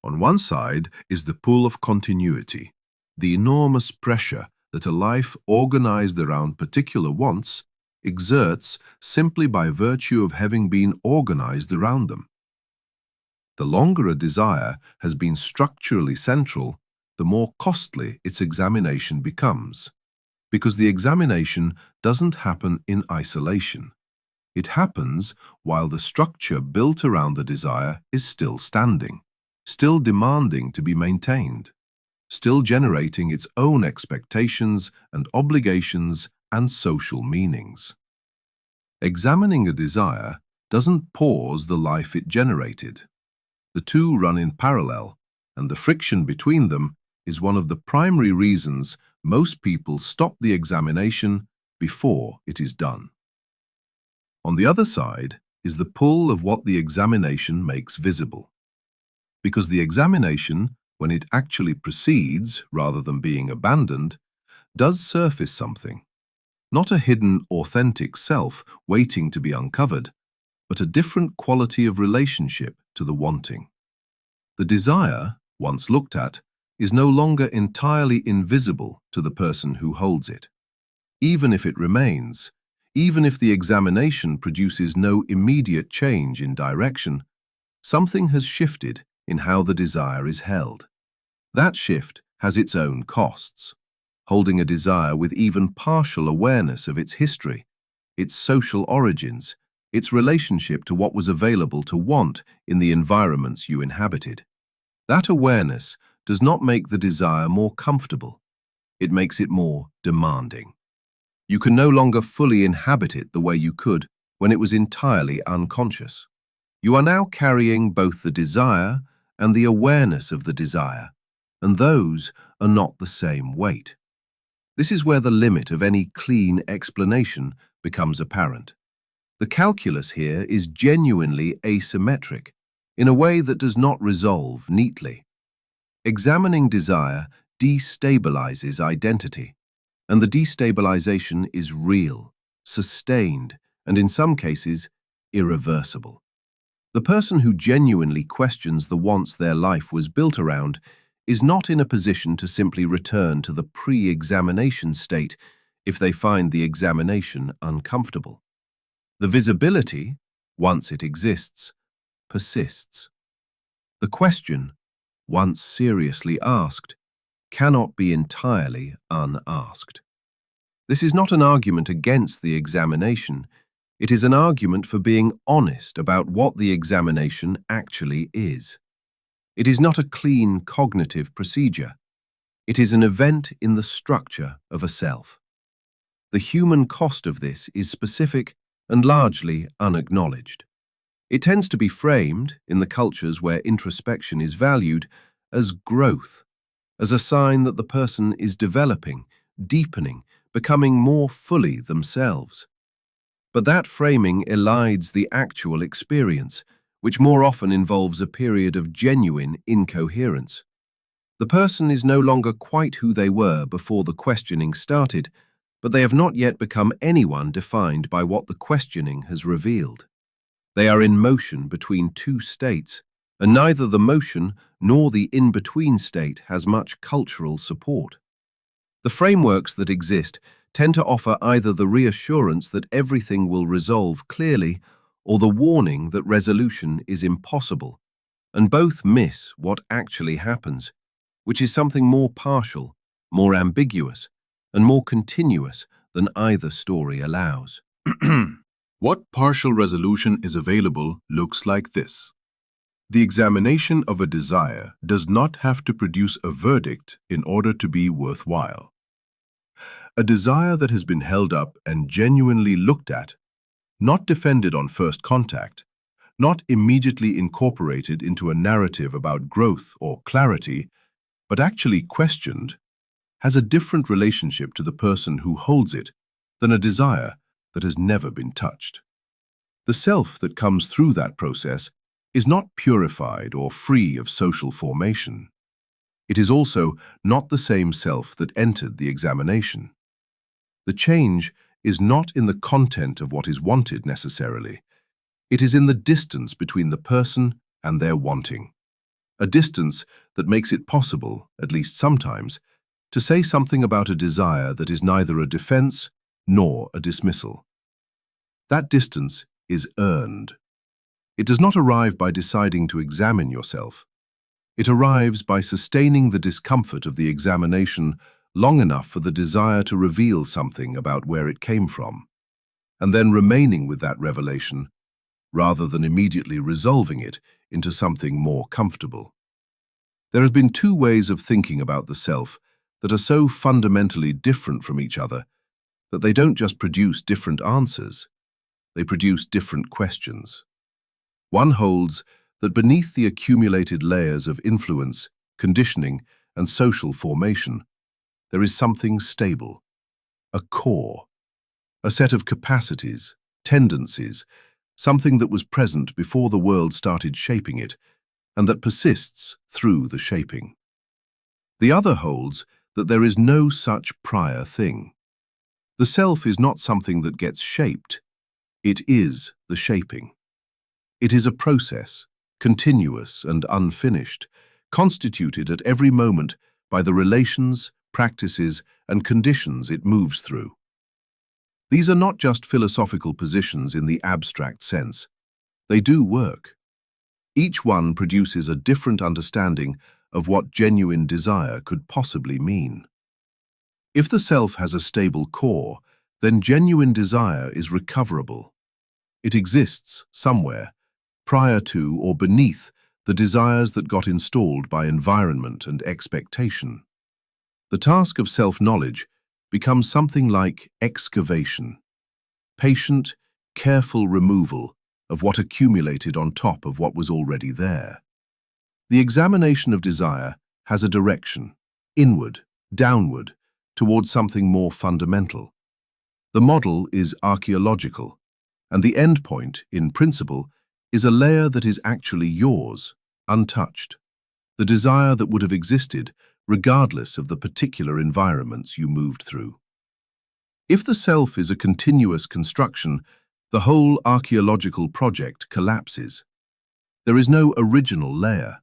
On one side is the pull of continuity, the enormous pressure that a life organized around particular wants exerts simply by virtue of having been organized around them. The longer a desire has been structurally central, the more costly its examination becomes, because the examination doesn't happen in isolation. It happens while the structure built around the desire is still standing, still demanding to be maintained, still generating its own expectations and obligations and social meanings. Examining a desire doesn't pause the life it generated. The two run in parallel, and the friction between them is one of the primary reasons most people stop the examination before it is done. On the other side is the pull of what the examination makes visible. Because the examination, when it actually proceeds rather than being abandoned, does surface something. Not a hidden, authentic self waiting to be uncovered, but a different quality of relationship to the wanting. The desire, once looked at, is no longer entirely invisible to the person who holds it. Even if it remains, even if the examination produces no immediate change in direction, something has shifted in how the desire is held. That shift has its own costs. Holding a desire with even partial awareness of its history, its social origins, its relationship to what was available to want in the environments you inhabited. That awareness does not make the desire more comfortable. It makes it more demanding. You can no longer fully inhabit it the way you could when it was entirely unconscious. You are now carrying both the desire and the awareness of the desire, and those are not the same weight. This is where the limit of any clean explanation becomes apparent. The calculus here is genuinely asymmetric, in a way that does not resolve neatly. Examining desire destabilizes identity, and the destabilization is real, sustained, and in some cases, irreversible. The person who genuinely questions the wants their life was built around is not in a position to simply return to the pre-examination state if they find the examination uncomfortable. The visibility, once it exists, persists. The question, once seriously asked, cannot be entirely unasked. This is not an argument against the examination. It is an argument for being honest about what the examination actually is. It is not a clean cognitive procedure. It is an event in the structure of a self. The human cost of this is specific and largely unacknowledged. It tends to be framed, in the cultures where introspection is valued, as growth, as a sign that the person is developing, deepening, becoming more fully themselves. But that framing elides the actual experience, which more often involves a period of genuine incoherence. The person is no longer quite who they were before the questioning started, but they have not yet become anyone defined by what the questioning has revealed. They are in motion between two states, and neither the motion nor the in-between state has much cultural support. The frameworks that exist tend to offer either the reassurance that everything will resolve clearly or the warning that resolution is impossible, and both miss what actually happens, which is something more partial, more ambiguous, and more continuous than either story allows. What partial resolution is available looks like this. The examination of a desire does not have to produce a verdict in order to be worthwhile. A desire that has been held up and genuinely looked at, not defended on first contact, not immediately incorporated into a narrative about growth or clarity, but actually questioned, has a different relationship to the person who holds it than a desire that has never been touched. The self that comes through that process is not purified or free of social formation. It is also not the same self that entered the examination. The change is not in the content of what is wanted necessarily. It is in the distance between the person and their wanting. A distance that makes it possible, at least sometimes, to say something about a desire that is neither a defense nor a dismissal. That distance is earned. It does not arrive by deciding to examine yourself. It arrives by sustaining the discomfort of the examination long enough for the desire to reveal something about where it came from, and then remaining with that revelation, rather than immediately resolving it into something more comfortable. There have been two ways of thinking about the self that are so fundamentally different from each other that they don't just produce different answers, they produce different questions. One holds that beneath the accumulated layers of influence, conditioning, and social formation, there is something stable, a core, a set of capacities, tendencies, something that was present before the world started shaping it, and that persists through the shaping. The other holds that there is no such prior thing. The self is not something that gets shaped, it is the shaping. It is a process, continuous and unfinished, constituted at every moment by the relations, practices, and conditions it moves through. These are not just philosophical positions in the abstract sense. They do work. Each one produces a different understanding of what genuine desire could possibly mean. If the self has a stable core, then genuine desire is recoverable. It exists somewhere, prior to or beneath the desires that got installed by environment and expectation. The task of self-knowledge becomes something like excavation, patient, careful removal of what accumulated on top of what was already there. The examination of desire has a direction, inward, downward, towards something more fundamental. The model is archaeological, and the end point, in principle, is a layer that is actually yours, untouched, the desire that would have existed regardless of the particular environments you moved through. If the self is a continuous construction, the whole archaeological project collapses. There is no original layer.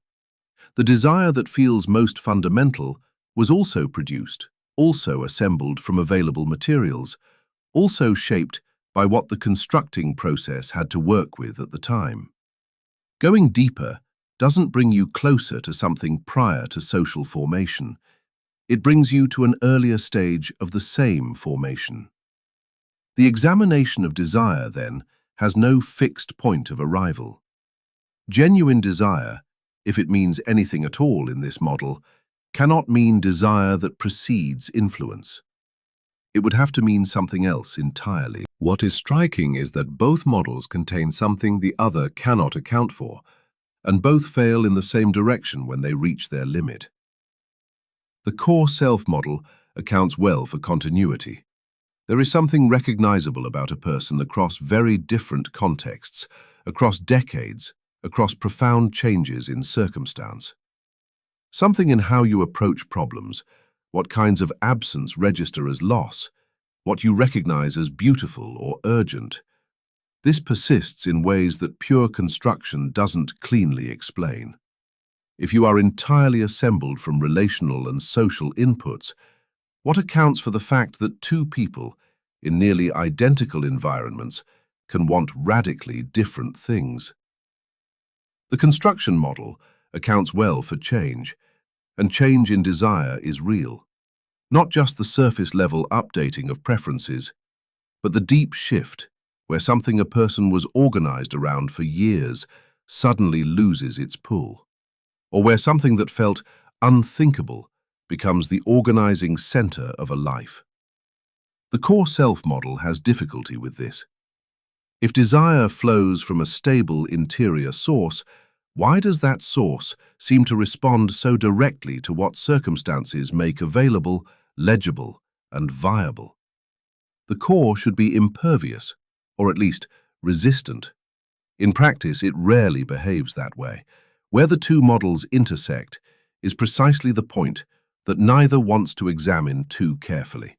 The desire that feels most fundamental was also produced, also assembled from available materials, also shaped by what the constructing process had to work with at the time. Going deeper doesn't bring you closer to something prior to social formation. It brings you to an earlier stage of the same formation. The examination of desire, then, has no fixed point of arrival. Genuine desire, if it means anything at all in this model, cannot mean desire that precedes influence. It would have to mean something else entirely. What is striking is that both models contain something the other cannot account for, and both fail in the same direction when they reach their limit. The core self model accounts well for continuity. There is something recognizable about a person across very different contexts, across decades, across profound changes in circumstance. Something in how you approach problems, what kinds of absence register as loss, what you recognize as beautiful or urgent. This persists in ways that pure construction doesn't cleanly explain. If you are entirely assembled from relational and social inputs, what accounts for the fact that two people, in nearly identical environments, can want radically different things? The construction model accounts well for change, and change in desire is real. Not just the surface-level updating of preferences, but the deep shift where something a person was organized around for years suddenly loses its pull, or where something that felt unthinkable becomes the organizing center of a life. The core self model has difficulty with this. If desire flows from a stable interior source, why does that source seem to respond so directly to what circumstances make available, legible, and viable? The core should be impervious, or at least resistant. In practice, it rarely behaves that way. Where the two models intersect is precisely the point that neither wants to examine too carefully.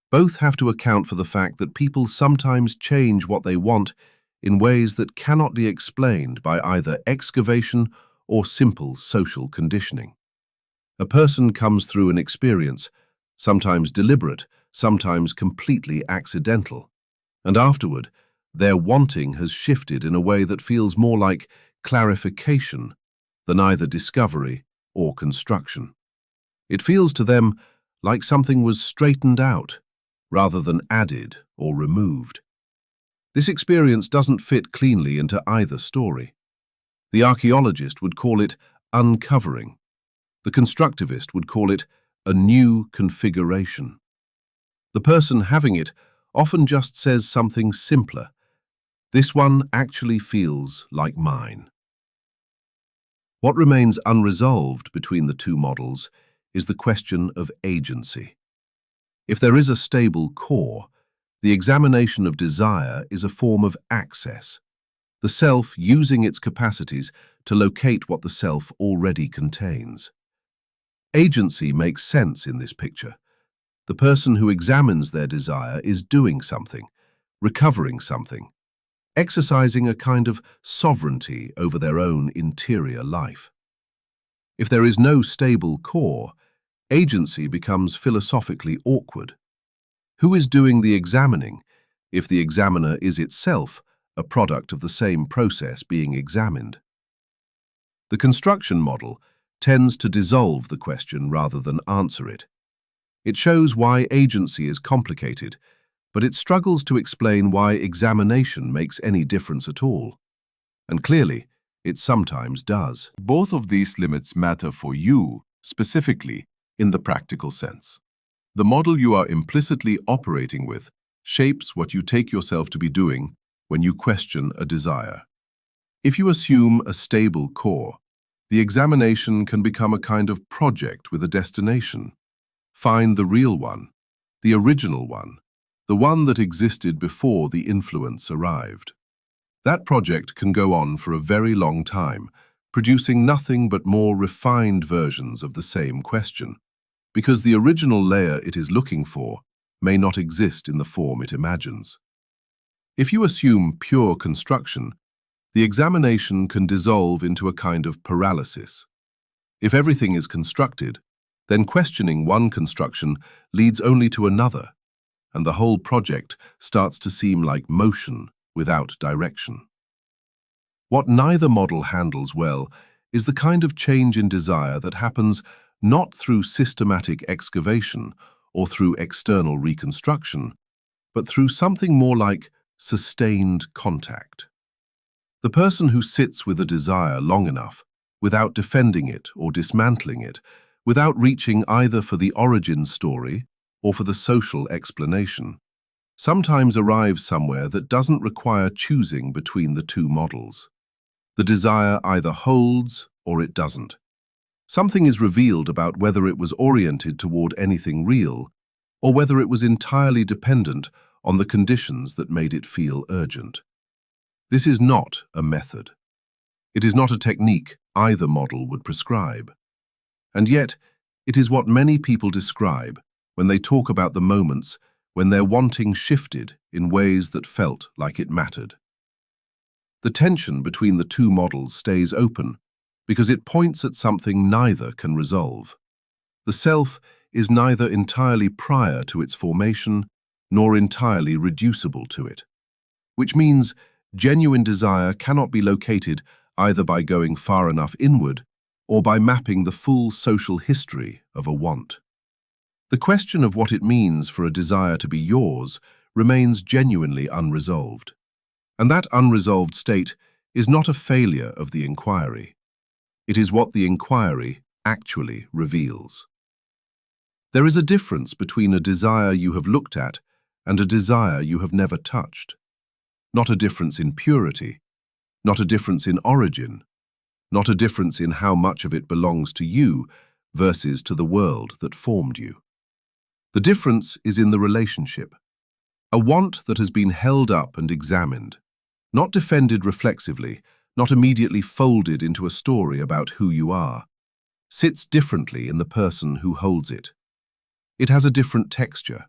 Both have to account for the fact that people sometimes change what they want in ways that cannot be explained by either excavation or simple social conditioning. A person comes through an experience, sometimes deliberate, sometimes completely accidental, and afterward, their wanting has shifted in a way that feels more like clarification than either discovery or construction. It feels to them like something was straightened out rather than added or removed. This experience doesn't fit cleanly into either story. The archaeologist would call it uncovering. The constructivist would call it a new configuration. The person having it often just says something simpler. This one actually feels like mine. What remains unresolved between the two models is the question of agency. If there is a stable core, the examination of desire is a form of access, the self using its capacities to locate what the self already contains. Agency makes sense in this picture. The person who examines their desire is doing something, recovering something, exercising a kind of sovereignty over their own interior life. If there is no stable core, agency becomes philosophically awkward. Who is doing the examining if the examiner is itself a product of the same process being examined? The construction model tends to dissolve the question rather than answer it. It shows why agency is complicated, but it struggles to explain why examination makes any difference at all. And clearly, It sometimes does. Both of these limits matter for you, specifically, in the practical sense. The model you are implicitly operating with shapes what you take yourself to be doing when you question a desire. If you assume a stable core, the examination can become a kind of project with a destination. Find the real one, the original one, the one that existed before the influence arrived. That project can go on for a very long time, producing nothing but more refined versions of the same question, because the original layer it is looking for may not exist in the form it imagines. If you assume pure construction, the examination can dissolve into a kind of paralysis. If everything is constructed, then questioning one construction leads only to another, and the whole project starts to seem like motion without direction. What neither model handles well is the kind of change in desire that happens not through systematic excavation or through external reconstruction, but through something more like sustained contact. The person who sits with a desire long enough, without defending it or dismantling it, without reaching either for the origin story or for the social explanation, sometimes arrives somewhere that doesn't require choosing between the two models. The desire either holds or it doesn't. Something is revealed about whether it was oriented toward anything real or whether it was entirely dependent on the conditions that made it feel urgent. This is not a method. It is not a technique either model would prescribe. And yet, it is what many people describe when they talk about the moments when their wanting shifted in ways that felt like it mattered. The tension between the two models stays open because it points at something neither can resolve. The self is neither entirely prior to its formation nor entirely reducible to it, which means genuine desire cannot be located either by going far enough inward or by mapping the full social history of a want. The question of what it means for a desire to be yours remains genuinely unresolved. And that unresolved state is not a failure of the inquiry. It is what the inquiry actually reveals. There is a difference between a desire you have looked at and a desire you have never touched. Not a difference in purity, not a difference in origin, not a difference in how much of it belongs to you versus to the world that formed you. The difference is in the relationship. A want that has been held up and examined, not defended reflexively, not immediately folded into a story about who you are, sits differently in the person who holds it. It has a different texture.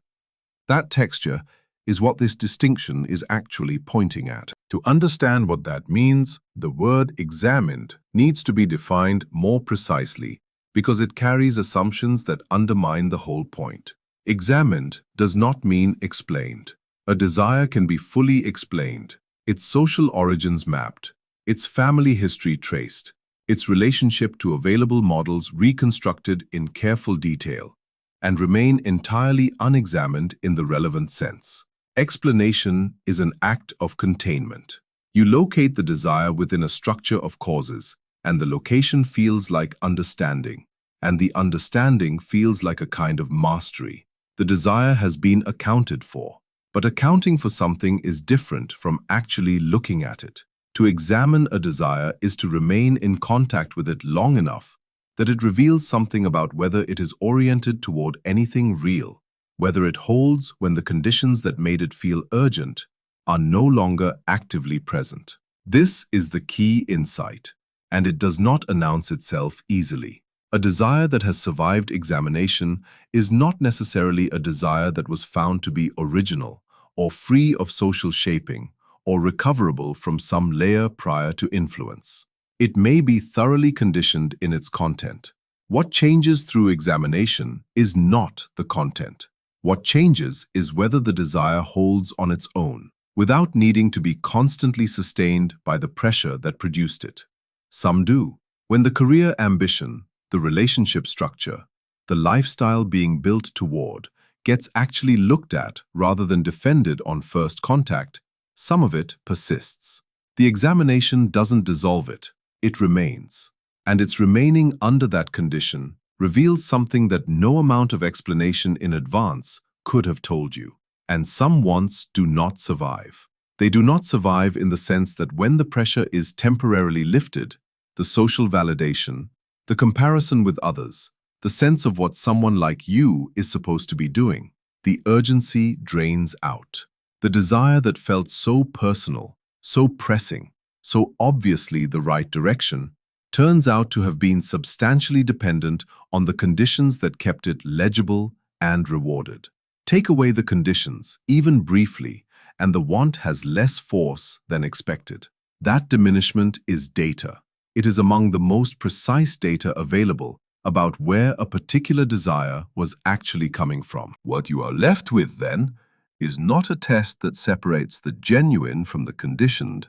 That texture is what this distinction is actually pointing at. To understand what that means, the word examined needs to be defined more precisely because it carries assumptions that undermine the whole point. Examined does not mean explained. A desire can be fully explained, its social origins mapped, its family history traced, its relationship to available models reconstructed in careful detail, and remain entirely unexamined in the relevant sense. Explanation is an act of containment. You locate the desire within a structure of causes, and the location feels like understanding, and the understanding feels like a kind of mastery. The desire has been accounted for, but accounting for something is different from actually looking at it. To examine a desire is to remain in contact with it long enough that it reveals something about whether it is oriented toward anything real, whether it holds when the conditions that made it feel urgent are no longer actively present. This is the key insight, and it does not announce itself easily. A desire that has survived examination is not necessarily a desire that was found to be original or free of social shaping or recoverable from some layer prior to influence. It may be thoroughly conditioned in its content. What changes through examination is not the content. What changes is whether the desire holds on its own, without needing to be constantly sustained by the pressure that produced it. Some do. When the career ambition, the relationship structure, the lifestyle being built toward, gets actually looked at rather than defended on first contact, some of it persists. The examination doesn't dissolve it, it remains. And its remaining under that condition reveals something that no amount of explanation in advance could have told you. And some wants do not survive. They do not survive in the sense that when the pressure is temporarily lifted, the social validation, the comparison with others, the sense of what someone like you is supposed to be doing, the urgency drains out. The desire that felt so personal, so pressing, so obviously the right direction, turns out to have been substantially dependent on the conditions that kept it legible and rewarded. Take away the conditions, even briefly, and the want has less force than expected. That diminishment is data. It is among the most precise data available about where a particular desire was actually coming from. What you are left with, then, is not a test that separates the genuine from the conditioned.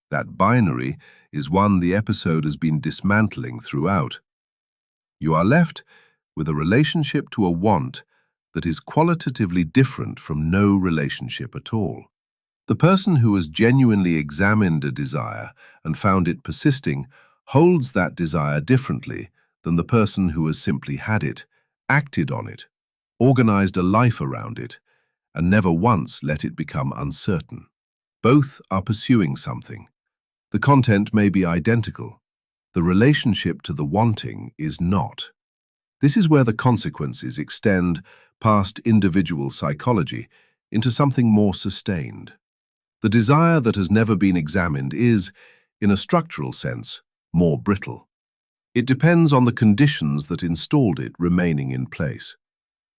That binary is one the episode has been dismantling throughout. You are left with a relationship to a want that is qualitatively different from no relationship at all. The person who has genuinely examined a desire and found it persisting holds that desire differently than the person who has simply had it, acted on it, organized a life around it, and never once let it become uncertain. Both are pursuing something. The content may be identical. The relationship to the wanting is not. This is where the consequences extend past individual psychology into something more sustained. The desire that has never been examined is, in a structural sense, more brittle. It depends on the conditions that installed it remaining in place.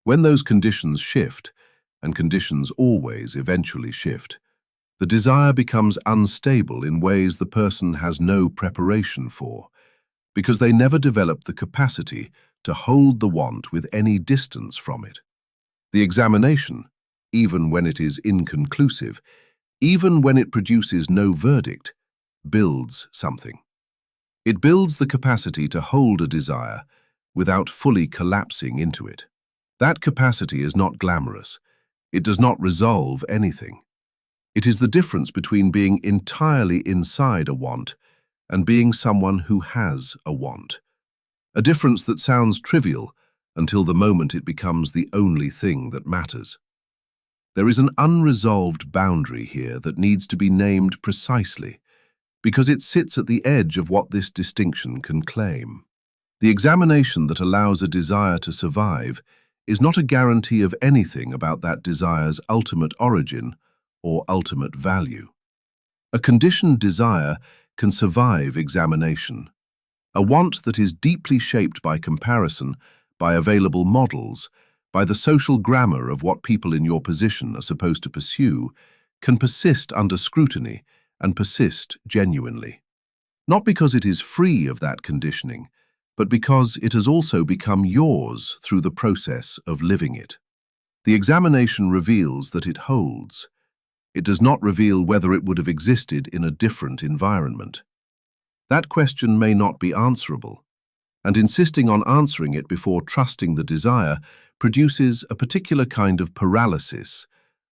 When those conditions shift, and conditions always eventually shift, the desire becomes unstable in ways the person has no preparation for, because they never developed the capacity to hold the want with any distance from it. The examination, even when it is inconclusive, even when it produces no verdict, builds something. It builds the capacity to hold a desire without fully collapsing into it. That capacity is not glamorous. It does not resolve anything. It is the difference between being entirely inside a want and being someone who has a want. A difference that sounds trivial until the moment it becomes the only thing that matters. There is an unresolved boundary here that needs to be named precisely, because it sits at the edge of what this distinction can claim. The examination that allows a desire to survive is not a guarantee of anything about that desire's ultimate origin or ultimate value. A conditioned desire can survive examination. A want that is deeply shaped by comparison, by available models, by the social grammar of what people in your position are supposed to pursue, can persist under scrutiny and persist genuinely. Not because it is free of that conditioning, but because it has also become yours through the process of living it. The examination reveals that it holds. It does not reveal whether it would have existed in a different environment. That question may not be answerable, and insisting on answering it before trusting the desire produces a particular kind of paralysis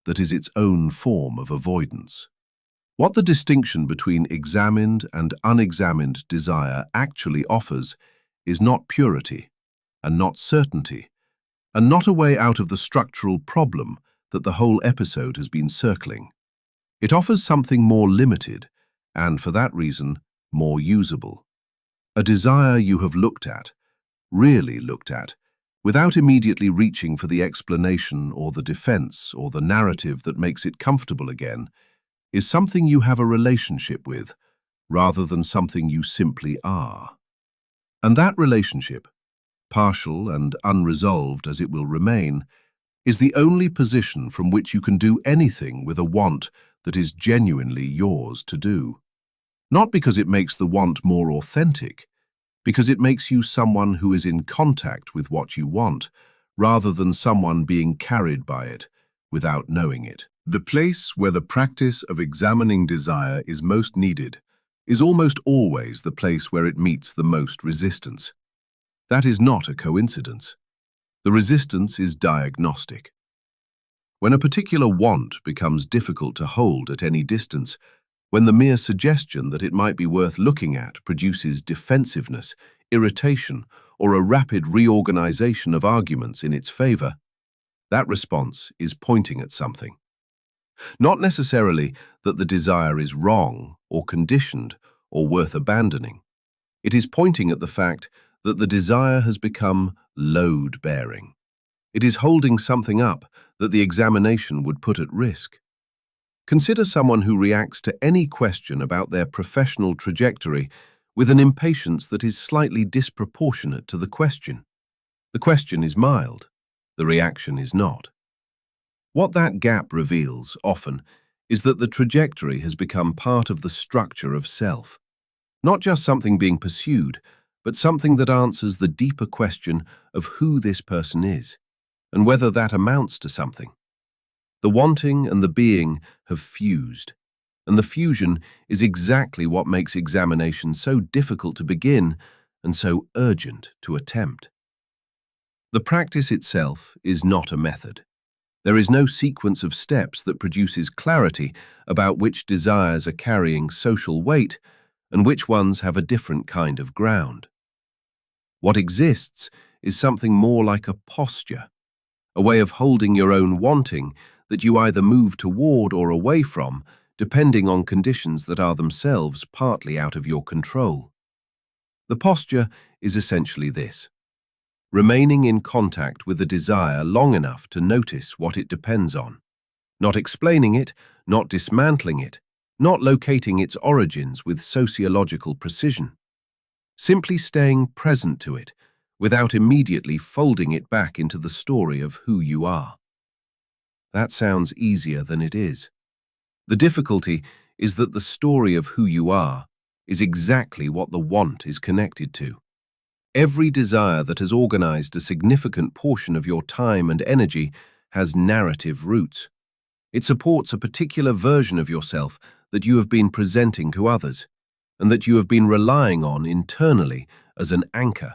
that is its own form of avoidance. What the distinction between examined and unexamined desire actually offers is not purity, and not certainty, and not a way out of the structural problem that the whole episode has been circling. It offers something more limited, and for that reason, more usable. A desire you have looked at, really looked at, without immediately reaching for the explanation or the defense or the narrative that makes it comfortable again, is something you have a relationship with, rather than something you simply are. And that relationship, partial and unresolved as it will remain, is the only position from which you can do anything with a want that is genuinely yours to do. Not because it makes the want more authentic, because it makes you someone who is in contact with what you want, rather than someone being carried by it without knowing it. The place where the practice of examining desire is most needed is almost always the place where it meets the most resistance. That is not a coincidence. The resistance is diagnostic. When a particular want becomes difficult to hold at any distance, when the mere suggestion that it might be worth looking at produces defensiveness, irritation, or a rapid reorganization of arguments in its favor, that response is pointing at something. Not necessarily that the desire is wrong or conditioned or worth abandoning. It is pointing at the fact that the desire has become load-bearing. It is holding something up that the examination would put at risk. Consider someone who reacts to any question about their professional trajectory with an impatience that is slightly disproportionate to the question. The question is mild, the reaction is not. What that gap reveals, often, is that the trajectory has become part of the structure of self. Not just something being pursued, but something that answers the deeper question of who this person is, and whether that amounts to something. The wanting and the being have fused, and the fusion is exactly what makes examination so difficult to begin and so urgent to attempt. The practice itself is not a method. There is no sequence of steps that produces clarity about which desires are carrying social weight and which ones have a different kind of ground. What exists is something more like a posture, a way of holding your own wanting that you either move toward or away from, depending on conditions that are themselves partly out of your control. The posture is essentially this: remaining in contact with a desire long enough to notice what it depends on, not explaining it, not dismantling it, not locating its origins with sociological precision. Simply staying present to it, without immediately folding it back into the story of who you are. That sounds easier than it is. The difficulty is that the story of who you are is exactly what the want is connected to. Every desire that has organized a significant portion of your time and energy has narrative roots. It supports a particular version of yourself that you have been presenting to others, and that you have been relying on internally as an anchor.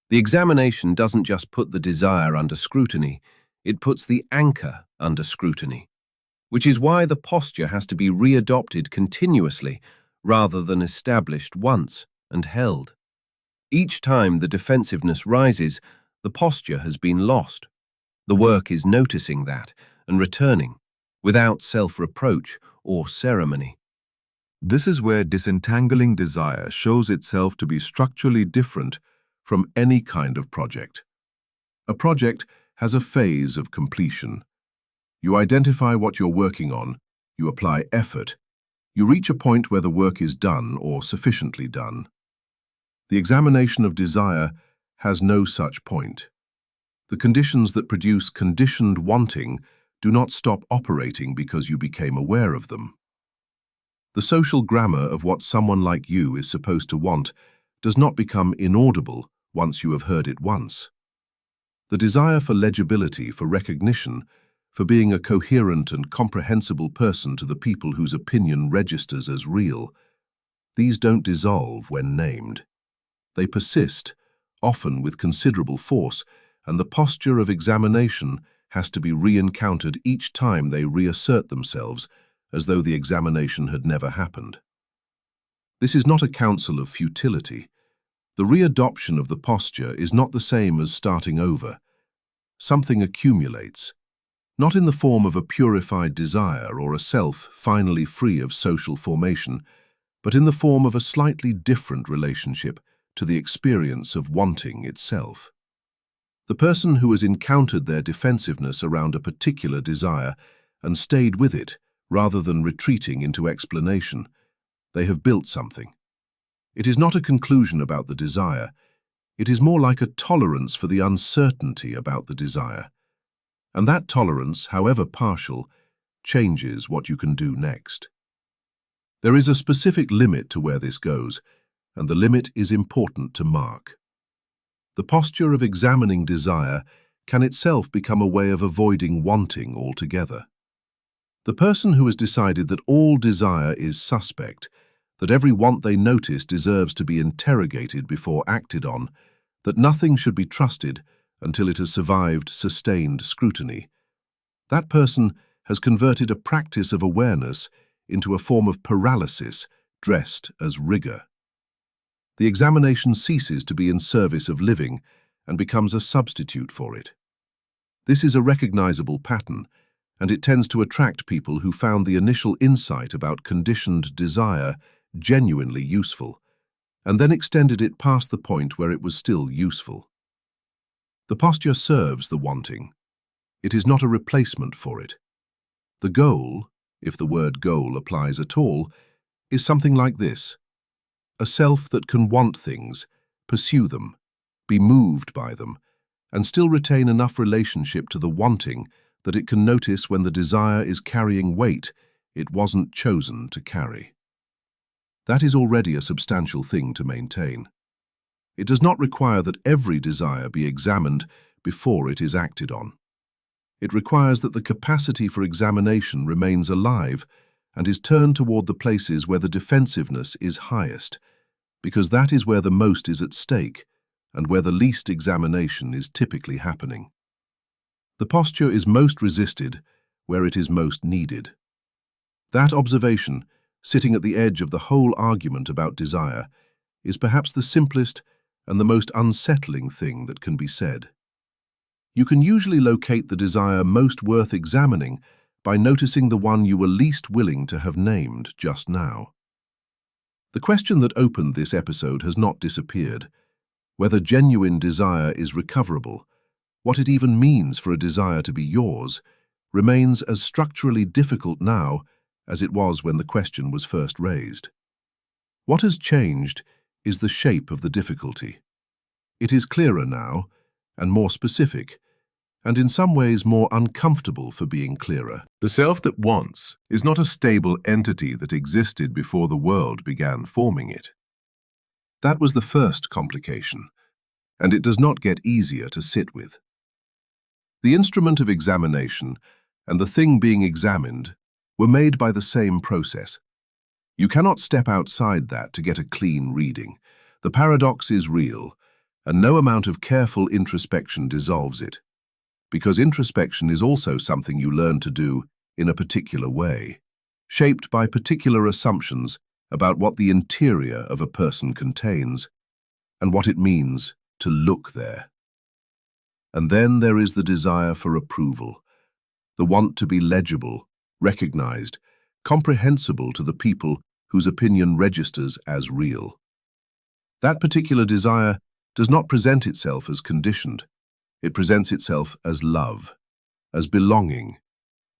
The examination doesn't just put the desire under scrutiny, it puts the anchor under scrutiny, which is why the posture has to be readopted continuously rather than established once and held. Each time the defensiveness rises, the posture has been lost. The work is noticing that and returning, without self-reproach or ceremony. This is where disentangling desire shows itself to be structurally different from any kind of project. A project has a phase of completion. You identify what you're working on, you apply effort, you reach a point where the work is done or sufficiently done. The examination of desire has no such point. The conditions that produce conditioned wanting do not stop operating because you became aware of them. The social grammar of what someone like you is supposed to want does not become inaudible once you have heard it once. The desire for legibility, for recognition, for being a coherent and comprehensible person to the people whose opinion registers as real, these don't dissolve when named. They persist, often with considerable force, and the posture of examination has to be re-encountered each time they reassert themselves, as though the examination had never happened. This is not a counsel of futility. The readoption of the posture is not the same as starting over. Something accumulates, not in the form of a purified desire or a self finally free of social formation, but in the form of a slightly different relationship to the experience of wanting itself. The person who has encountered their defensiveness around a particular desire and stayed with it, rather than retreating into explanation, they have built something. It is not a conclusion about the desire. It is more like a tolerance for the uncertainty about the desire. And that tolerance, however partial, changes what you can do next. There is a specific limit to where this goes, and the limit is important to mark. The posture of examining desire can itself become a way of avoiding wanting altogether. The person who has decided that all desire is suspect, that every want they notice deserves to be interrogated before acted on, that nothing should be trusted until it has survived sustained scrutiny, that person has converted a practice of awareness into a form of paralysis dressed as rigor. The examination ceases to be in service of living and becomes a substitute for it. This is a recognizable pattern, and it tends to attract people who found the initial insight about conditioned desire genuinely useful, and then extended it past the point where it was still useful. The posture serves the wanting. It is not a replacement for it. The goal, if the word goal applies at all, is something like this: a self that can want things, pursue them, be moved by them, and still retain enough relationship to the wanting that it can notice when the desire is carrying weight it wasn't chosen to carry. That is already a substantial thing to maintain. It does not require that every desire be examined before it is acted on. It requires that the capacity for examination remains alive and is turned toward the places where the defensiveness is highest, because that is where the most is at stake and where the least examination is typically happening. The posture is most resisted where it is most needed. That observation, sitting at the edge of the whole argument about desire, is perhaps the simplest and the most unsettling thing that can be said. You can usually locate the desire most worth examining by noticing the one you were least willing to have named just now. The question that opened this episode has not disappeared: whether genuine desire is recoverable, what it even means for a desire to be yours, remains as structurally difficult now as it was when the question was first raised. What has changed is the shape of the difficulty. It is clearer now, and more specific, and in some ways more uncomfortable for being clearer. The self that wants is not a stable entity that existed before the world began forming it. That was the first complication, and it does not get easier to sit with. The instrument of examination and the thing being examined were made by the same process. You cannot step outside that to get a clean reading. The paradox is real, and no amount of careful introspection dissolves it, because introspection is also something you learn to do in a particular way, shaped by particular assumptions about what the interior of a person contains and what it means to look there. And then there is the desire for approval, the want to be legible, recognized, comprehensible to the people whose opinion registers as real. That particular desire does not present itself as conditioned. It presents itself as love, as belonging,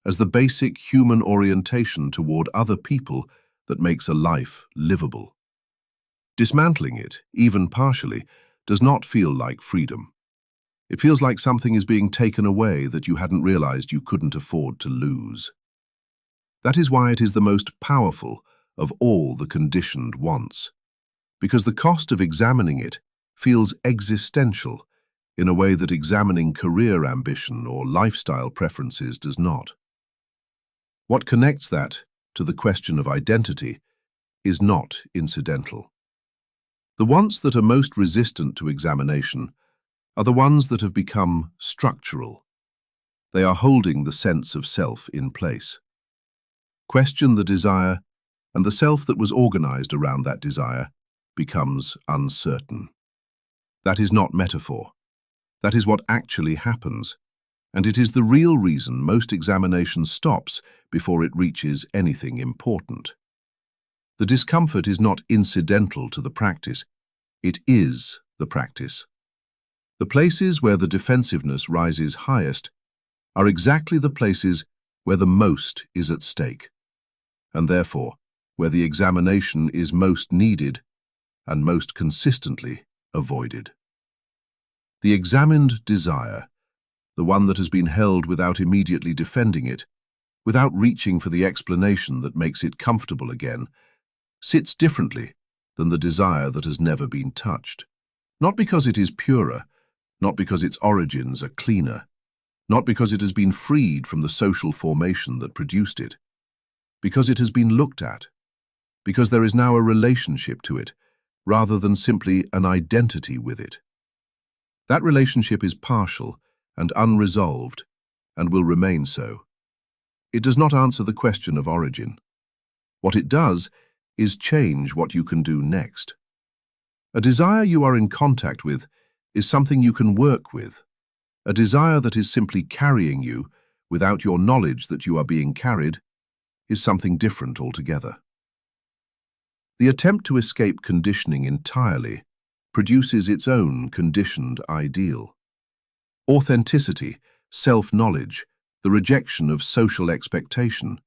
as the basic human orientation toward other people that makes a life livable. Dismantling it, even partially, does not feel like freedom. It feels like something is being taken away that you hadn't realized you couldn't afford to lose. That is why it is the most powerful of all the conditioned wants, because the cost of examining it feels existential in a way that examining career ambition or lifestyle preferences does not. What connects that to the question of identity is not incidental. The wants that are most resistant to examination are the ones that have become structural. They are holding the sense of self in place. Question the desire, and the self that was organized around that desire becomes uncertain. That is not metaphor. That is what actually happens, and it is the real reason most examination stops before it reaches anything important. The discomfort is not incidental to the practice, it is the practice. The places where the defensiveness rises highest are exactly the places where the most is at stake, and therefore where the examination is most needed and most consistently avoided. The examined desire, the one that has been held without immediately defending it, without reaching for the explanation that makes it comfortable again, sits differently than the desire that has never been touched. Not because it is purer, not because its origins are cleaner, not because it has been freed from the social formation that produced it, because it has been looked at, because there is now a relationship to it, rather than simply an identity with it. That relationship is partial and unresolved, and will remain so. It does not answer the question of origin. What it does is change what you can do next. A desire you are in contact with is something you can work with. A desire that is simply carrying you without your knowledge that you are being carried is something different altogether. The attempt to escape conditioning entirely produces its own conditioned ideal. Authenticity, self-knowledge, the rejection of social expectation.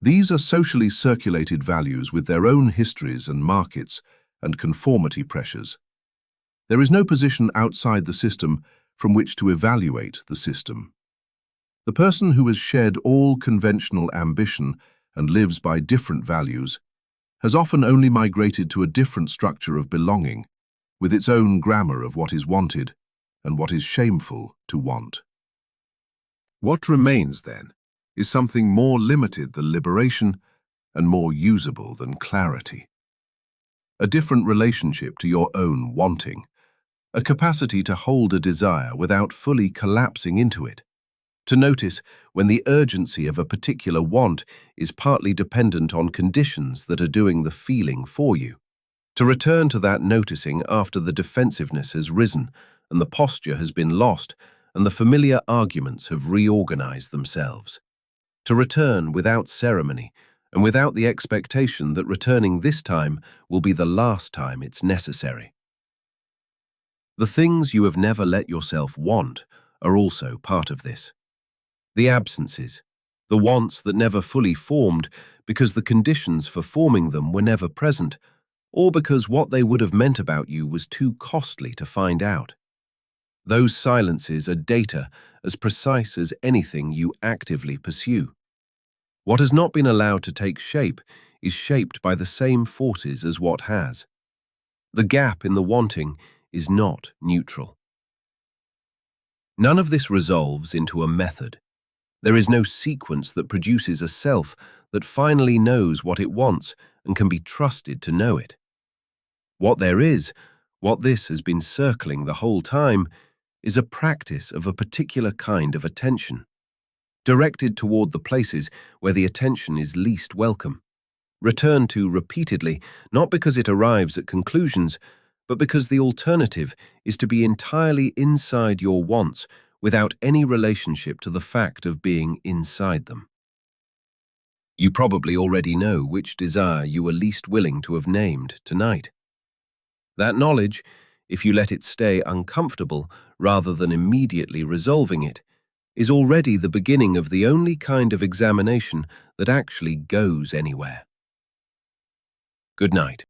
These are socially circulated values with their own histories and markets and conformity pressures. There is no position outside the system from which to evaluate the system. The person who has shed all conventional ambition and lives by different values has often only migrated to a different structure of belonging, with its own grammar of what is wanted and what is shameful to want. What remains, then, is something more limited than liberation and more usable than clarity. A different relationship to your own wanting, a capacity to hold a desire without fully collapsing into it, to notice when the urgency of a particular want is partly dependent on conditions that are doing the feeling for you, to return to that noticing after the defensiveness has risen and the posture has been lost and the familiar arguments have reorganized themselves, to return without ceremony and without the expectation that returning this time will be the last time it's necessary. The things you have never let yourself want are also part of this. The absences, the wants that never fully formed because the conditions for forming them were never present, or because what they would have meant about you was too costly to find out. Those silences are data as precise as anything you actively pursue. What has not been allowed to take shape is shaped by the same forces as what has. The gap in the wanting is not neutral. None of this resolves into a method. There is no sequence that produces a self that finally knows what it wants and can be trusted to know it. What there is, what this has been circling the whole time, is a practice of a particular kind of attention, directed toward the places where the attention is least welcome, returned to repeatedly, not because it arrives at conclusions, but because the alternative is to be entirely inside your wants without any relationship to the fact of being inside them. You probably already know which desire you are least willing to have named tonight. That knowledge, if you let it stay uncomfortable rather than immediately resolving it, is already the beginning of the only kind of examination that actually goes anywhere. Good night.